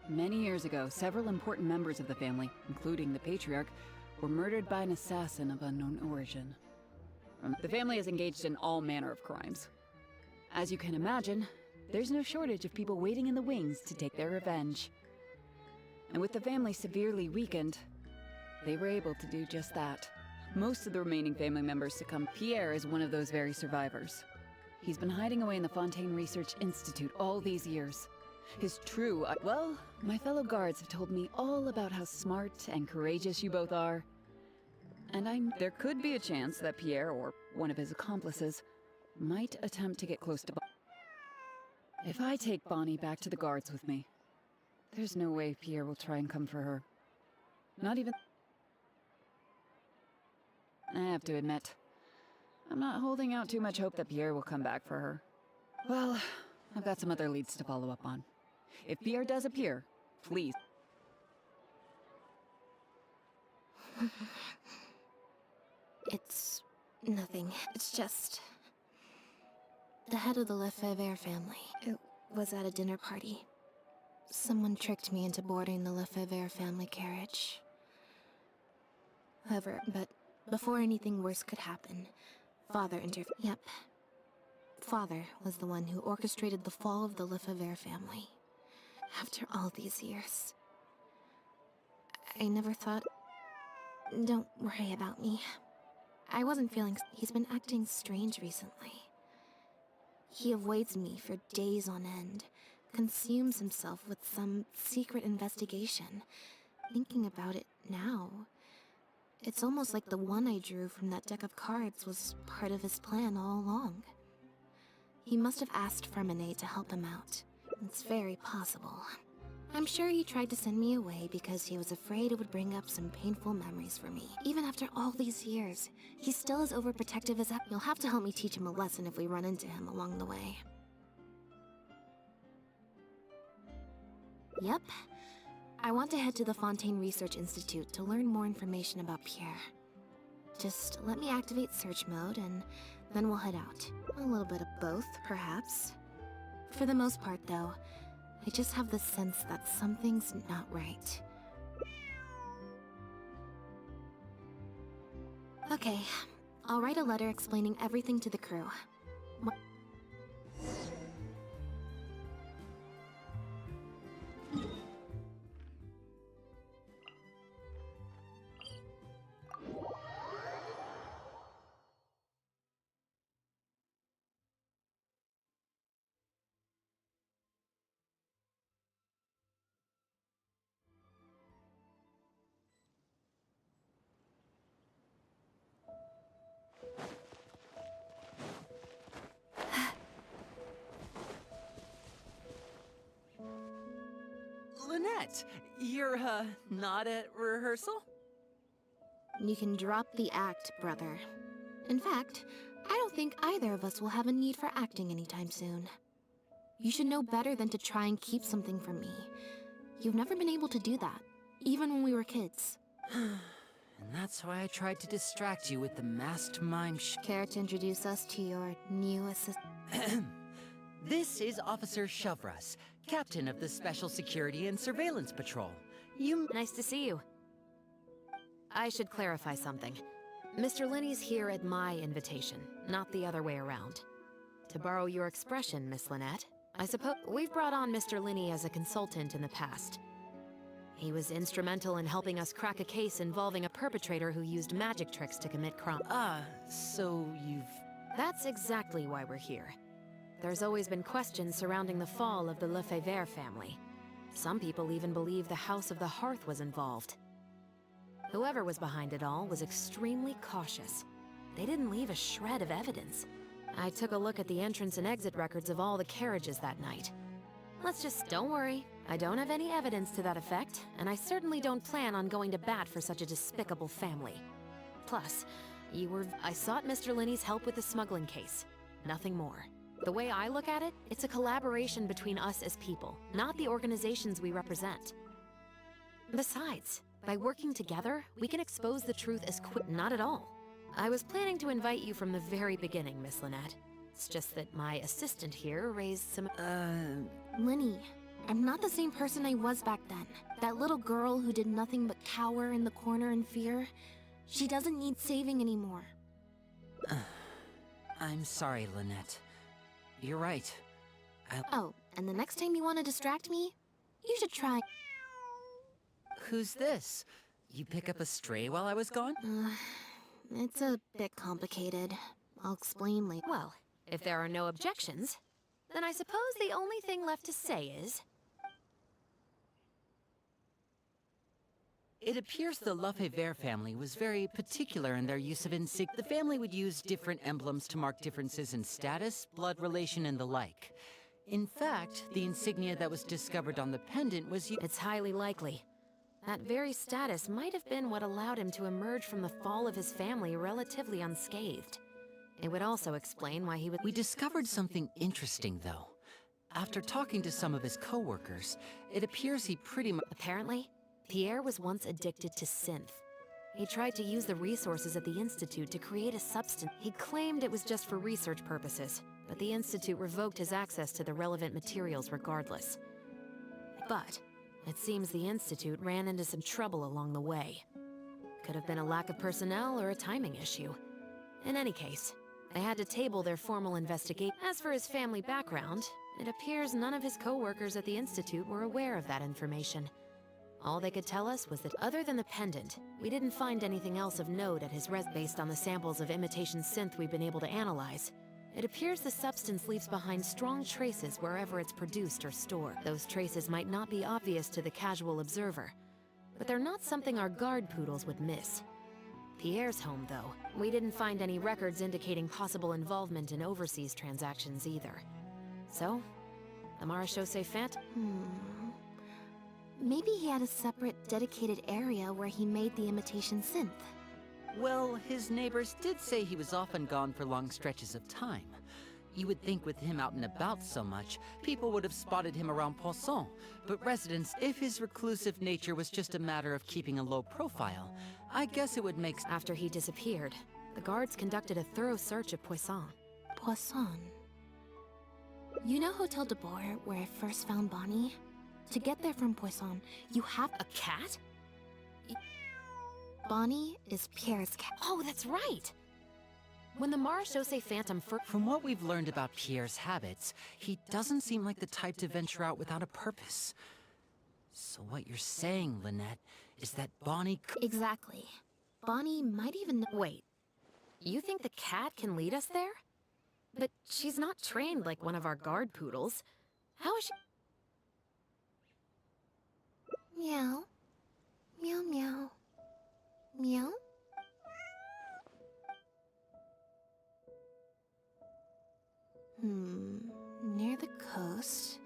Many years ago, several important members of the family, including the patriarch, were murdered by an assassin of unknown origin. The family is engaged in all manner of crimes. As you can imagine, there's no shortage of people waiting in the wings to take their revenge. And with the family severely weakened, they were able to do just that. Most of the remaining family members succumbed. Pierre is one of those very survivors. He's been hiding away in the Fontaine Research Institute all these years. His true... well, my fellow guards have told me all about how smart and courageous you both are. And there could be a chance that Pierre, or one of his accomplices, might attempt to get close to Bonnie. If I take Bonnie back to the guards with me, there's no way Pierre will try and come for her. Not even... I have to admit, I'm not holding out too much hope that Pierre will come back for her. Well, I've got some other leads to follow up on. If Pierre does appear, please. It's nothing. It's just... the head of the Lefebvre family. It was at a dinner party. Someone tricked me into boarding the Lefebvre family carriage. However, but before anything worse could happen, Father intervened. Yep. Father was the one who orchestrated the fall of the Lefebvre family. After all these years. I never thought... Don't worry about me. I wasn't feeling... He's been acting strange recently. He avoids me for days on end, consumes himself with some secret investigation. Thinking about it now, it's almost like the one I drew from that deck of cards was part of his plan all along. He must have asked Fermanet to help him out. It's very possible. I'm sure he tried to send me away because he was afraid it would bring up some painful memories for me. Even after all these years, he's still as overprotective as You'll have to help me teach him a lesson if we run into him along the way. Yep. I want to head to the Fontaine Research Institute to learn more information about Pierre. Just let me activate search mode and then we'll head out. A little bit of both, perhaps. For the most part, though, I just have the sense that something's not right. Okay, I'll write a letter explaining everything to the crew. Lynette, you're, not at rehearsal? You can drop the act, brother. In fact, I don't think either of us will have a need for acting anytime soon. You should know better than to try and keep something from me. You've never been able to do that, even when we were kids. And that's why I tried to distract you with the masked mime Care to introduce us to your new assistant? This is Officer Shovras, captain of the Special Security and Surveillance Patrol. Nice to see you. I should clarify something. Mr. Linney's here at my invitation, not the other way around. To borrow your expression, Miss Lynette, I suppose we've brought on Mr. Linney as a consultant in the past. He was instrumental in helping us crack a case involving a perpetrator who used magic tricks to commit crime. So you've... That's exactly why we're here. There's always been questions surrounding the fall of the Lefebvre family. Some people even believe the House of the Hearth was involved. Whoever was behind it all was extremely cautious. They didn't leave a shred of evidence. I took a look at the entrance and exit records of all the carriages that night. Don't worry, I don't have any evidence to that effect, and I certainly don't plan on going to bat for such a despicable family. Plus, I sought Mr. Linney's help with the smuggling case. Nothing more. The way I look at it, it's a collaboration between us as people, not the organizations we represent. Besides, by working together, we can expose the truth as quick. Not at all. I was planning to invite you from the very beginning, Miss Lynette. It's just that my assistant here raised some... Linny, I'm not the same person I was back then. That little girl who did nothing but cower in the corner in fear. She doesn't need saving anymore. I'm sorry, Lynette. You're right. Oh, and the next time you want to distract me, you should try... Who's this? You pick up a stray while I was gone? It's a bit complicated. I'll explain later. Well, if there are no objections, then I suppose the only thing left to say is... It appears the Lefebvre family was very particular in their use of insignia. The family would use different emblems to mark differences in status, blood relation, and the like. In fact, the insignia that was discovered on the pendant was... It's highly likely. That very status might have been what allowed him to emerge from the fall of his family relatively unscathed. It would also explain why he would... We discovered something interesting, though. After talking to some of his co-workers, it appears he pretty much... Apparently, Pierre was once addicted to synth. He tried to use the resources at the Institute to create a substance. He claimed it was just for research purposes, but the Institute revoked his access to the relevant materials regardless. But it seems the Institute ran into some trouble along the way. Could have been a lack of personnel or a timing issue. In any case, they had to table their formal investigation. As for his family background, it appears none of his co-workers at the Institute were aware of that information. All they could tell us was that other than the pendant, we didn't find anything else of note at his based on the samples of imitation synth we've been able to analyze. It appears the substance leaves behind strong traces wherever it's produced or stored. Those traces might not be obvious to the casual observer, but they're not something our guard poodles would miss. Pierre's home, though, we didn't find any records indicating possible involvement in overseas transactions either. So, the Marechaussee Phantom... Maybe he had a separate, dedicated area where he made the imitation synth. Well, his neighbors did say he was often gone for long stretches of time. You would think with him out and about so much, people would have spotted him around Poisson. But residents, if his reclusive nature was just a matter of keeping a low profile, I guess it would make... After he disappeared, the guards conducted a thorough search of Poisson. Poisson? You know Hotel de Boer, where I first found Bonnie? To get there from Poisson, you have... A cat? Bonnie is Pierre's cat. Oh, that's right! When the Marechaussee Phantom From what we've learned about Pierre's habits, he doesn't seem like the type to venture out without a purpose. So what you're saying, Lynette, is that Bonnie Exactly. Bonnie might even know... Wait. You think the cat can lead us there? But she's not trained like one of our guard poodles. How is she... Meow. Meow meow. Meow? Near the coast,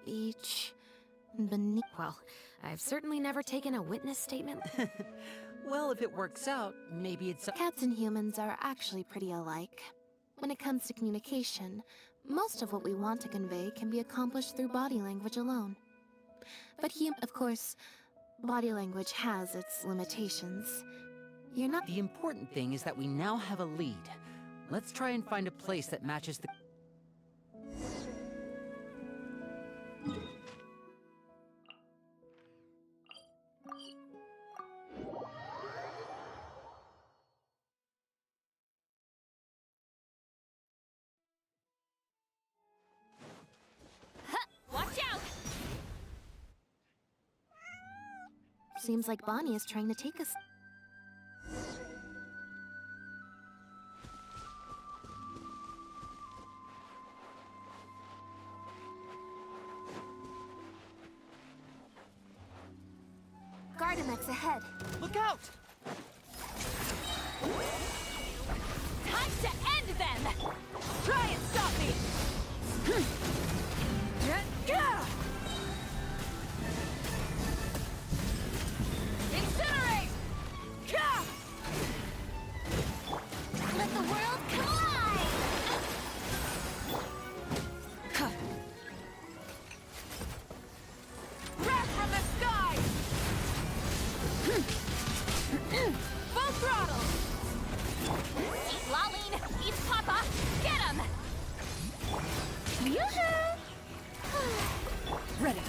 the beach, and beneath... Well, I've certainly never taken a witness statement. Well, if it works out, maybe it's... Cats and humans are actually pretty alike. When it comes to communication, most of what we want to convey can be accomplished through body language alone. But of course, body language has its limitations. You're not... The important thing is that we now have a lead. Let's try and find a place that matches the... seems like Bonnie is trying to take us. Gardamex ahead. Look out! Time to end them! Try and stop me! Incinerate! Let the world come alive! Wrath from the sky! Full throttle! Eat Laline! Eat Papa! Get him! Yoo-hoo! Ready.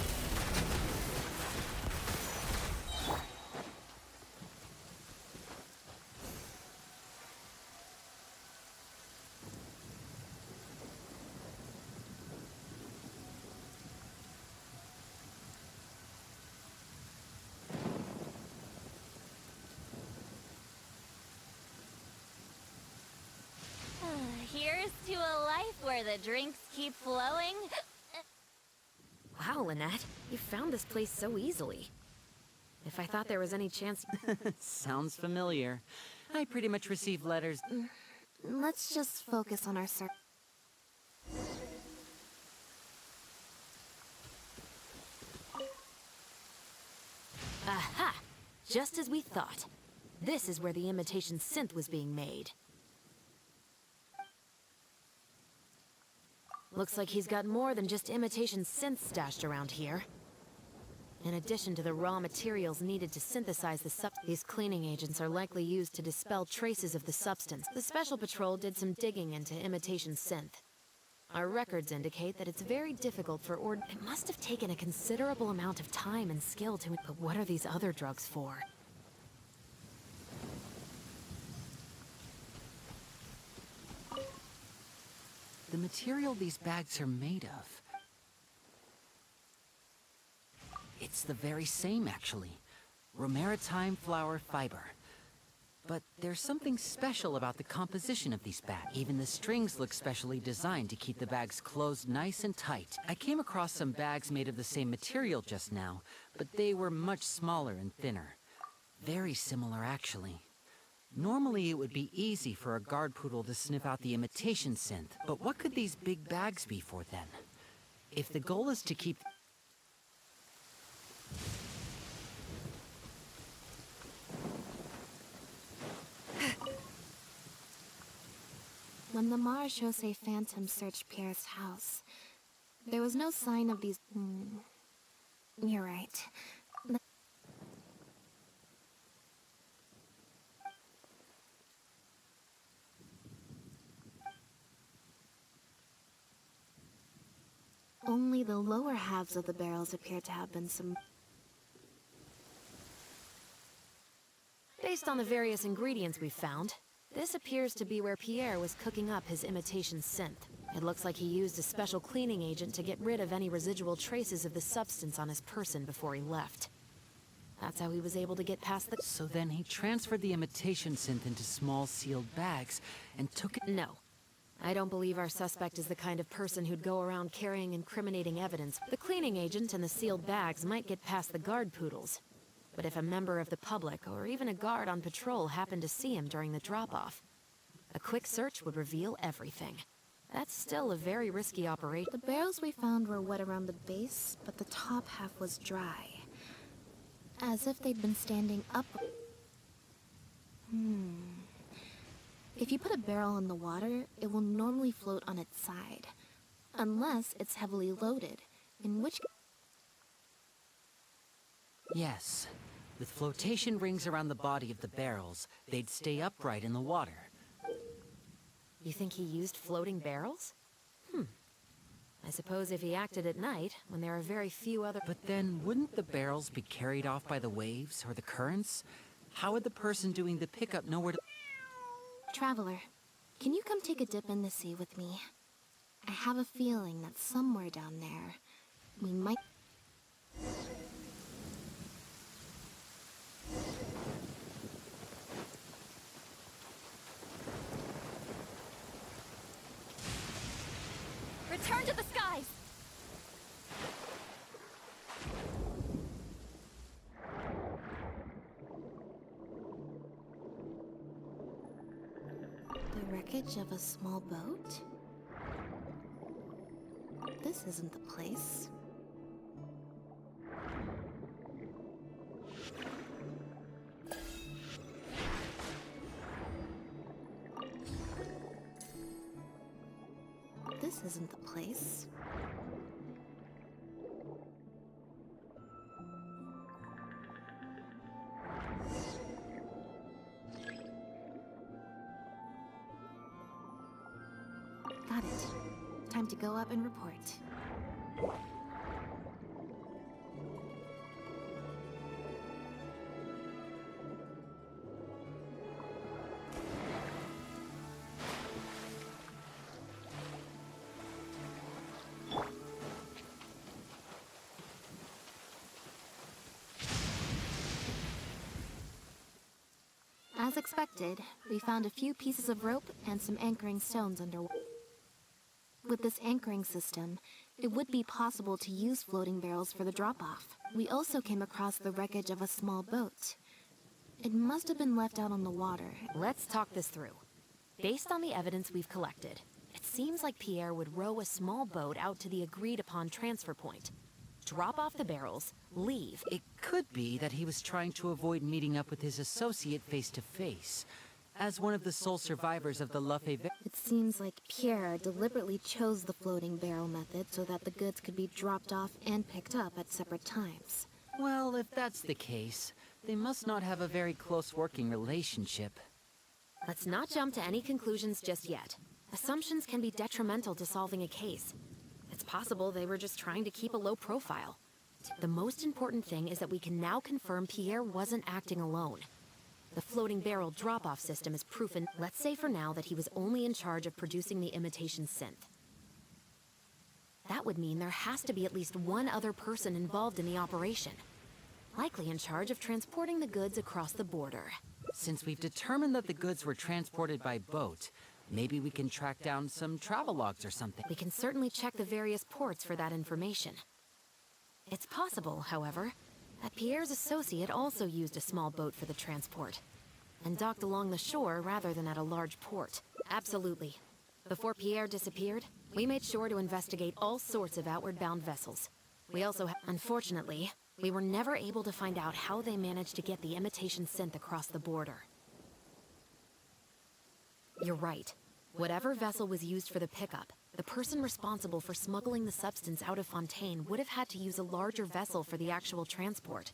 Here's to a life where the drinks keep flowing. Wow, Lynette, you found this place so easily. If I thought there was any chance... Sounds familiar. I pretty much receive letters. Let's just focus on our search. Aha! Just as we thought. This is where the imitation synth was being made. Looks like he's got more than just imitation synths stashed around here. In addition to the raw materials needed to synthesize the these cleaning agents are likely used to dispel traces of the substance. The Special Patrol did some digging into imitation synth. Our records indicate that it's very difficult for It must have taken a considerable amount of time and skill to... But what are these other drugs for? The material these bags are made of. It's the very same, actually. Romaritime flower fiber. But there's something special about the composition of these bags. Even the strings look specially designed to keep the bags closed nice and tight. I came across some bags made of the same material just now, but they were much smaller and thinner. Very similar, actually. Normally, it would be easy for a guard poodle to sniff out the imitation synth, but what could these big bags be for then? If the goal is to keep... When the Marechaussee Phantom searched Pierre's house, there was no sign of these... You're right. Only the lower halves of the barrels appear to have been some... Based on the various ingredients we've found, this appears to be where Pierre was cooking up his imitation synth. It looks like he used a special cleaning agent to get rid of any residual traces of the substance on his person before he left. That's how he was able to get past the... So then he transferred the imitation synth into small sealed bags and took it... No. I don't believe our suspect is the kind of person who'd go around carrying incriminating evidence. The cleaning agent and the sealed bags might get past the guard poodles. But if a member of the public, or even a guard on patrol, happened to see him during the drop-off, a quick search would reveal everything. That's still a very risky operation. The barrels we found were wet around the base, but the top half was dry. As if they'd been standing up. If you put a barrel in the water, it will normally float on its side. Unless it's heavily loaded, in which... Yes. With flotation rings around the body of the barrels, they'd stay upright in the water. You think he used floating barrels? I suppose if he acted at night, when there are very few other... But then, wouldn't the barrels be carried off by the waves or the currents? How would the person doing the pickup know where to... Traveler, can you come take a dip in the sea with me? I have a feeling that somewhere down there, we might... Return to the skies! The wreckage of a small boat? This isn't the place. This isn't the place. Got it. Time to go up and report. As expected, we found a few pieces of rope and some anchoring stones underwater. With this anchoring system, it would be possible to use floating barrels for the drop-off. We also came across the wreckage of a small boat. It must have been left out on the water. Let's talk this through. Based on the evidence we've collected, it seems like Pierre would row a small boat out to the agreed-upon transfer point, drop off the barrels, leave. It could be that he was trying to avoid meeting up with his associate face-to-face. As one of the sole survivors of the Lefebvre... It seems like Pierre deliberately chose the floating barrel method so that the goods could be dropped off and picked up at separate times. Well, if that's the case, they must not have a very close working relationship. Let's not jump to any conclusions just yet. Assumptions can be detrimental to solving a case. It's possible they were just trying to keep a low profile. The most important thing is that we can now confirm Pierre wasn't acting alone. The floating barrel drop-off system is proof, and let's say for now that he was only in charge of producing the imitation synth. That would mean there has to be at least one other person involved in the operation, likely in charge of transporting the goods across the border. Since we've determined that the goods were transported by boat, maybe we can track down some travel logs or something. We can certainly check the various ports for that information. It's possible, however, that Pierre's associate also used a small boat for the transport, and docked along the shore rather than at a large port. Absolutely. Before Pierre disappeared, we made sure to investigate all sorts of outward-bound vessels. We also, unfortunately, we were never able to find out how they managed to get the imitation synth across the border. You're right. Whatever vessel was used for the pickup, the person responsible for smuggling the substance out of Fontaine would have had to use a larger vessel for the actual transport.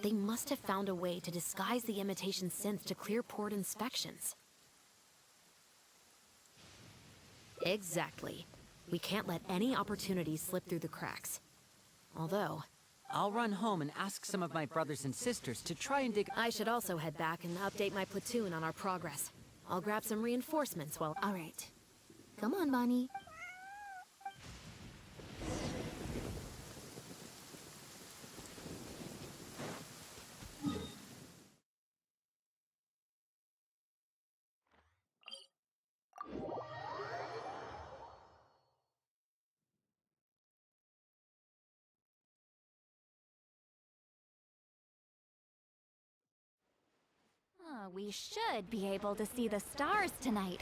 They must have found a way to disguise the imitation synth to clear port inspections. Exactly. We can't let any opportunities slip through the cracks. Although, I'll run home and ask some of my brothers and sisters to try and dig... I should also head back and update my platoon on our progress. I'll grab some reinforcements while... All right. Come on, Bonnie. We should be able to see the stars tonight.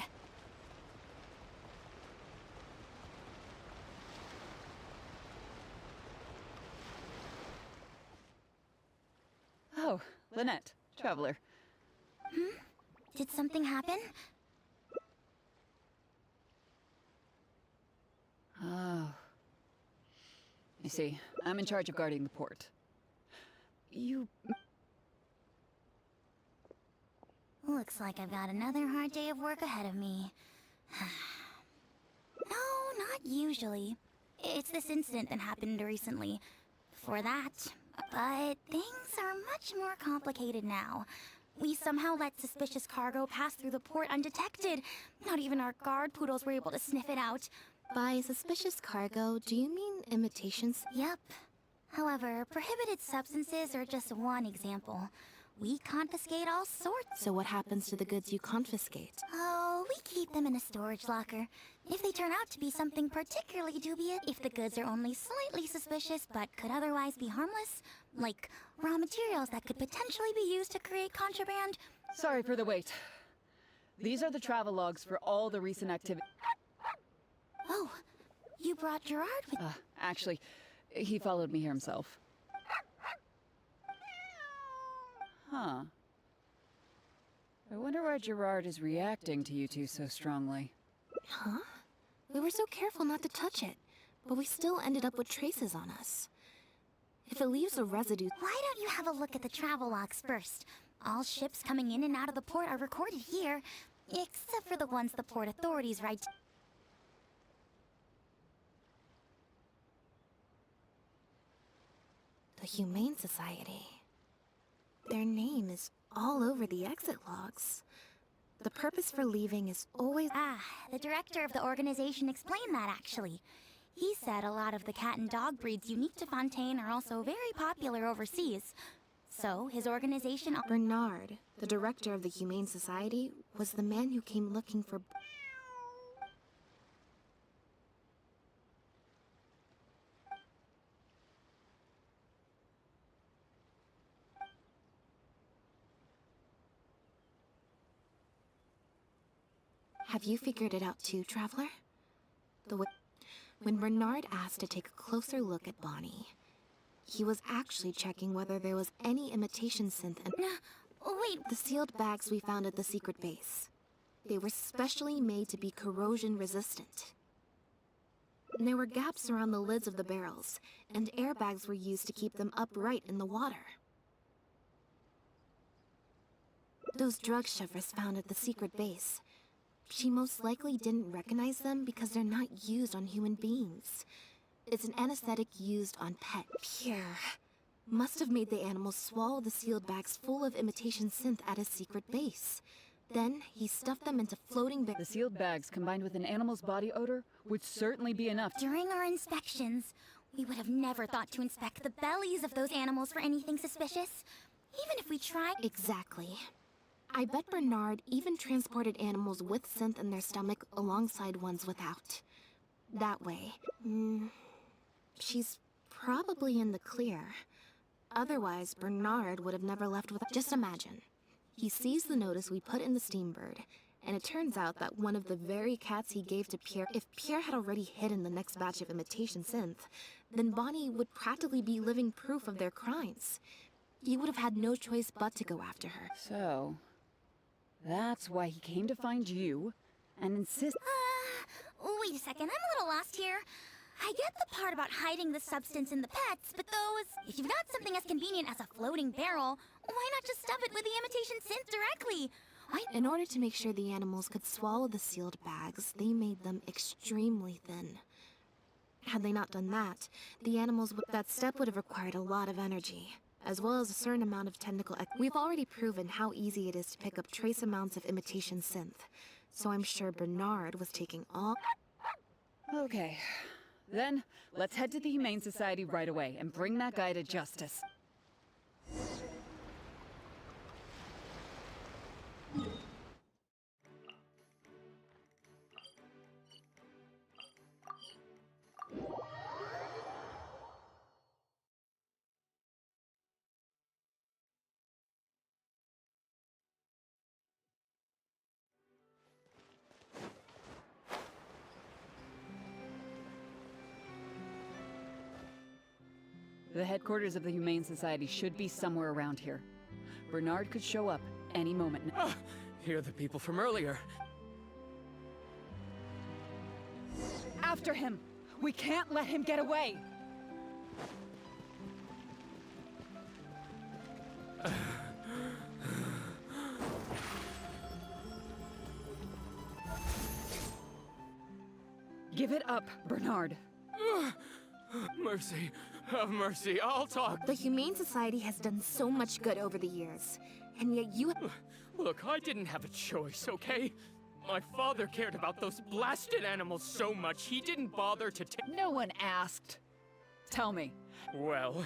Oh, Lynette, traveler. Did something happen? Oh. I see. I'm in charge of guarding the port. You... Looks like I've got another hard day of work ahead of me. No, not usually. It's this incident that happened recently. Before that. But things are much more complicated now. We somehow let suspicious cargo pass through the port undetected. Not even our guard poodles were able to sniff it out. By suspicious cargo, do you mean imitations? Yep. However, prohibited substances are just one example. We confiscate all sorts. So what happens to the goods you confiscate? Oh, We keep them in a storage locker. If they turn out to be something particularly dubious, if the goods are only slightly suspicious but could otherwise be harmless, like raw materials that could potentially be used to create contraband. Sorry for the wait. These are the travel logs for all the recent activity. Oh, you brought Gerard with... Actually, he followed me here himself. Huh. I wonder why Gerard is reacting to you two so strongly. Huh? We were so careful not to touch it, but we still ended up with traces on us. If it leaves a residue... Why don't you have a look at the travel logs first? All ships coming in and out of the port are recorded here, except for the ones the port authorities write. The Humane Society. Their name is all over the exit logs. The purpose for leaving is always... The director of the organization explained that, actually. He said a lot of the cat and dog breeds unique to Fontaine are also very popular overseas. So, his organization... Bernard, the director of the Humane Society, was the man who came looking for... Have you figured it out too, Traveler? When Bernard asked to take a closer look at Bonnie, he was actually checking whether there was any imitation synth and... Wait! The sealed bags we found at the secret base. They were specially made to be corrosion resistant. And there were gaps around the lids of the barrels, and airbags were used to keep them upright in the water. Those drug shovers found at the secret base. She most likely didn't recognize them because they're not used on human beings. It's an anesthetic used on pet. Pierre must have made the animals swallow the sealed bags full of imitation synth at his secret base. Then he stuffed them into floating The sealed bags combined with an animal's body odor would certainly be enough. During our inspections, we would have never thought to inspect the bellies of those animals for anything suspicious. Even if we tried... Exactly. I bet Bernard even transported animals with synth in their stomach alongside ones without. That way, she's probably in the clear. Otherwise, Bernard would have never left with... Just imagine. He sees the notice we put in the Steambird, and it turns out that one of the very cats he gave to Pierre... If Pierre had already hidden the next batch of imitation synth, then Bonnie would practically be living proof of their crimes. He would have had no choice but to go after her. So... that's why he came to find you, and insist... Wait a second, I'm a little lost here. I get the part about hiding the substance in the pets, but if you've got something as convenient as a floating barrel, why not just stuff it with the imitation synth directly? In order to make sure the animals could swallow the sealed bags, they made them extremely thin. Had they not done that, the animals that step would have required a lot of energy, as well as a certain amount of technical... We've already proven how easy it is to pick up trace amounts of imitation synth, so I'm sure Bernard was taking all... Okay. Then, let's head to the Humane Society right away and bring that guy to justice. The headquarters of the Humane Society should be somewhere around here. Bernard could show up any moment now. You're the people from earlier. After him! We can't let him get away! Give it up, Bernard. Mercy. Have mercy. I'll talk. The Humane Society has done so much good over the years, and yet you... Look, I didn't have a choice, okay? My father cared about those blasted animals so much, he didn't bother to take... No one asked. Tell me. Well,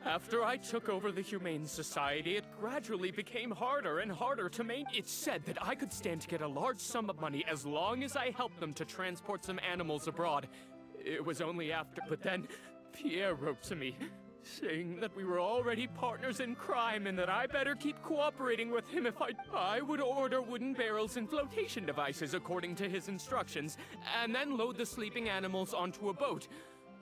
After I took over the Humane Society, it gradually became harder and harder to maintain. It's said that I could stand to get a large sum of money as long as I helped them to transport some animals abroad. It was only after, but then Pierre wrote to me, saying that we were already partners in crime and that I better keep cooperating with him if I would order wooden barrels and flotation devices according to his instructions, and then load the sleeping animals onto a boat.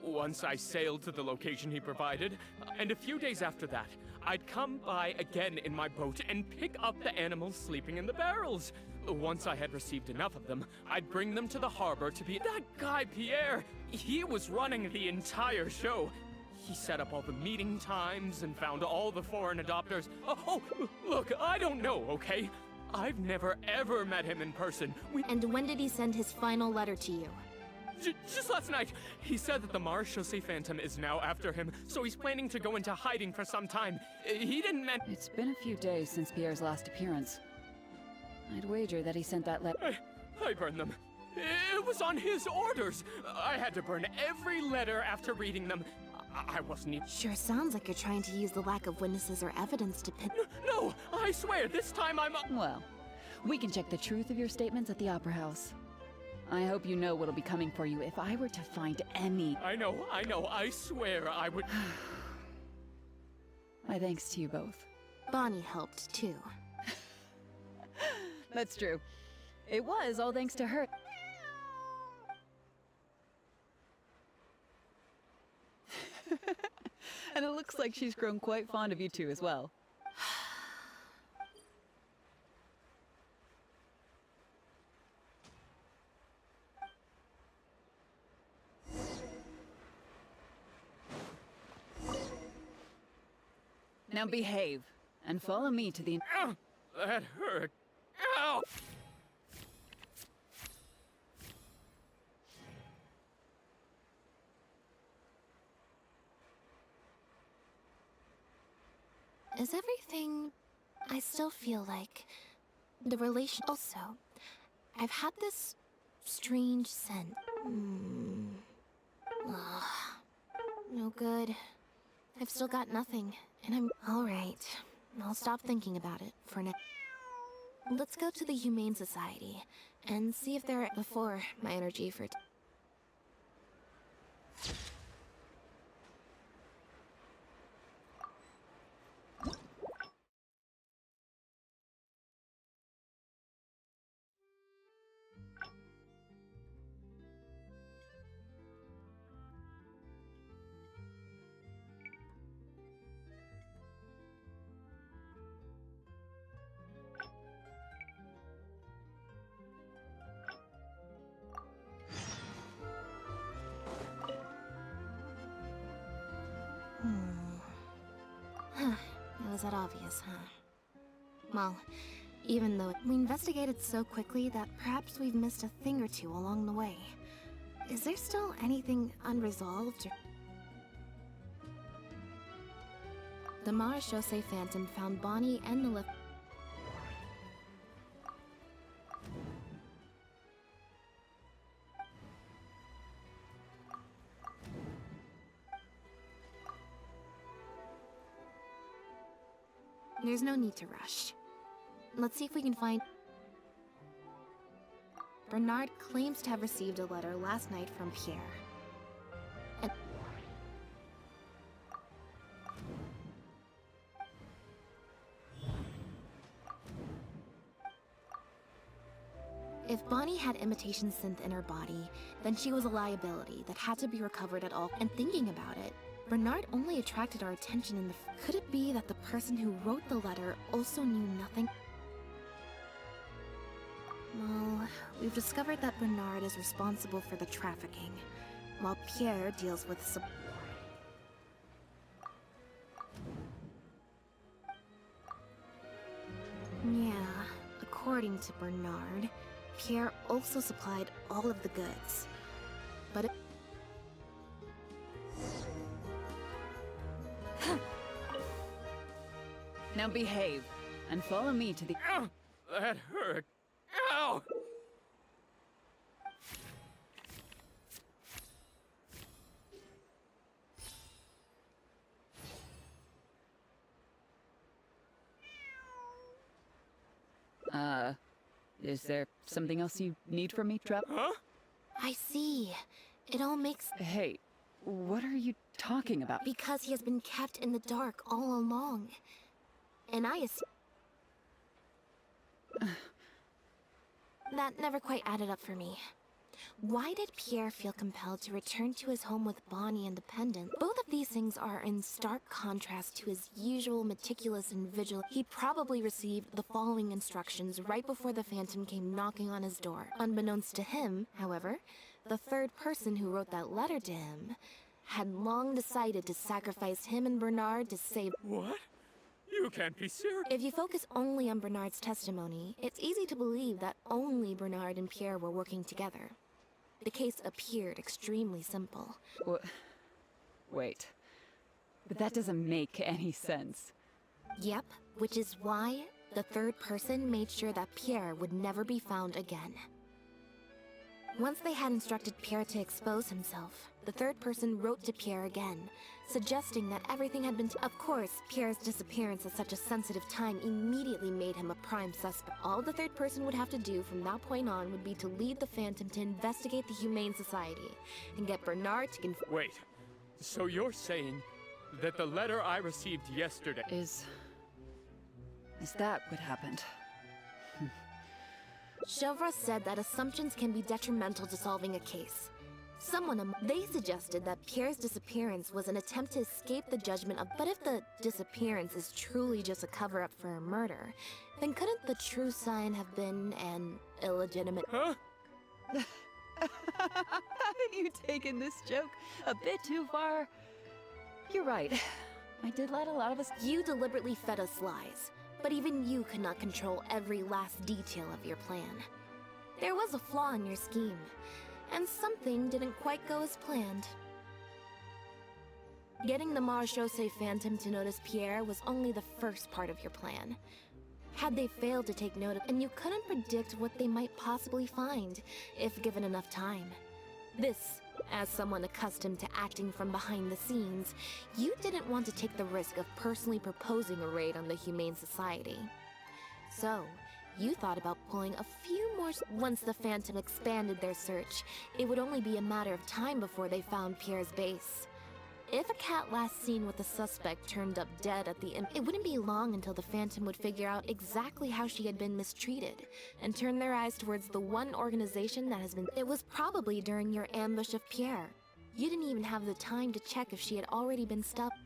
Once I sailed to the location he provided, and a few days after that, I'd come by again in my boat and pick up the animals sleeping in the barrels. Once I had received enough of them, I'd bring them to the harbor to be— That guy, Pierre, he was running the entire show. He set up all the meeting times and found all the foreign adopters. Oh, look, I don't know, okay? I've never ever met him in person. And when did he send his final letter to you? Just last night, he said that the Marechaussee Phantom is now after him, so he's planning to go into hiding for some time. He didn't mention— It's been a few days since Pierre's last appearance. I'd wager that he sent that letter. I burned them. It was on his orders. I had to burn every letter after reading them. I wasn't even— Sure sounds like you're trying to use the lack of witnesses or evidence to pin— No, I swear, this time I'm— Well, we can check the truth of your statements at the Opera House. I hope you know what'll be coming for you if I were to find any— I know, I swear I would— My thanks to you both. Bonnie helped, too. That's true. It was all thanks to her. And it looks like she's grown quite fond of you two as well. Now behave, and follow me to the— Ow, that hurt. Ow! Is everything... I still feel like... the relation... Also, I've had this strange scent. Ugh. No good. I've still got nothing, and I'm... Alright, I'll stop thinking about it for now. Let's go to the Humane Society, and see if they're... before my energy for... It was that obvious, huh? Well, even though we investigated so quickly that perhaps we've missed a thing or two along the way. Is there still anything unresolved? The Marechaussee Phantom found Bonnie and the lift. There's no need to rush. Let's see if we can find... Bernard claims to have received a letter last night from Pierre. And... If Bonnie had imitation synth in her body, then she was a liability that had to be recovered at all. And thinking about it, Bernard only attracted our attention in the... Could it be that the person who wrote the letter also knew nothing? Well, we've discovered that Bernard is responsible for the trafficking, while Pierre deals with some... Yeah, according to Bernard, Pierre also supplied all of the goods. But it... Now behave, and follow me to the... Ow! That hurt. Ow! Is there something else you need from me, Trap? Huh? I see. It all makes... Hey, what are you talking about? Because he has been kept in the dark all along. And that never quite added up for me. Why did Pierre feel compelled to return to his home with Bonnie and Dependent? Both of these things are in stark contrast to his usual meticulous and vigilant. He probably received the following instructions right before the Phantom came knocking on his door. Unbeknownst to him, however, the third person who wrote that letter to him had long decided to sacrifice him and Bernard to save... What? You can't be serious. If you focus only on Bernard's testimony, it's easy to believe that only Bernard and Pierre were working together. The case appeared extremely simple. Wait. But that doesn't make any sense. Yep, which is why the third person made sure that Pierre would never be found again. Once they had instructed Pierre to expose himself, the third person wrote to Pierre again, suggesting that everything had been... Of course, Pierre's disappearance at such a sensitive time immediately made him a prime suspect. All the third person would have to do from that point on would be to lead the Phantom to investigate the Humane Society, and get Bernard to Wait, so you're saying that the letter I received yesterday... Is that what happened? Chevra said that assumptions can be detrimental to solving a case. They suggested that Pierre's disappearance was an attempt to escape the judgment of... But if the disappearance is truly just a cover-up for a murder, then couldn't the true sign have been an illegitimate... Huh? Haven't you taken this joke a bit too far? You're right. I did let a lot of us... You deliberately fed us lies, but even you could not control every last detail of your plan. There was a flaw in your scheme, and something didn't quite go as planned. Getting the Marechaussee Phantom to notice Pierre was only the first part of your plan. Had they failed to take note of... And you couldn't predict what they might possibly find, if given enough time. This, as someone accustomed to acting from behind the scenes, you didn't want to take the risk of personally proposing a raid on the Humane Society. So, you thought about pulling a few more... Once the Phantom expanded their search, it would only be a matter of time before they found Pierre's base. If a cat last seen with the suspect turned up dead at the... It wouldn't be long until the Phantom would figure out exactly how she had been mistreated, and turn their eyes towards the one organization that has been... It was probably during your ambush of Pierre. You didn't even have the time to check if she had already been stopped.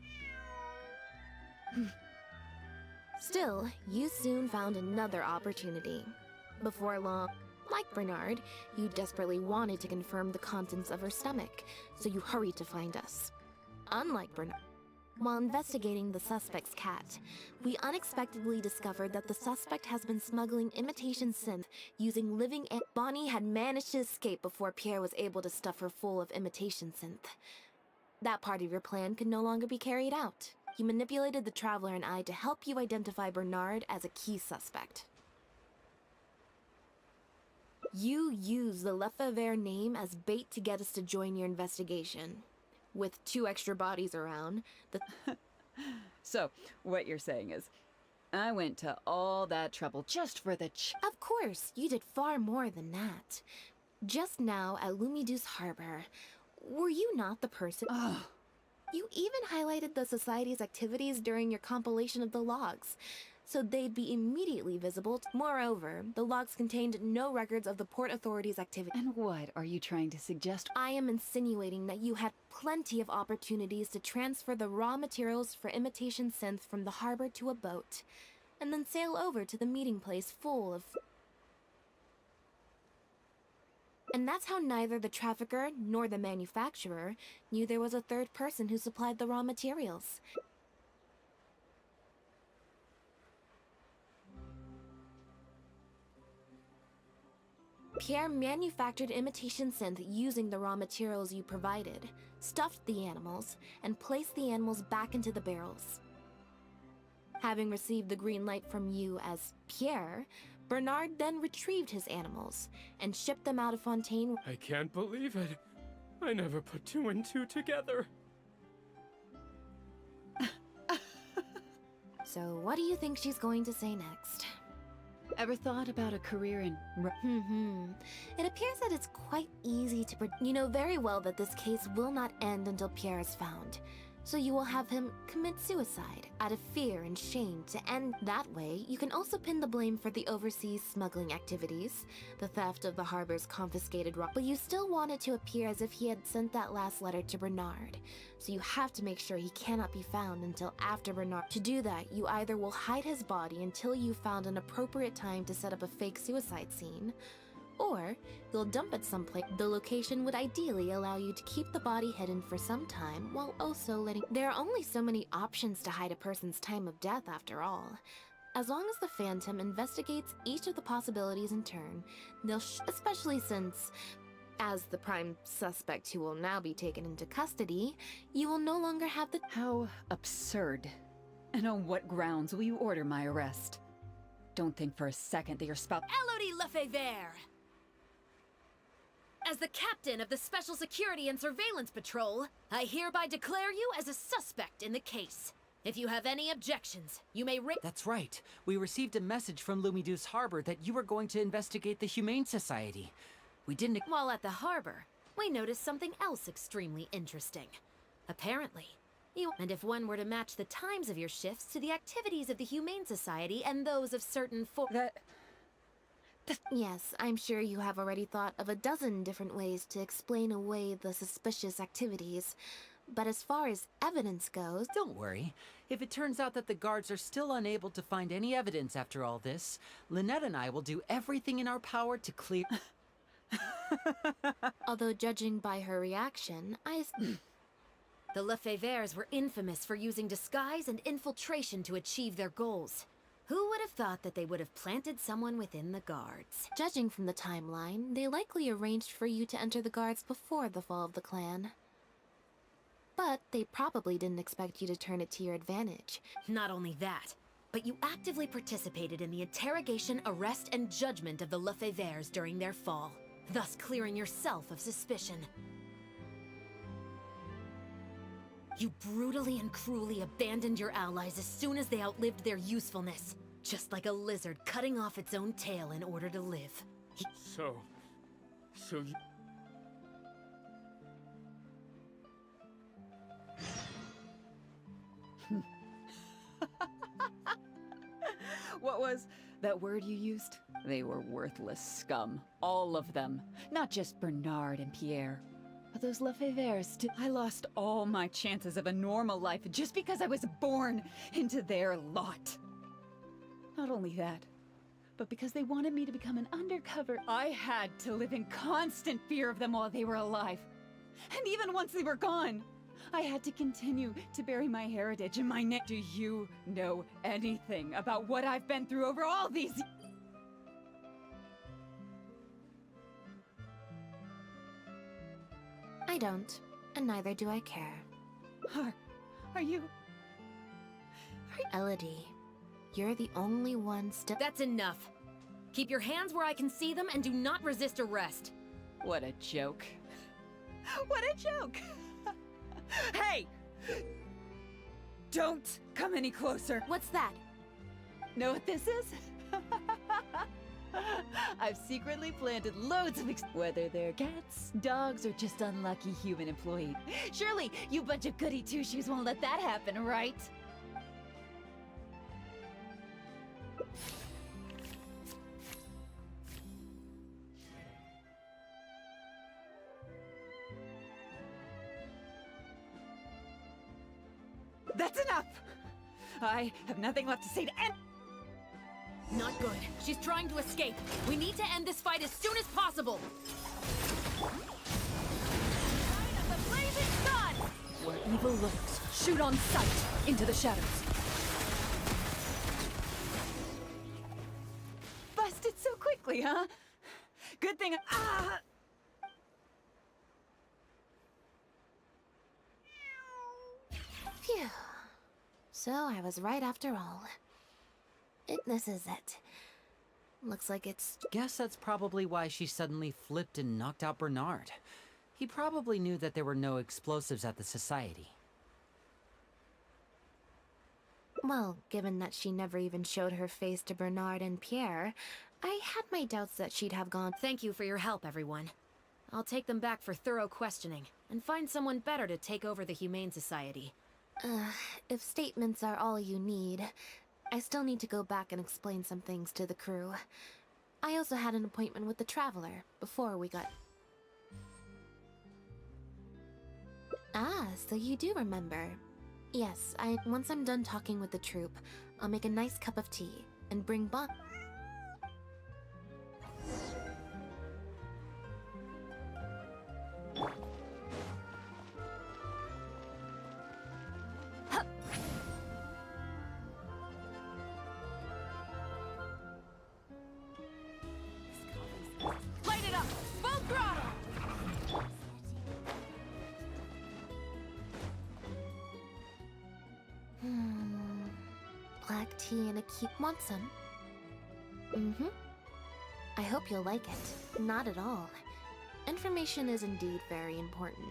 Still, you soon found another opportunity. Before long, like Bernard, you desperately wanted to confirm the contents of her stomach, so you hurried to find us. Unlike Bernard, while investigating the suspect's cat, we unexpectedly discovered that the suspect has been smuggling imitation synth using living and Bonnie had managed to escape before Pierre was able to stuff her full of imitation synth. That part of your plan could no longer be carried out. You manipulated the Traveler and I to help you identify Bernard as a key suspect. You used the Lefebvre name as bait to get us to join your investigation. With 2 extra bodies around, So, what you're saying is, I went to all that trouble just for the Of course, you did far more than that. Just now at Lumidu's harbor, were you not the person... You even highlighted the Society's activities during your compilation of the logs, so they'd be immediately visible. Moreover, the logs contained no records of the Port Authority's activity. And what are you trying to suggest? I am insinuating that you had plenty of opportunities to transfer the raw materials for imitation synth from the harbor to a boat, and then sail over to the meeting place full of... And that's how neither the trafficker nor the manufacturer knew there was a third person who supplied the raw materials. Pierre manufactured imitation synth using the raw materials you provided, stuffed the animals, and placed the animals back into the barrels. Having received the green light from you as Pierre, Bernard then retrieved his animals and shipped them out of Fontaine. I can't believe it. I never put 2 and 2 together. So what do you think she's going to say next? Ever thought about a career in... It appears that it's quite easy to... You know very well that this case will not end until Pierre is found. So you will have him commit suicide out of fear and shame to end. That way, you can also pin the blame for the overseas smuggling activities, the theft of the harbor's confiscated rock. But you still want it to appear as if he had sent that last letter to Bernard. So you have to make sure he cannot be found until after Bernard. To do that, you either will hide his body until you found an appropriate time to set up a fake suicide scene, or you'll dump it someplace. The location would ideally allow you to keep the body hidden for some time while also letting... There are only so many options to hide a person's time of death after all. As long as the Phantom investigates each of the possibilities in turn, they'll especially since, as the prime suspect who will now be taken into custody, you will no longer have the... How absurd. And on what grounds will you order my arrest? Don't think for a second that your spouse... Elodie Lefebvre! As the captain of the Special Security and Surveillance Patrol, I hereby declare you as a suspect in the case. If you have any objections, you may That's right. We received a message from Lumiduce Harbor that you were going to investigate the Humane Society. We didn't... While at the harbor, we noticed something else extremely interesting. Apparently, and if one were to match the times of your shifts to the activities of the Humane Society and those of certain Yes, I'm sure you have already thought of a dozen different ways to explain away the suspicious activities. But as far as evidence goes... Don't worry. If it turns out that the guards are still unable to find any evidence after all this, Lynette and I will do everything in our power to clear... Although judging by her reaction, The Lefebvres were infamous for using disguise and infiltration to achieve their goals. Who would have thought that they would have planted someone within the guards? Judging from the timeline, they likely arranged for you to enter the guards before the fall of the clan. But they probably didn't expect you to turn it to your advantage. Not only that, but you actively participated in the interrogation, arrest, and judgment of the Lefebvres during their fall, thus clearing yourself of suspicion. You brutally and cruelly abandoned your allies as soon as they outlived their usefulness. Just like a lizard cutting off its own tail in order to live. So you... What was that word you used? They were worthless scum. All of them. Not just Bernard and Pierre. But those Lefebvres, I lost all my chances of a normal life just because I was born into their lot. Not only that, but because they wanted me to become an undercover, I had to live in constant fear of them while they were alive. And even once they were gone, I had to continue to bury my heritage and my name. Do you know anything about what I've been through over all these years? I don't, and neither do I care. Are you... Elodie, you're the only one still... That's enough. Keep your hands where I can see them and do not resist arrest. What a joke. What a joke! Hey! Don't come any closer. What's that? Know what this is? I've secretly planted loads of whether they're cats, dogs, or just unlucky human employees. Surely, you bunch of goody two-shoes won't let that happen, right? That's enough! I have nothing left to say to end. Not good. She's trying to escape. We need to end this fight as soon as possible. Light of the blazing sun! Where evil lurks, shoot on sight into the shadows. Busted so quickly, huh? Good thing Phew. So I was right after all. This is it. Looks like it's... Guess that's probably why she suddenly flipped and knocked out Bernard. He probably knew that there were no explosives at the Society. Well, given that she never even showed her face to Bernard and Pierre, I had my doubts that she'd have gone. Thank you for your help, everyone. I'll take them back for thorough questioning, and find someone better to take over the Humane Society. If statements are all you need, I still need to go back and explain some things to the crew. I also had an appointment with the Traveler before we got... Ah, so you do remember. Yes, once I'm done talking with the troupe, I'll make a nice cup of tea and bring Bon... Light it up! Full throttle! Black tea and a cute... Want some? Mm-hmm. I hope you'll like it. Not at all. Information is indeed very important.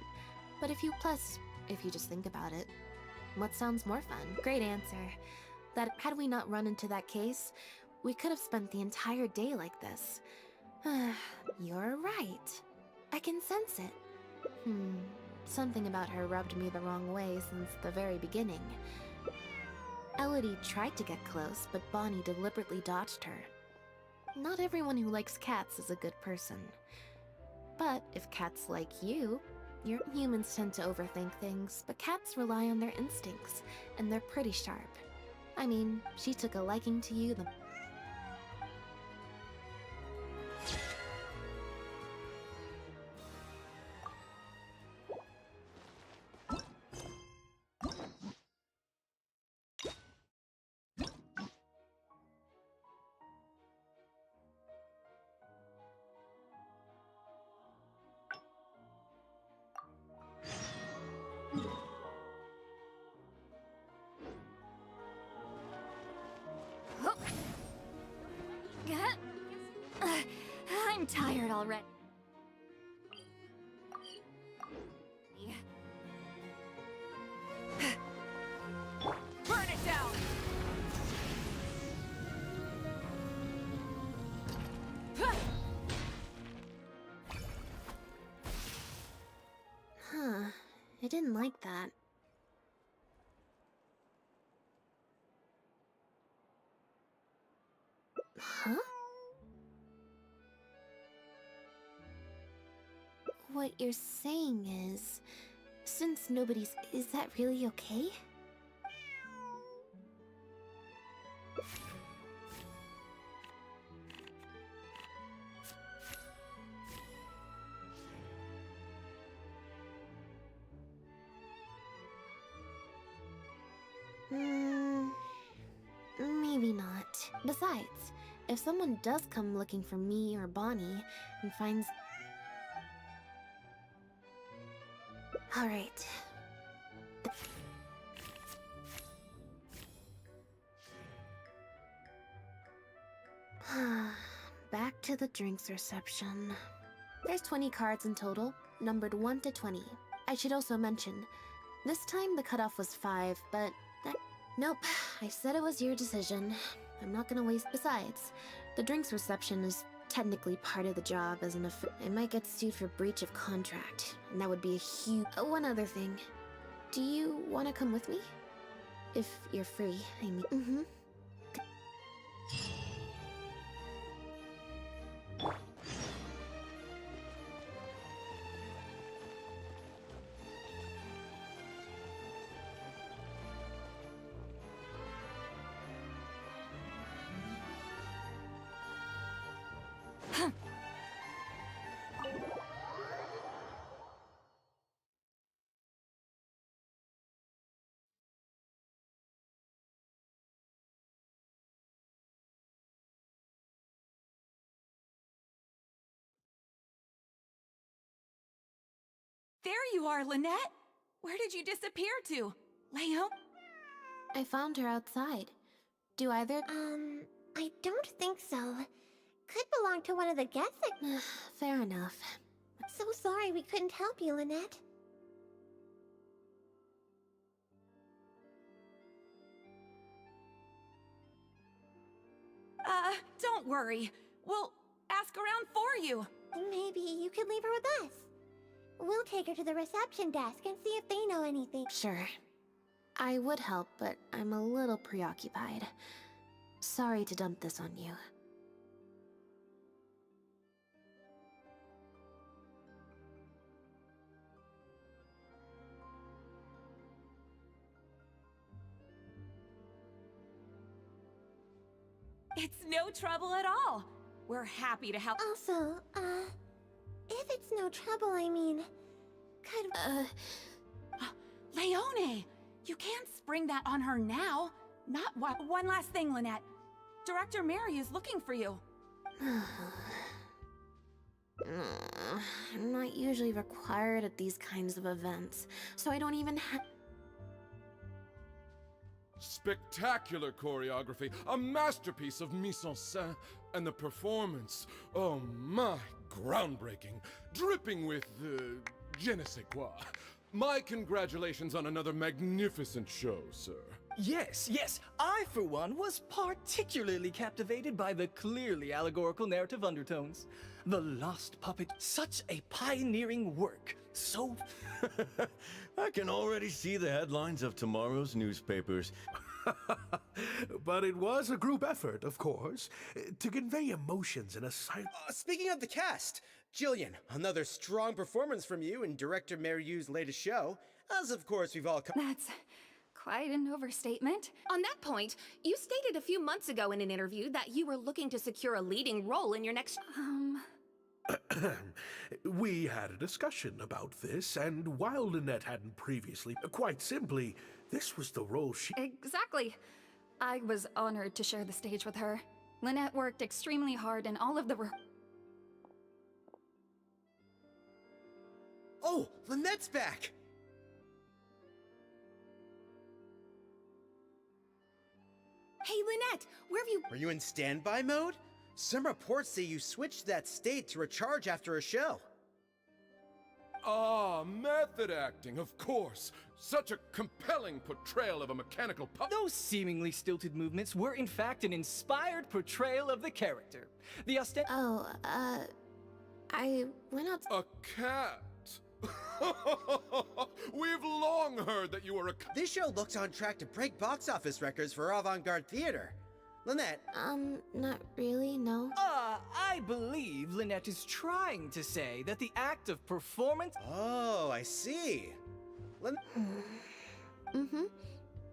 But if you just think about it, what sounds more fun? Great answer. That had we not run into that case, we could have spent the entire day like this. You're right. I can sense it. Something about her rubbed me the wrong way since the very beginning. Elodie tried to get close, but Bonnie deliberately dodged her. Not everyone who likes cats is a good person. But if cats like you, humans tend to overthink things, but cats rely on their instincts, and they're pretty sharp. I mean, she took a liking to you the... I'm tired already. Burn it down! I didn't like that. Huh? What you're saying is, since nobody's... Is that really okay? Maybe not. Besides, if someone does come looking for me or Bonnie and finds... Alright. Back to the drinks reception. There's 20 cards in total, numbered 1 to 20. I should also mention, this time the cutoff was 5, but nope, I said it was your decision. I'm not gonna waste... Besides, the drinks reception is technically part of the job as an I might get sued for breach of contract, and that would be a huge... one other thing. Do you want to come with me? If you're free, I mean... There you are, Lynette! Where did you disappear to? Leo? I found her outside. Do either... I don't think so. Could belong to one of the guests. Fair enough. So sorry we couldn't help you, Lynette. don't worry. We'll ask around for you. Maybe you could leave her with us. We'll take her to the reception desk and see if they know anything. Sure. I would help, but I'm a little preoccupied. Sorry to dump this on you. It's no trouble at all. We're happy to help. Also, if it's no trouble, I mean, could... Leone! You can't spring that on her now. Not one last thing, Lynette. Director Mary is looking for you. I'm not usually required at these kinds of events, so I don't even have... Spectacular choreography, a masterpiece of mise-en-scène, and the performance, oh my, groundbreaking, dripping with, je ne sais quoi. My congratulations on another magnificent show, sir. Yes, I for one was particularly captivated by the clearly allegorical narrative undertones. The Lost Puppet, such a pioneering work, so... I can already see the headlines of tomorrow's newspapers. But it was a group effort, of course, to convey emotions in a silent... Speaking of the cast, Jillian, another strong performance from you in director Mariu's latest show, as of course we've all come... That's quite an overstatement. On that point, you stated a few months ago in an interview that you were looking to secure a leading role in your next... We had a discussion about this, and while Lynette hadn't previously, quite simply, this was the role she... Exactly. I was honored to share the stage with her. Lynette worked extremely hard in all of the... Oh, Lynette's back! Hey, Lynette, where have you... Were you in standby mode? Some reports say you switched that state to recharge after a show. Ah, method acting, of course. Such a compelling portrayal of a mechanical puppet. Those seemingly stilted movements were in fact an inspired portrayal of the character. The I went out... A cat? We've long heard that you were a... This show looks on track to break box office records for avant-garde theater. Lynette? Not really, no. I believe Lynette is trying to say that the act of performance... Oh, I see.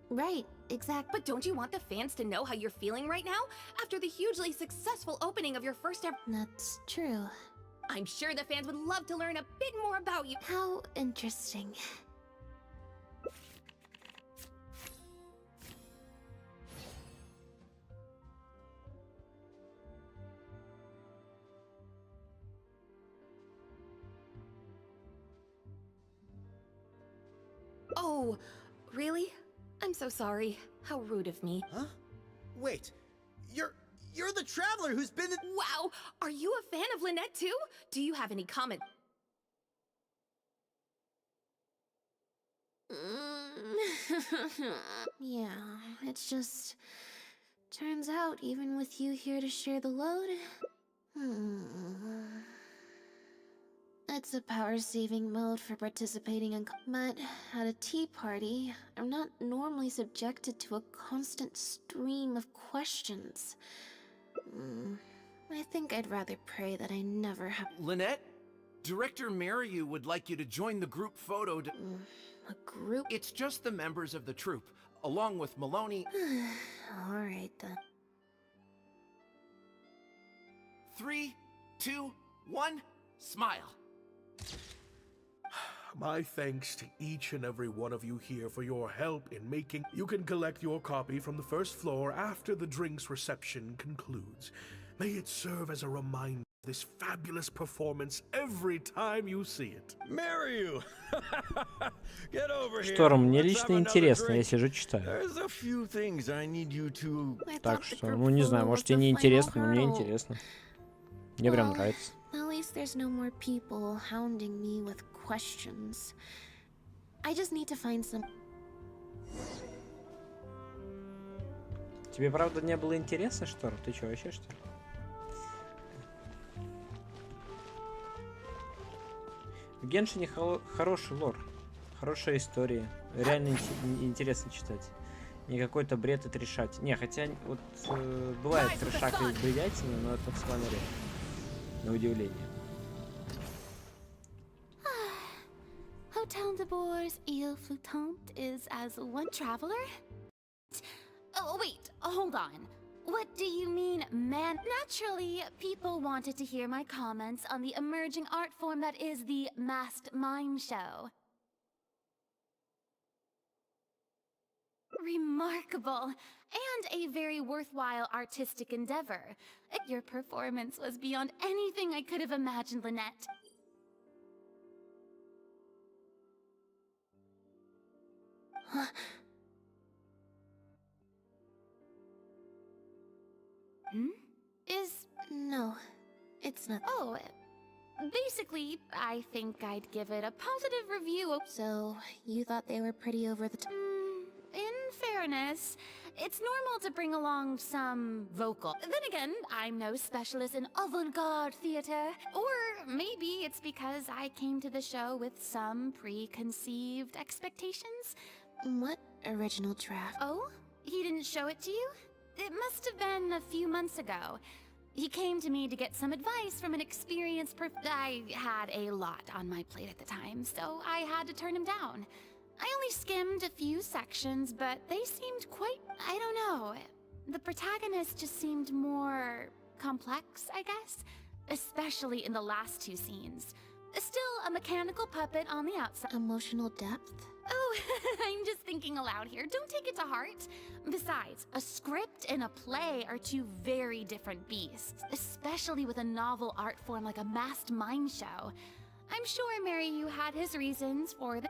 Right, exact. But don't you want the fans to know how you're feeling right now? After the hugely successful opening of your first ever... That's true. I'm sure the fans would love to learn a bit more about you. How interesting. Oh, really? I'm so sorry. How rude of me. Huh? Wait, you're the traveler who's been... Wow! Are you a fan of Lynette too? Do you have any comment? Yeah, it's just... Turns out, even with you here to share the load... It's a power-saving mode for participating in... But at a tea party, I'm not normally subjected to a constant stream of questions. I think I'd rather pray that I never have... Lynette? Director Mariu would like you to join the group photo to... A group? It's just the members of the troupe, along with Maloney... Alright then. 3, 2, 1, smile. My thanks to each and every one of you here for your help in making... You can collect your copy from the first floor after the drinks reception concludes. May it serve as a reminder of this fabulous performance every time you see it. Mariu! Get over here. Шторм, мне Let's лично have интересно, another я drink. сижу, читаю. There's a few things I need you to... Так что, ну не знаю, может тебе не интересно, но мне интересно. Мне прям нравится. At least there's no more people hounding me with questions. I just need to find some... Тебе правда не было интереса, Шторм? Ты чё, вообще что ли? В Геншине хороший лор. Хорошая история. Реально интересно читать. Не какой-то бред отрешать. Не, хотя вот бывает трешак и бредятина, но это весьма редко. На удивление. Hotel de Boers Ile Flottante is as one traveler? Oh, wait, hold on. What do you mean, man? Naturally, people wanted to hear my comments on the emerging art form that is the masked mime show. Remarkable, and a very worthwhile artistic endeavor. Your performance was beyond anything I could have imagined, Lynette. Huh? No, it's not. Oh, basically, I think I'd give it a positive review. So, you thought they were pretty over the top? In fairness, it's normal to bring along some vocal. Then again, I'm no specialist in avant-garde theater. Or maybe it's because I came to the show with some preconceived expectations. What original draft? Oh? He didn't show it to you? It must have been a few months ago. He came to me to get some advice from an experienced I had a lot on my plate at the time, so I had to turn him down. I only skimmed a few sections, but they seemed quite... I don't know. The protagonist just seemed more complex, I guess. Especially in the last two scenes. Still a mechanical puppet on the outside. Emotional depth? Oh, I'm just thinking aloud here. Don't take it to heart. Besides, a script and a play are two very different beasts, especially with a novel art form like a masked mime show. I'm sure Mary had his reasons for the...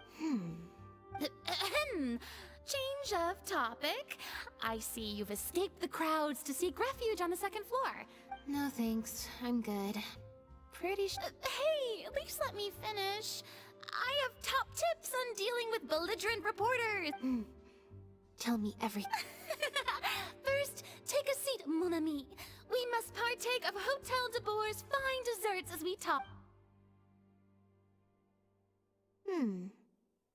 Change of topic. I see you've escaped the crowds to seek refuge on the second floor. No thanks, I'm good. Pretty hey, at least let me finish. I have top tips on dealing with belligerent reporters. Tell me everything. First, take a seat, mon ami. We must partake of Hotel de Boer's fine desserts as we talk.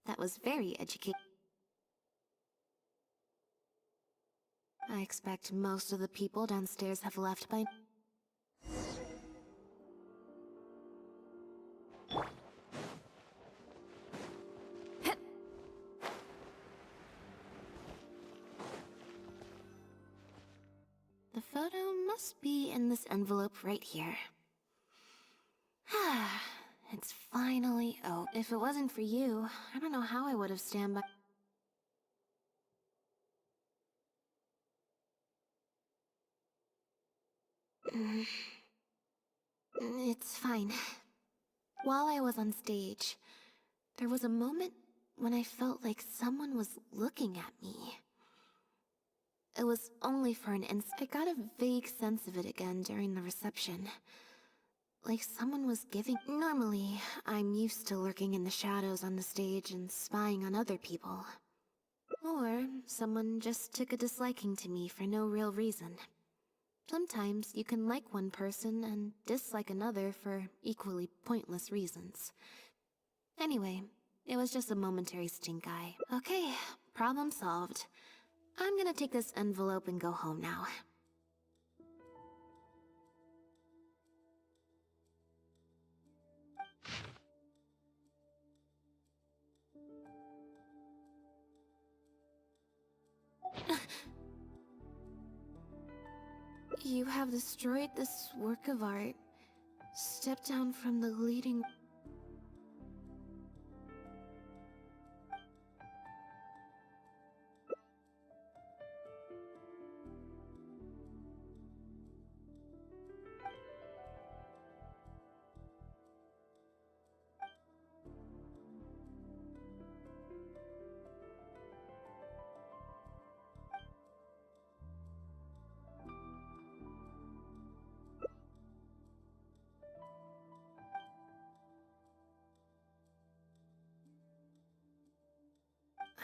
That was very educated. I expect most of the people downstairs have left by... The photo must be in this envelope right here. It's finally... Oh, if it wasn't for you, I don't know how I would have stand by... It's fine. While I was on stage, there was a moment when I felt like someone was looking at me. It was only for an instant. I got a vague sense of it again during the reception. Like someone was giving... Normally, I'm used to lurking in the shadows on the stage and spying on other people. Or someone just took a disliking to me for no real reason. Sometimes you can like one person and dislike another for equally pointless reasons. Anyway, it was just a momentary stink eye. Okay, problem solved. I'm gonna take this envelope and go home now. You have destroyed this work of art. Step down from the leading...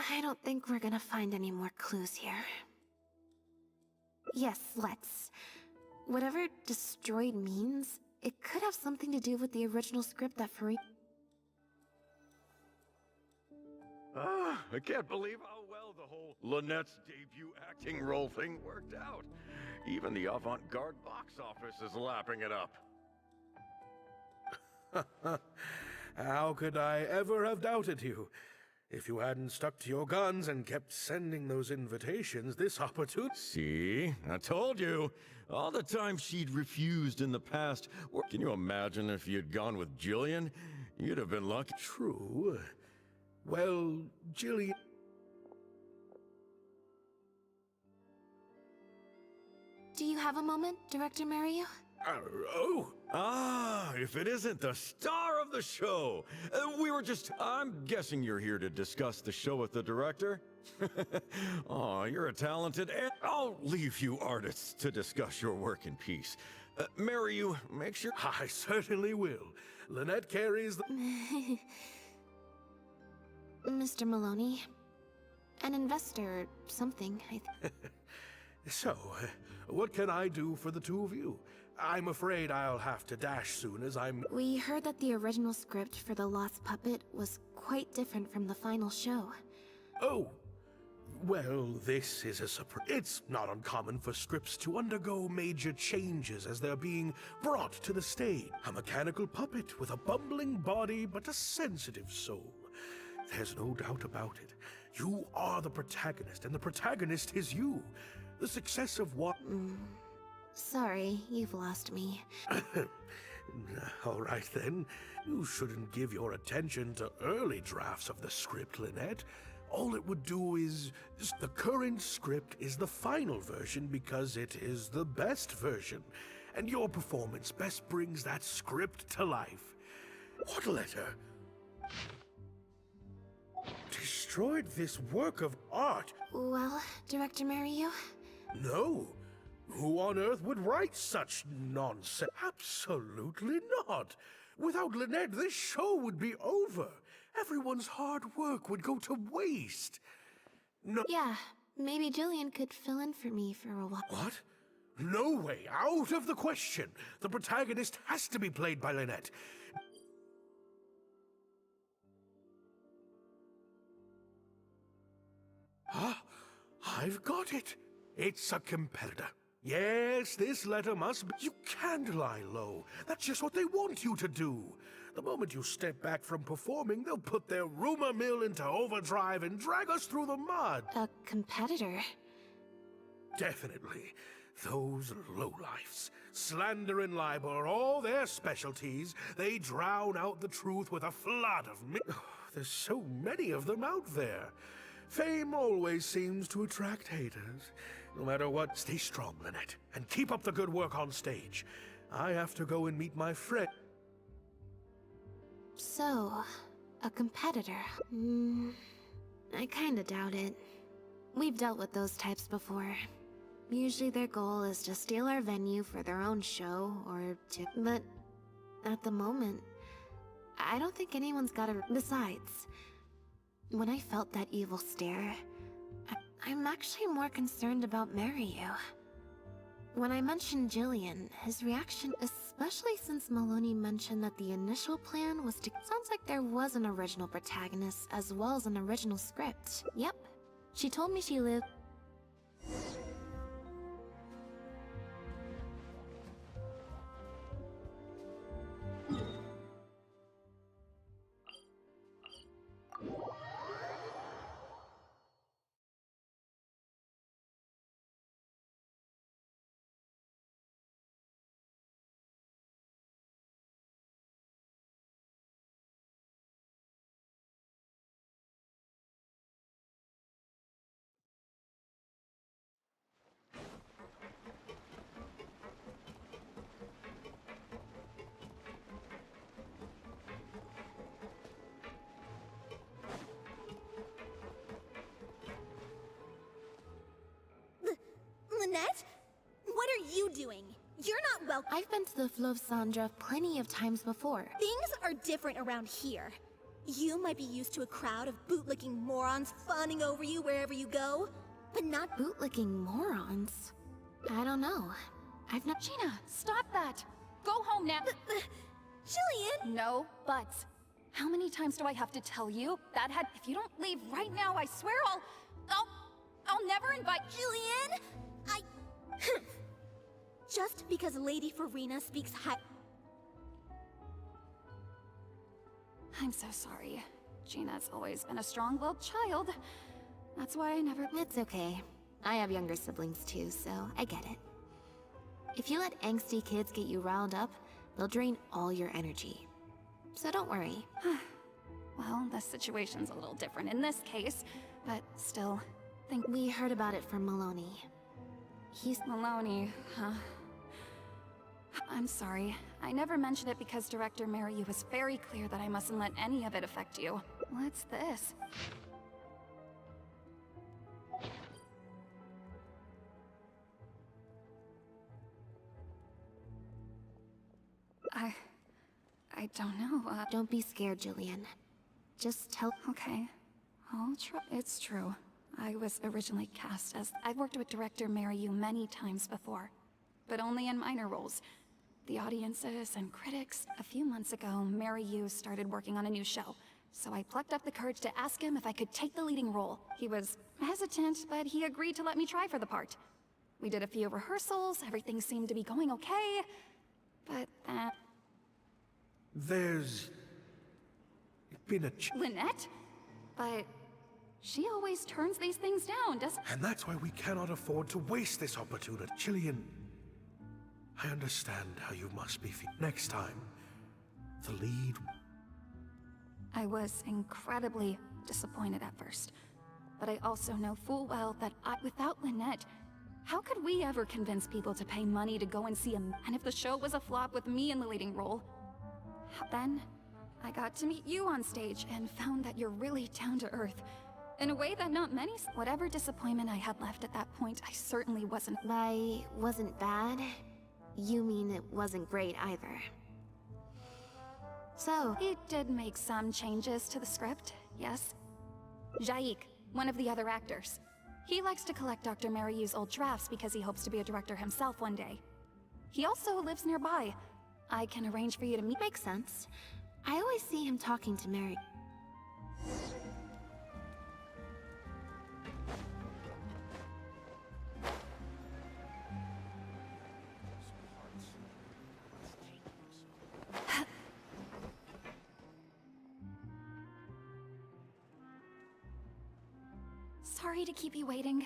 I don't think we're gonna find any more clues here. Yes, let's. Whatever destroyed means, it could have something to do with the original script that Fareed... I can't believe how well the whole Linett's debut acting role thing worked out. Even the avant-garde box office is lapping it up. How could I ever have doubted you? If you hadn't stuck to your guns and kept sending those invitations, this opportunity... See? I told you. All the time she'd refused in the past. Can you imagine if you'd gone with Jillian? You'd have been lucky. True. Well, Jillian... Do you have a moment, Director Mario? If it isn't the star of the show. I'm guessing you're here to discuss the show with the director? Oh, you're a talented, and I'll leave you artists to discuss your work in peace. Mario, make sure... I certainly will. Lynette carries the... Mr. Maloney, an investor or something, I think. So, what can I do for the two of you? I'm afraid I'll have to dash soon as I'm... We heard that the original script for The Lost Puppet was quite different from the final show. Oh, well, this is a surprise. It's not uncommon for scripts to undergo major changes as they're being brought to the stage. A mechanical puppet with a bumbling body but a sensitive soul. There's no doubt about it. You are the protagonist, and the protagonist is you. The success of what... Sorry, you've lost me. All right then. You shouldn't give your attention to early drafts of the script, Lynette. All it would do is... The current script is the final version because it is the best version. And your performance best brings that script to life. What letter? Destroyed this work of art? Well, Director Mario? No. Who on earth would write such nonsense? Absolutely not. Without Lynette, this show would be over. Everyone's hard work would go to waste. No. Yeah, maybe Jillian could fill in for me for a while. What? No way. Out of the question. The protagonist has to be played by Lynette. Ah, I've got it. It's a competitor. Yes, this letter must be... You can't lie low. That's just what they want you to do. The moment you step back from performing, they'll put their rumor mill into overdrive and drag us through the mud. A competitor? Definitely. Those lowlifes. Slander and libel are all their specialties. They drown out the truth with a flood of... There's so many of them out there. Fame always seems to attract haters. No matter what, stay strong, Lynette, and keep up the good work on stage. I have to go and meet my friend. So, a competitor? I kinda doubt it. We've dealt with those types before. Usually their goal is to steal our venue for their own show, or to... But at the moment, I don't think anyone's got a... Besides, when I felt that evil stare, I'm actually more concerned about Mario. When I mentioned Jillian, his reaction, especially since Maloney mentioned that the initial plan was to... Sounds like there was an original protagonist as well as an original script. Yep. She told me she lived... Lynette? What are you doing? You're not welcome. I've been to the Fleuve Sandra plenty of times before. Things are different around here. You might be used to a crowd of bootlicking morons fawning over you wherever you go, but not bootlicking morons? I don't know. I've not... Gina, stop that! Go home now! Jillian! No buts. How many times do I have to tell you? If you don't leave right now, I swear I'll never invite— Jillian! Just because Lady Farina speaks high— I'm so sorry. Gina's always been a strong-willed child. That's why I never— It's okay. I have younger siblings too, so I get it. If you let angsty kids get you riled up, they'll drain all your energy. So don't worry. Well, the situation's a little different in this case, but still, We heard about it from Maloney. He's Maloney, huh? I'm sorry. I never mentioned it because Director Mariyu was very clear that I mustn't let any of it affect you. What's this? I don't know, Don't be scared, Jillian. Just tell— Okay. I'll try. It's true. I was originally cast as— I've worked with Director Mariyu many times before, but only in minor roles. The audiences and critics— A few months ago, Mariyu started working on a new show, so I plucked up the courage to ask him if I could take the leading role. He was hesitant, but he agreed to let me try for the part. We did a few rehearsals, everything seemed to be going okay, but There's been a Lynette? But she always turns these things down, doesn't— And that's why we cannot afford to waste this opportunity. Jillian, I understand how you must be feeling. Next time, the lead— I was incredibly disappointed at first, but I also know full well that without Lynette, how could we ever convince people to pay money to go and see him? And if the show was a flop with me in the leading role, then I got to meet you on stage and found that you're really down to earth. In a way that not many— Whatever disappointment I had left at that point, I certainly wasn't— By wasn't bad, you mean it wasn't great either. So— It did make some changes to the script, yes? Jaik, one of the other actors. He likes to collect Dr. Mariyu's old drafts because he hopes to be a director himself one day. He also lives nearby. I can arrange for you to meet— Makes sense. I always see him talking to Mary. Sorry to keep you waiting.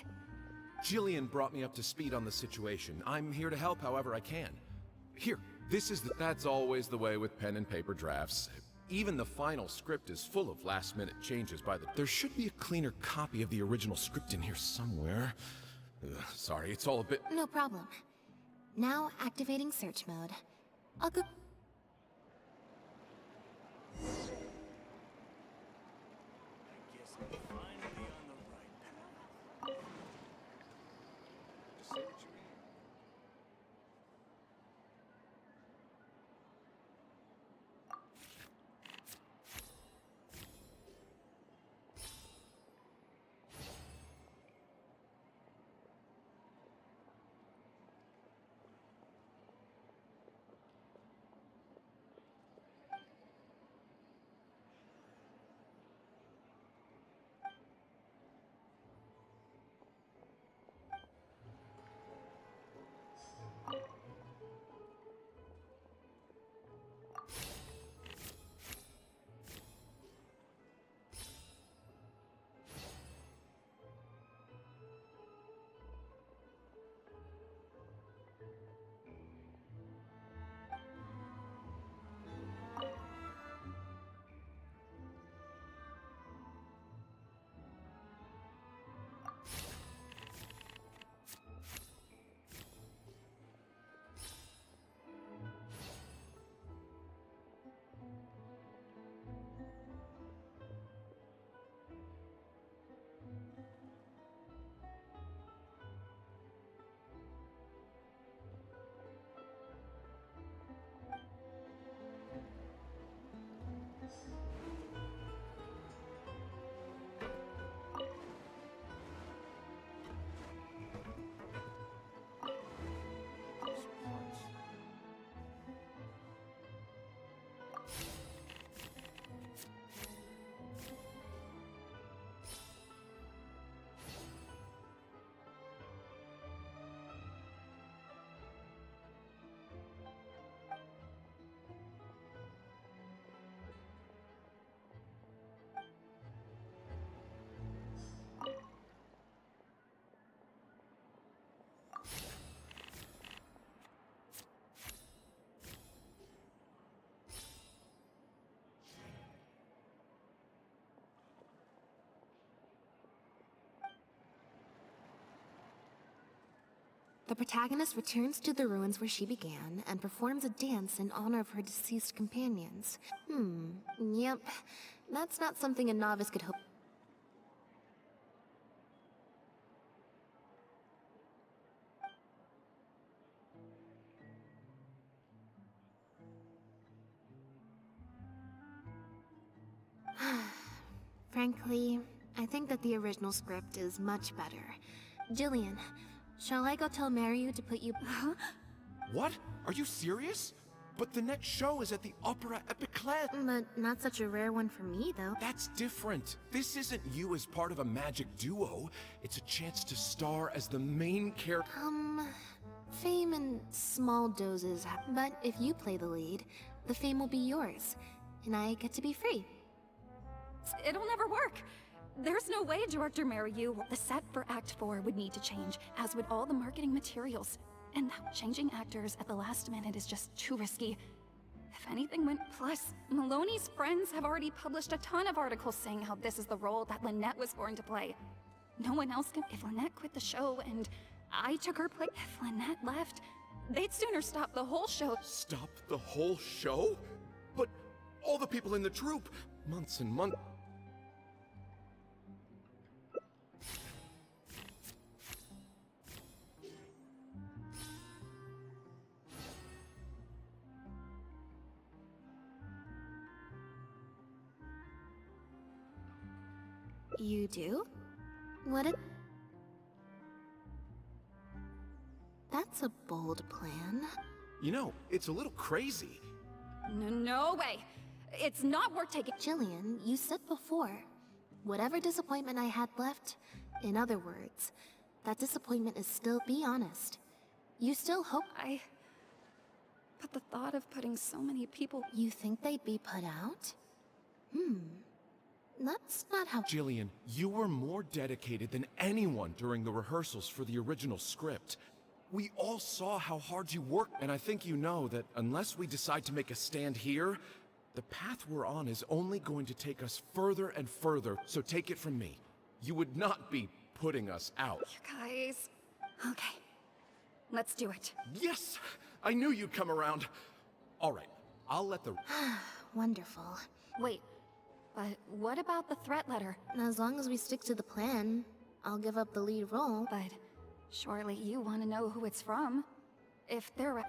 Jillian brought me up to speed on the situation. I'm here to help however I can. Here, this is that's always the way with pen and paper drafts. Even the final script is full of last-minute changes by the— There should be a cleaner copy of the original script in here somewhere. Sorry, it's all a bit— No problem. Now activating search mode. I'll go— The protagonist returns to the ruins where she began and performs a dance in honor of her deceased companions. Yep. That's not something a novice could hope. Frankly, I think that the original script is much better. Jillian, shall I go tell Mariu to put you— Huh? What? Are you serious? But the next show is at the Opera Epiclet. But not such a rare one for me, though. That's different. This isn't you as part of a magic duo. It's a chance to star as the main character. Fame in small doses, but if you play the lead, the fame will be yours, and I get to be free. It'll never work. There's no way Director Mariu— The set for Act 4 would need to change, as would all the marketing materials. And changing actors at the last minute is just too risky. If anything went— Plus, Maloney's friends have already published a ton of articles saying how this is the role that Lynette was going to play. No one else can— If Lynette quit the show and I took her place— If Lynette left, they'd sooner stop the whole show. Stop the whole show? But all the people in the troupe, months and months. You do? What a— That's a bold plan. You know, it's a little crazy. No way! It's not worth taking— Jillian, you said before, whatever disappointment I had left, in other words, that disappointment is still— Be honest. You still hope— But the thought of putting so many people— You think they'd be put out? That's not how— Jillian, you were more dedicated than anyone during the rehearsals for the original script. We all saw how hard you worked, and I think you know that unless we decide to make a stand here, the path we're on is only going to take us further and further, so take it from me. You would not be putting us out. You guys— Okay. Let's do it. Yes! I knew you'd come around. All right, I'll let the— Wonderful. Wait, but what about the threat letter? As long as we stick to the plan, I'll give up the lead role. But surely you want to know who it's from. If they're—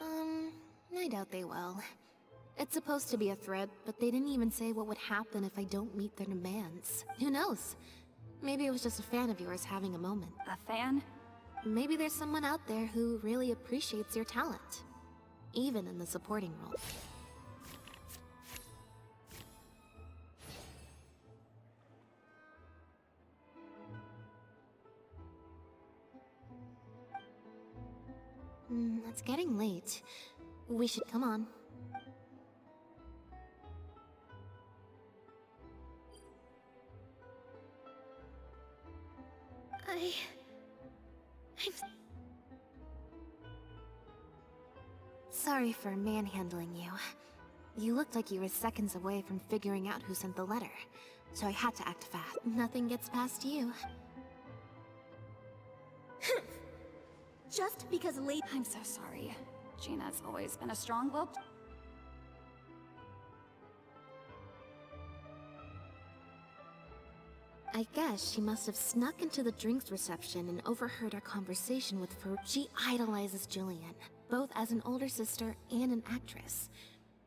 I doubt they will. It's supposed to be a threat, but they didn't even say what would happen if I don't meet their demands. Who knows? Maybe it was just a fan of yours having a moment. A fan? Maybe there's someone out there who really appreciates your talent, even in the supporting role. It's getting late. We should— Come on. I'm sorry for manhandling you. You looked like you were seconds away from figuring out who sent the letter, so I had to act fast. Nothing gets past you. Just because late— I'm so sorry. Gina's always been a strong-willed— I guess she must have snuck into the drinks reception and overheard our conversation with Fer. She idolizes Jillian, both as an older sister and an actress.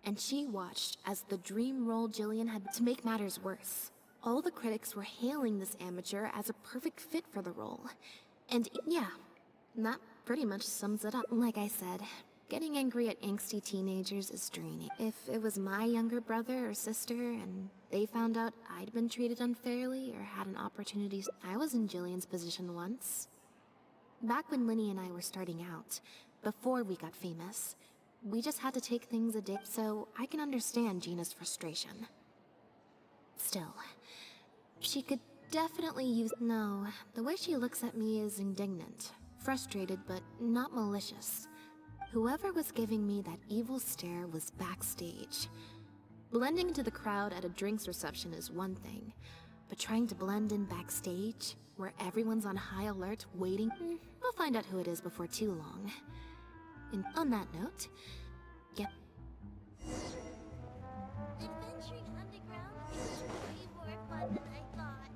And she watched as the dream role Jillian had. To make matters worse, all the critics were hailing this amateur as a perfect fit for the role. And yeah, that pretty much sums it up. Like I said, getting angry at angsty teenagers is draining. If it was my younger brother or sister and they found out I'd been treated unfairly or had an opportunity— I was in Jillian's position once. Back when Lini and I were starting out, before we got famous, we just had to take things a day, so I can understand Gina's frustration. Still, she could definitely use— No, the way she looks at me is indignant, frustrated, but not malicious. Whoever was giving me that evil stare was backstage. Blending into the crowd at a drinks reception is one thing, but trying to blend in backstage, where everyone's on high alert waiting, we'll find out who it is before too long. And on that note, get... Adventuring underground is way more fun than I thought.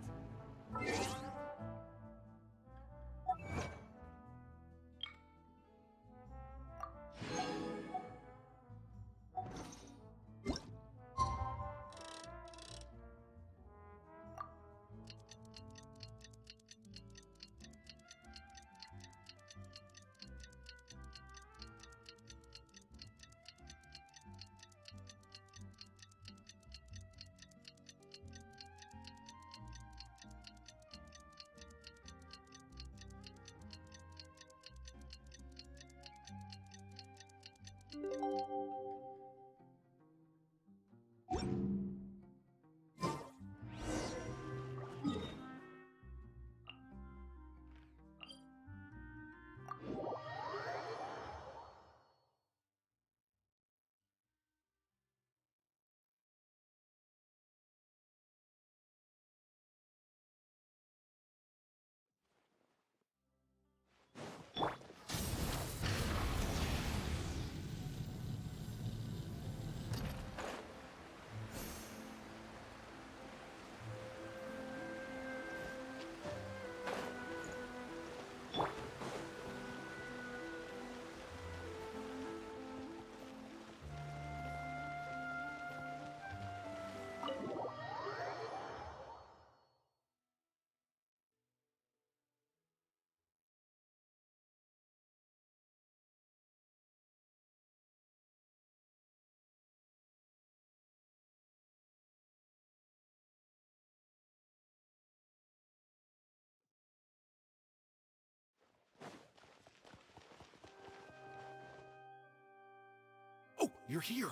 Oh, you're here!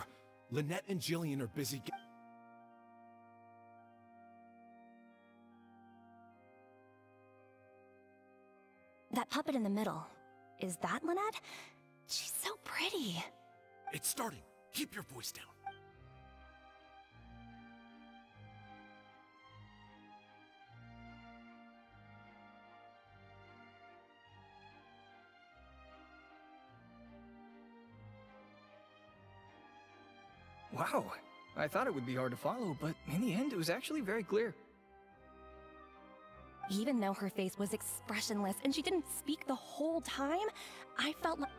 Lynette and Jillian are busy That puppet in the middle, is that Lynette? She's so pretty. It's starting. Keep your voice down. Wow, I thought it would be hard to follow, but in the end it was actually very clear. Even though her face was expressionless and she didn't speak the whole time, I felt like...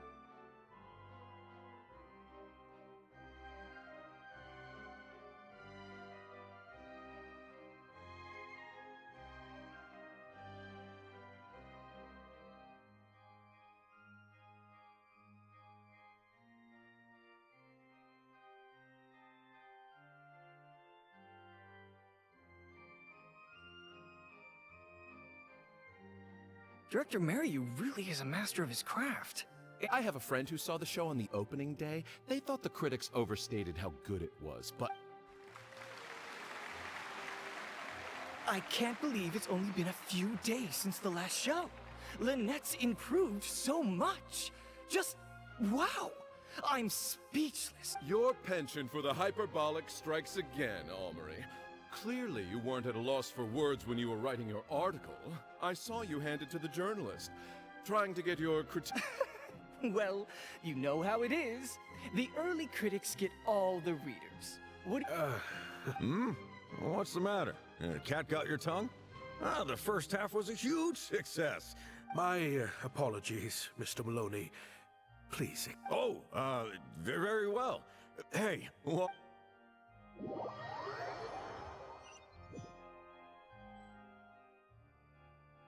Director Mariu really is a master of his craft. I have a friend who saw the show on the opening day. They thought the critics overstated how good it was, but... I can't believe it's only been a few days since the last show. Lynette's improved so much. Just wow. I'm speechless. Your penchant for the hyperbolic strikes again, Almery. Clearly you weren't at a loss for words when you were writing your article. I saw you hand it to the journalist, trying to get your critique. Well, you know how it is. The early critics get all the readers. What? What's the matter? Cat got your tongue? Ah, the first half was a huge success. My apologies, Mr. Maloney. Please. Oh, very well. Hey, well...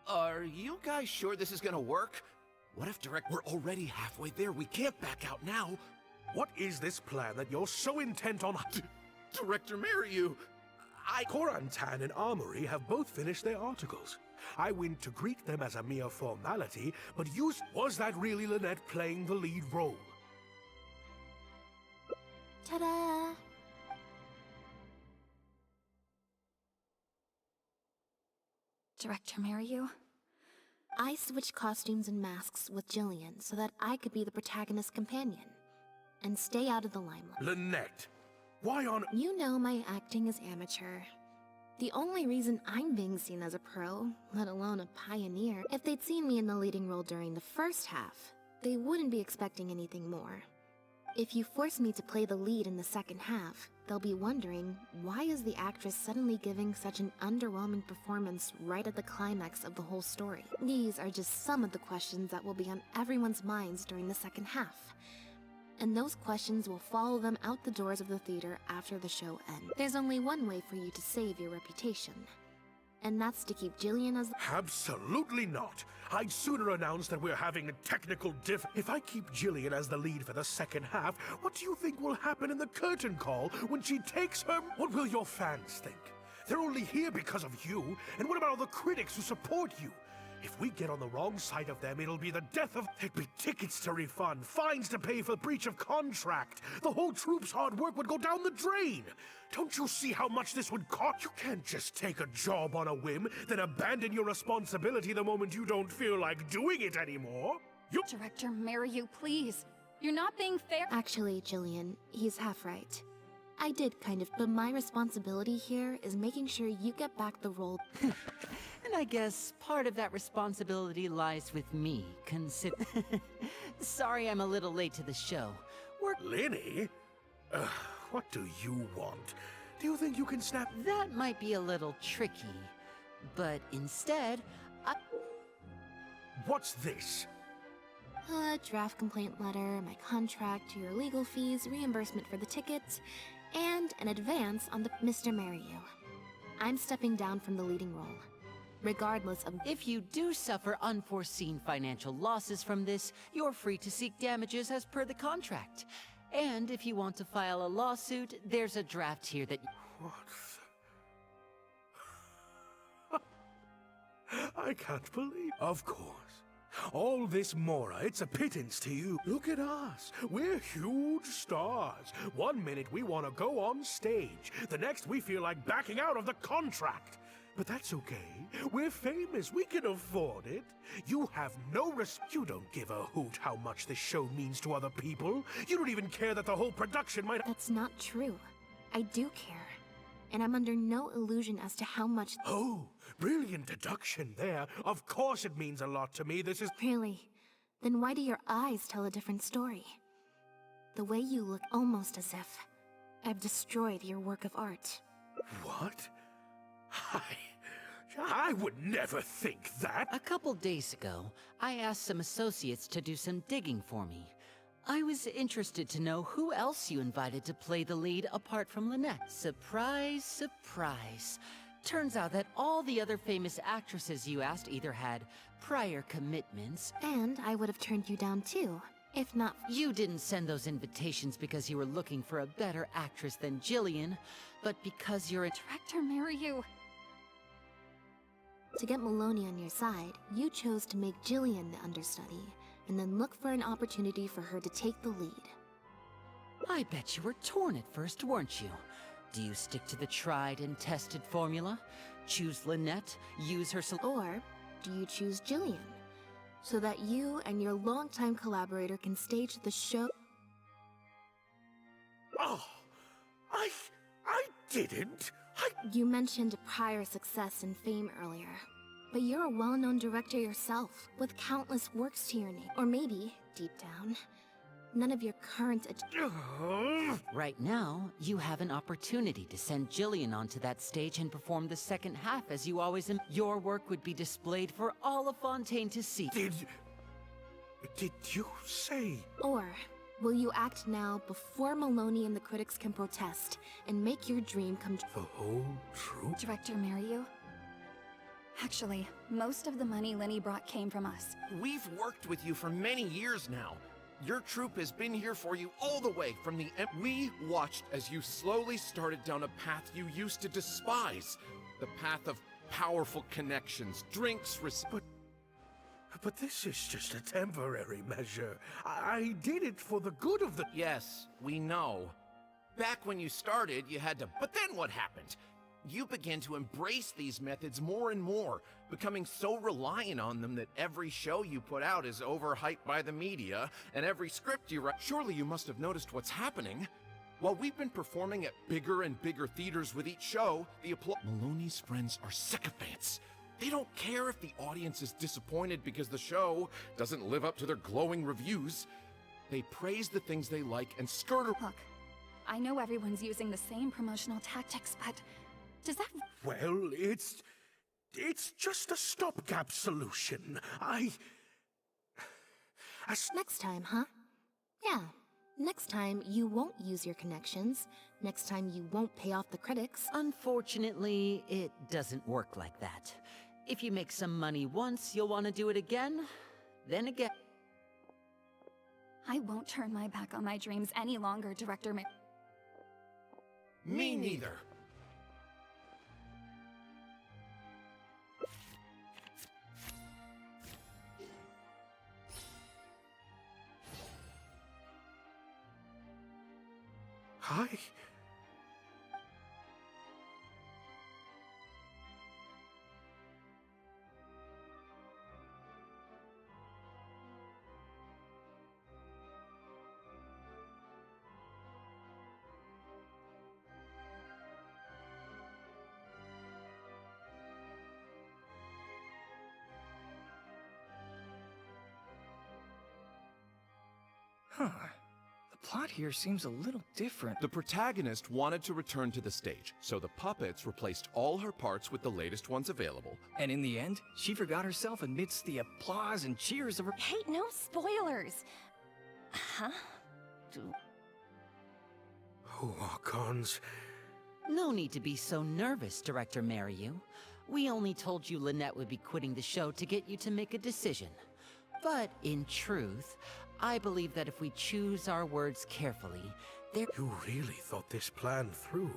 Are you guys sure this is gonna work? What if we're already halfway there? We can't back out now. What is this plan that you're so intent on? Director Mariu, Korantan and Armory have both finished their articles. I went to greet them as a mere formality, but was that really Lynette playing the lead role? Ta-da! Director Mariu, I switched costumes and masks with Jillian so that I could be the protagonist's companion and stay out of the limelight. Lynette, why on... You know my acting is amateur. The only reason I'm being seen as a pro, let alone a pioneer, if they'd seen me in the leading role during the first half, they wouldn't be expecting anything more. If you force me to play the lead in the second half, they'll be wondering, why is the actress suddenly giving such an underwhelming performance right at the climax of the whole story? These are just some of the questions that will be on everyone's minds during the second half. And those questions will follow them out the doors of the theater after the show ends. There's only one way for you to save your reputation. And that's to keep Jillian as— Absolutely not! I'd sooner announce that we're having a technical diff— If I keep Jillian as the lead for the second half, what do you think will happen in the curtain call when she takes her— What will your fans think? They're only here because of you, and what about all the critics who support you? If we get on the wrong side of them, it'll be the death of— There'd be tickets to refund, fines to pay for breach of contract. The whole troupe's hard work would go down the drain. Don't you see how much this would cost? You can't just take a job on a whim, then abandon your responsibility the moment you don't feel like doing it anymore. Director, marry you, please. You're not being fair. Actually, Jillian, he's half right. I did kind of, but my responsibility here is making sure you get back the role. And I guess part of that responsibility lies with me, Sorry I'm a little late to the show. Lini? What do you want? Do you think you can snap— That might be a little tricky, but instead, What's this? A draft complaint letter, my contract, your legal fees, reimbursement for the tickets, and an advance on the Mr. Maryu. I'm stepping down from the leading role. Regardless of— If you do suffer unforeseen financial losses from this, you're free to seek damages as per the contract. And if you want to file a lawsuit, there's a draft here that— What? I can't believe— Of course. All this Mora, it's a pittance to you. Look at us. We're huge stars. One minute we want to go on stage. The next we feel like backing out of the contract. But that's okay. We're famous. We can afford it. You have no You don't give a hoot how much this show means to other people. You don't even care that the whole production might— That's not true. I do care. And I'm under no illusion as to how much— Oh, brilliant deduction there. Of course it means a lot to me. This is— Really? Then why do your eyes tell a different story? The way you look, almost as if I've destroyed your work of art. What? I would never think that. A couple days ago, I asked some associates to do some digging for me. I was interested to know who else you invited to play the lead apart from Lynette. Surprise, surprise. Turns out that all the other famous actresses you asked either had prior commitments— And I would have turned you down too, if not— You didn't send those invitations because you were looking for a better actress than Jillian, but because you're a— Director, marry you. To get Maloney on your side, you chose to make Jillian the understudy, and then look for an opportunity for her to take the lead. I bet you were torn at first, weren't you? Do you stick to the tried and tested formula? Choose Lynette, use her— Or do you choose Jillian, so that you and your longtime collaborator can stage the show? Oh, I didn't. You mentioned prior success and fame earlier, but you're a well-known director yourself, with countless works to your name. Or maybe, deep down, none of your current— Right now, you have an opportunity to send Jillian onto that stage and perform the second half as you always— Your work would be displayed for all of Fontaine to see. Did you say— Or will you act now before Maloney and the critics can protest and make your dream come true? The whole truth? Director, marry you? Actually, most of the money Lini brought came from us. We've worked with you for many years now. Your troupe has been here for you all the way from the end. We watched as you slowly started down a path you used to despise. The path of powerful connections, drinks, But this is just a temporary measure. I did it for the good of the— Yes, we know. Back when you started, you had to— But then what happened? You began to embrace these methods more and more, becoming so reliant on them that every show you put out is overhyped by the media, and every script you write— Surely you must have noticed what's happening. While we've been performing at bigger and bigger theaters with each show, the applause. Maloney's friends are sycophants. They don't care if the audience is disappointed because the show doesn't live up to their glowing reviews. They praise the things they like and skirt. Look, I know everyone's using the same promotional tactics, but does that... Well, it's just a stopgap solution. Next time, huh? Yeah. Next time, you won't use your connections. Next time, you won't pay off the critics. Unfortunately, it doesn't work like that. If you make some money once, you'll want to do it again, then again. I won't turn my back on my dreams any longer, Director Me neither. Hi. Huh. The plot here seems a little different. The protagonist wanted to return to the stage, so the puppets replaced all her parts with the latest ones available. And in the end, she forgot herself amidst the applause and cheers of her— Hey, no spoilers! Huh? Oh, Archons. No need to be so nervous, Director Mariu. We only told you Lynette would be quitting the show to get you to make a decision. But in truth, I believe that if we choose our words carefully, there— You really thought this plan through.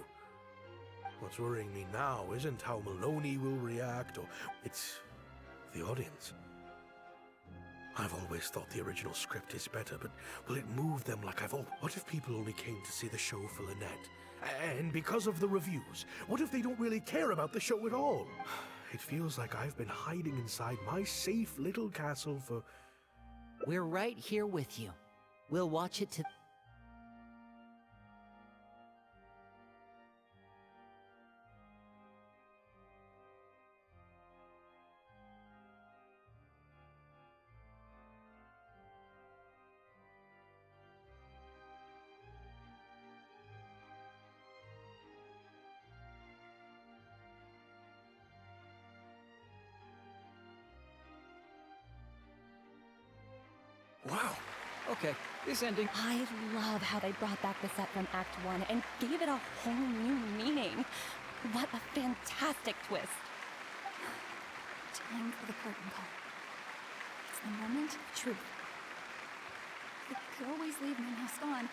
What's worrying me now isn't how Maloney will react, or it's the audience. I've always thought the original script is better, but will it move them like What if people only came to see the show for Lynette? And because of the reviews, what if they don't really care about the show at all? It feels like I've been hiding inside my safe little castle for— We're right here with you. We'll watch it to— Wow. Okay, this ending— I love how they brought back the set from Act 1 and gave it a whole new meaning. What a fantastic twist. Time for the curtain call. It's the moment of truth. I could always leave my mask on.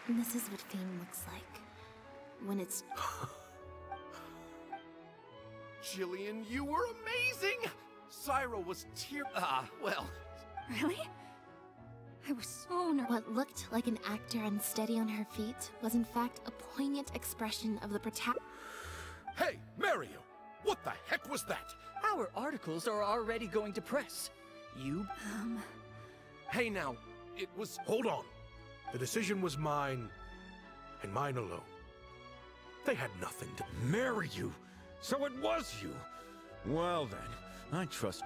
This is what fame looks like. When it's... Jillian, you were amazing! Syra was well... Really? I was so nervous. What looked like an actor unsteady on her feet was in fact a poignant expression of the protagonist. Hey, Mario! What the heck was that? Our articles are already going to press. You— Hey now, it was— Hold on. The decision was mine, and mine alone. They had nothing to— Marry you! So it was you! Well then, I trust—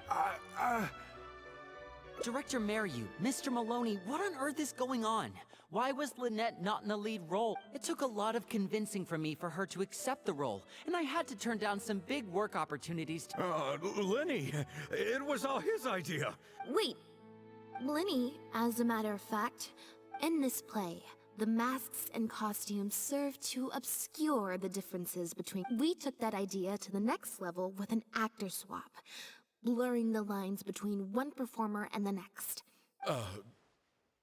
Director Mariu, Mr. Maloney, what on earth is going on? Why was Lynette not in the lead role? It took a lot of convincing for me for her to accept the role, and I had to turn down some big work opportunities to— Lenny, it was all his idea! Wait! Lini, as a matter of fact, in this play, the masks and costumes serve to obscure the differences between— We took that idea to the next level with an actor swap, blurring the lines between one performer and the next.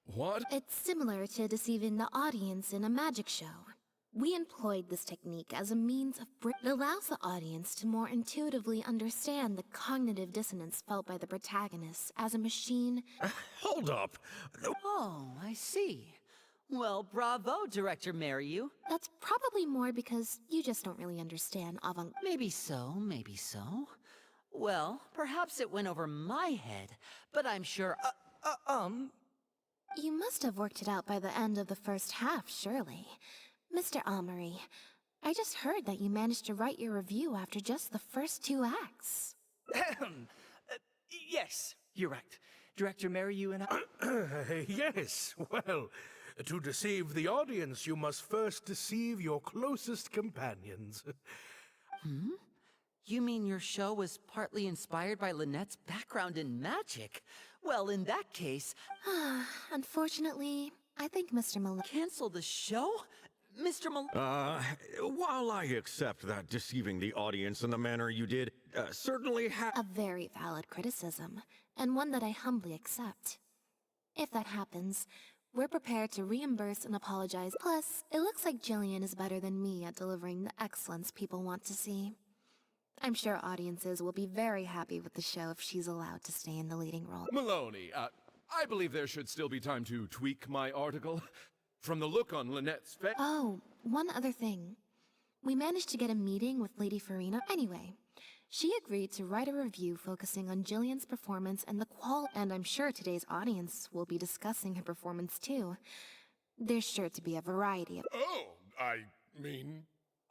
What? It's similar to deceiving the audience in a magic show. We employed this technique as a means of it allows the audience to more intuitively understand the cognitive dissonance felt by the protagonist as a machine. Hold up. Oh, I see. Well, bravo, Director Mariyu. That's probably more because you just don't really understand avant. Maybe so, maybe so. Well, perhaps it went over my head, but I'm sure... You must have worked it out by the end of the first half, surely. Mr. Amory, I just heard that you managed to write your review after just the first 2 acts. Yes, you're right. Director Mariyu and I... Yes, well, to deceive the audience, you must first deceive your closest companions. Hmm? You mean your show was partly inspired by Linett's background in magic? Well, in that case... Unfortunately, I think Mr. Malone... Cancel the show? Mr. Malone... While I accept that deceiving the audience in the manner you did, certainly A very valid criticism, and one that I humbly accept. If that happens, we're prepared to reimburse and apologize. Plus, it looks like Jillian is better than me at delivering the excellence people want to see. I'm sure audiences will be very happy with the show if she's allowed to stay in the leading role. Maloney, I believe there should still be time to tweak my article. From the look on Linett's face... Oh, one other thing. We managed to get a meeting with Lady Farina. Anyway, she agreed to write a review focusing on Jillian's performance and the and I'm sure today's audience will be discussing her performance too. There's sure to be a variety of... Oh, I mean...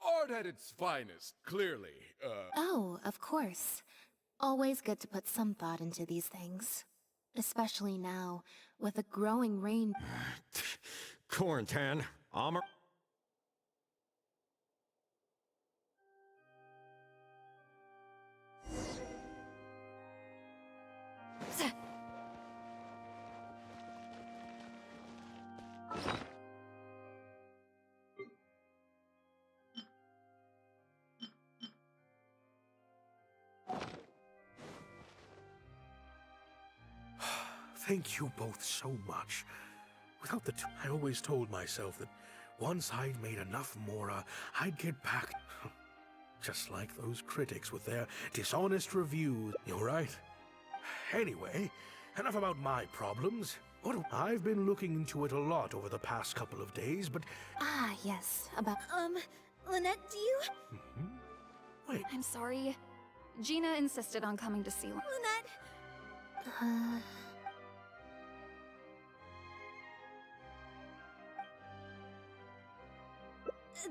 art at its finest, clearly. Oh, of course. Always good to put some thought into these things. Especially now, with a growing rain... Quarantine, Amr... Thank you both so much. Without the I always told myself that once I'd made enough Mora, I'd get back. Just like those critics with their dishonest reviews. You're right. Anyway, enough about my problems. I've been looking into it a lot over the past couple of days, but... Ah, yes, about... Lynette, do you... Wait. I'm sorry. Gina insisted on coming to see Lynette...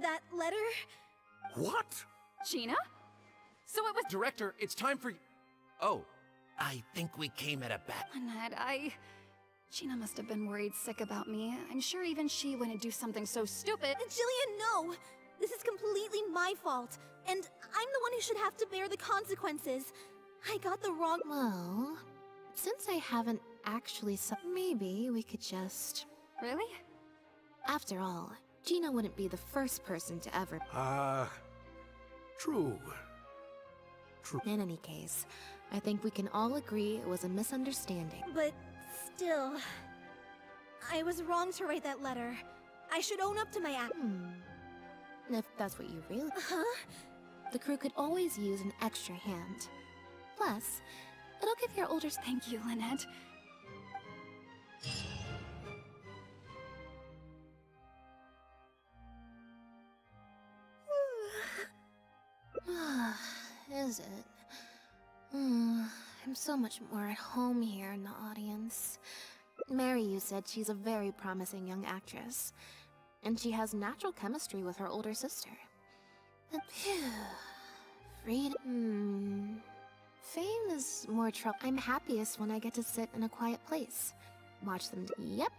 That letter? What? Gina? So it was... Director, it's time for... Oh, I think we came at a bad... Lynette, Gina must have been worried sick about me. I'm sure even she wouldn't do something so stupid. Jillian, no! This is completely my fault, and I'm the one who should have to bear the consequences. I got the wrong... Well, since I haven't actually maybe we could just... Really? After all, Gina wouldn't be the first person to ever... True. In any case, I think we can all agree it was a misunderstanding. But still... I was wrong to write that letter. I should own up to my act. If that's what you really... The crew could always use an extra hand. Plus, it'll give your older... Thank you, Lynette. Is it? I'm so much more at home here in the audience. Mariyu said she's a very promising young actress, and she has natural chemistry with her older sister. But phew, freedom... Fame is more trouble. I'm happiest when I get to sit in a quiet place. Watch them Yep.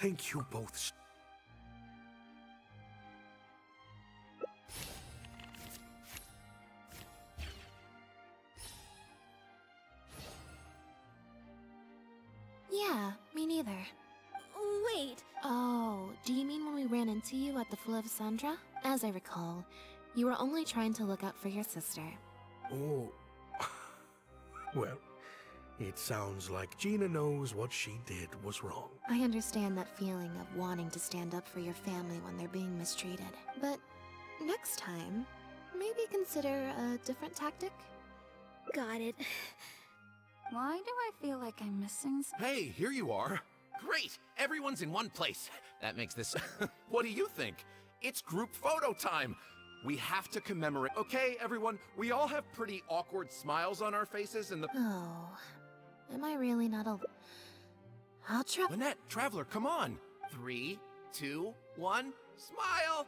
Thank you both. Yeah, me neither. Wait. Oh, do you mean when we ran into you at the Fleuve Sandra? As I recall, you were only trying to look out for your sister. Oh. Well, it sounds like Gina knows what she did was wrong. I understand that feeling of wanting to stand up for your family when they're being mistreated. But next time, maybe consider a different tactic? Got it. Why do I feel like I'm missing Hey, here you are. Great! Everyone's in one place. That makes this... What do you think? It's group photo time! We have to commemorate... Okay, everyone, we all have pretty awkward smiles on our faces and the... Oh, am I really not a... I'll try... Lynette, Traveler, come on! 3, 2, 1, smile!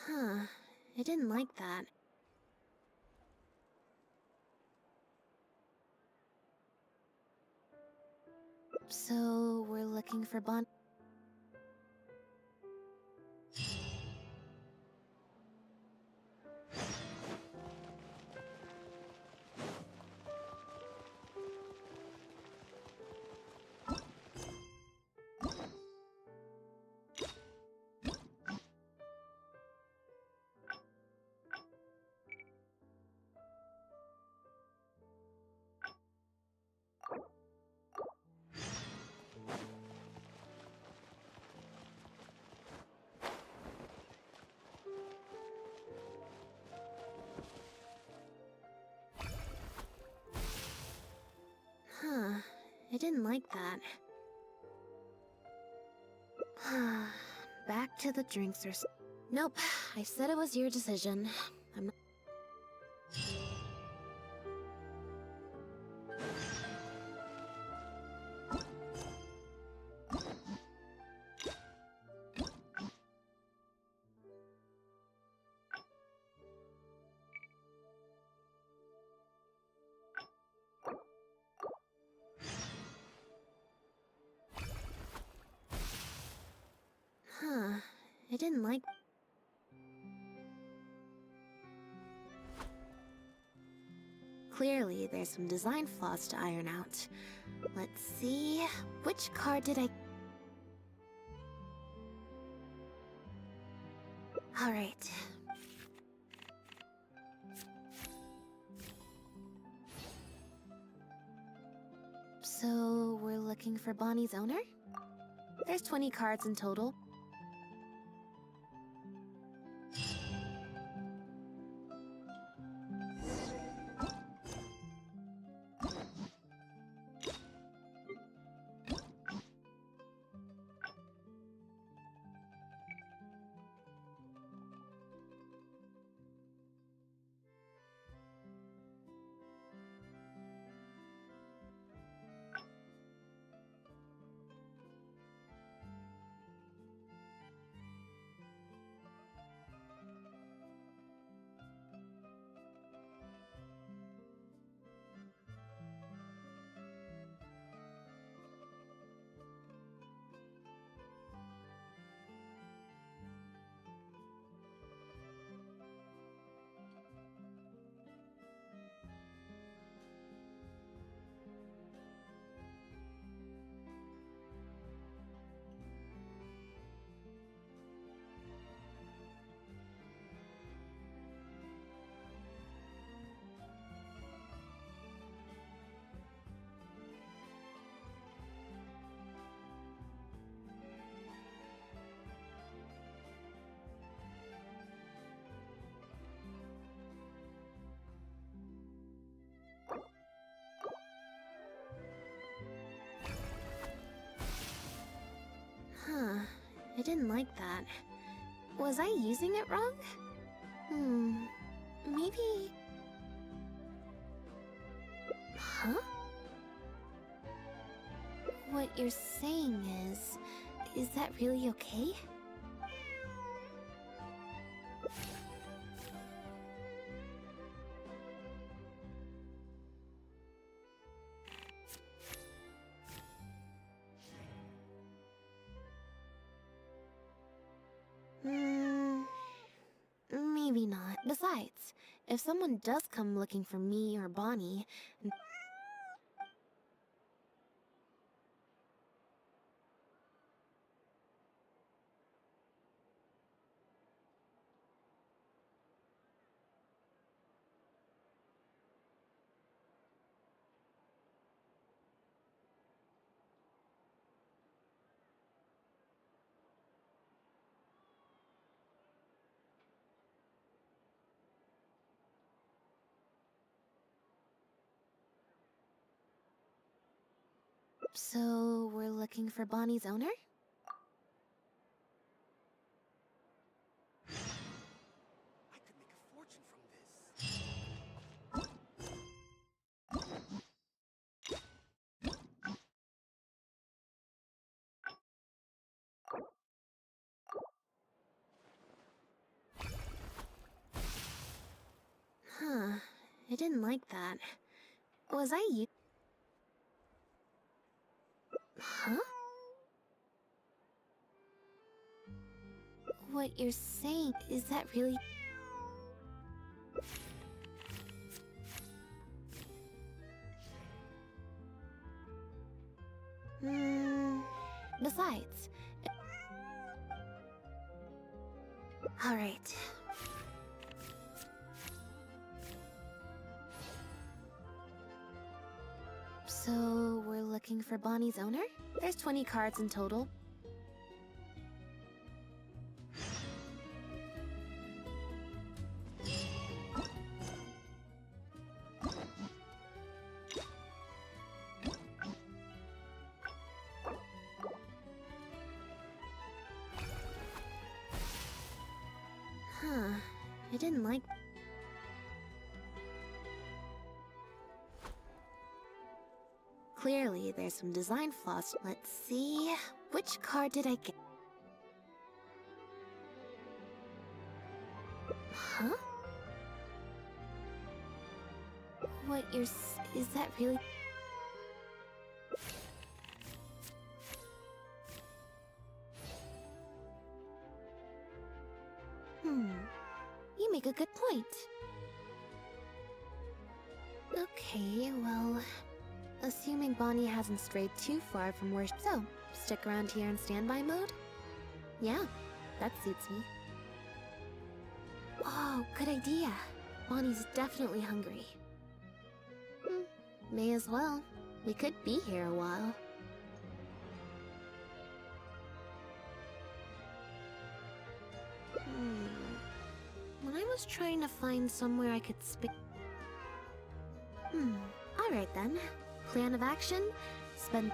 Huh, I didn't like that. So, we're looking for Bon... Huh, I didn't like that. Back to the drinks or Nope, I said it was your decision. I'm not... Huh, I didn't like... Clearly, there's some design flaws to iron out. Let's see... Which card did I... Alright. So, we're looking for Bonnie's owner? There's 20 cards in total. didn't like that. Was I using it wrong? Maybe... Huh? What you're saying is that really okay? Maybe not. Besides, if someone does come looking for me or Bonnie... So, we're looking for Bonnie's owner? Huh. I didn't like that. Was I you? Huh? What you're saying, is that really... Besides... Alright. So, we're looking for Bonnie's owner? There's 20 cards in total. Huh. I didn't like... Clearly, there's some design flaws. Let's see... Which card did I get? Huh? What you're... Is that really... You make a good point. Okay, well... Assuming Bonnie hasn't strayed too far from where... So, stick around here in standby mode? Yeah, that suits me. Oh, good idea. Bonnie's definitely hungry. May as well. We could be here a while. When I was trying to find somewhere I could alright then. Plan of action? Spend...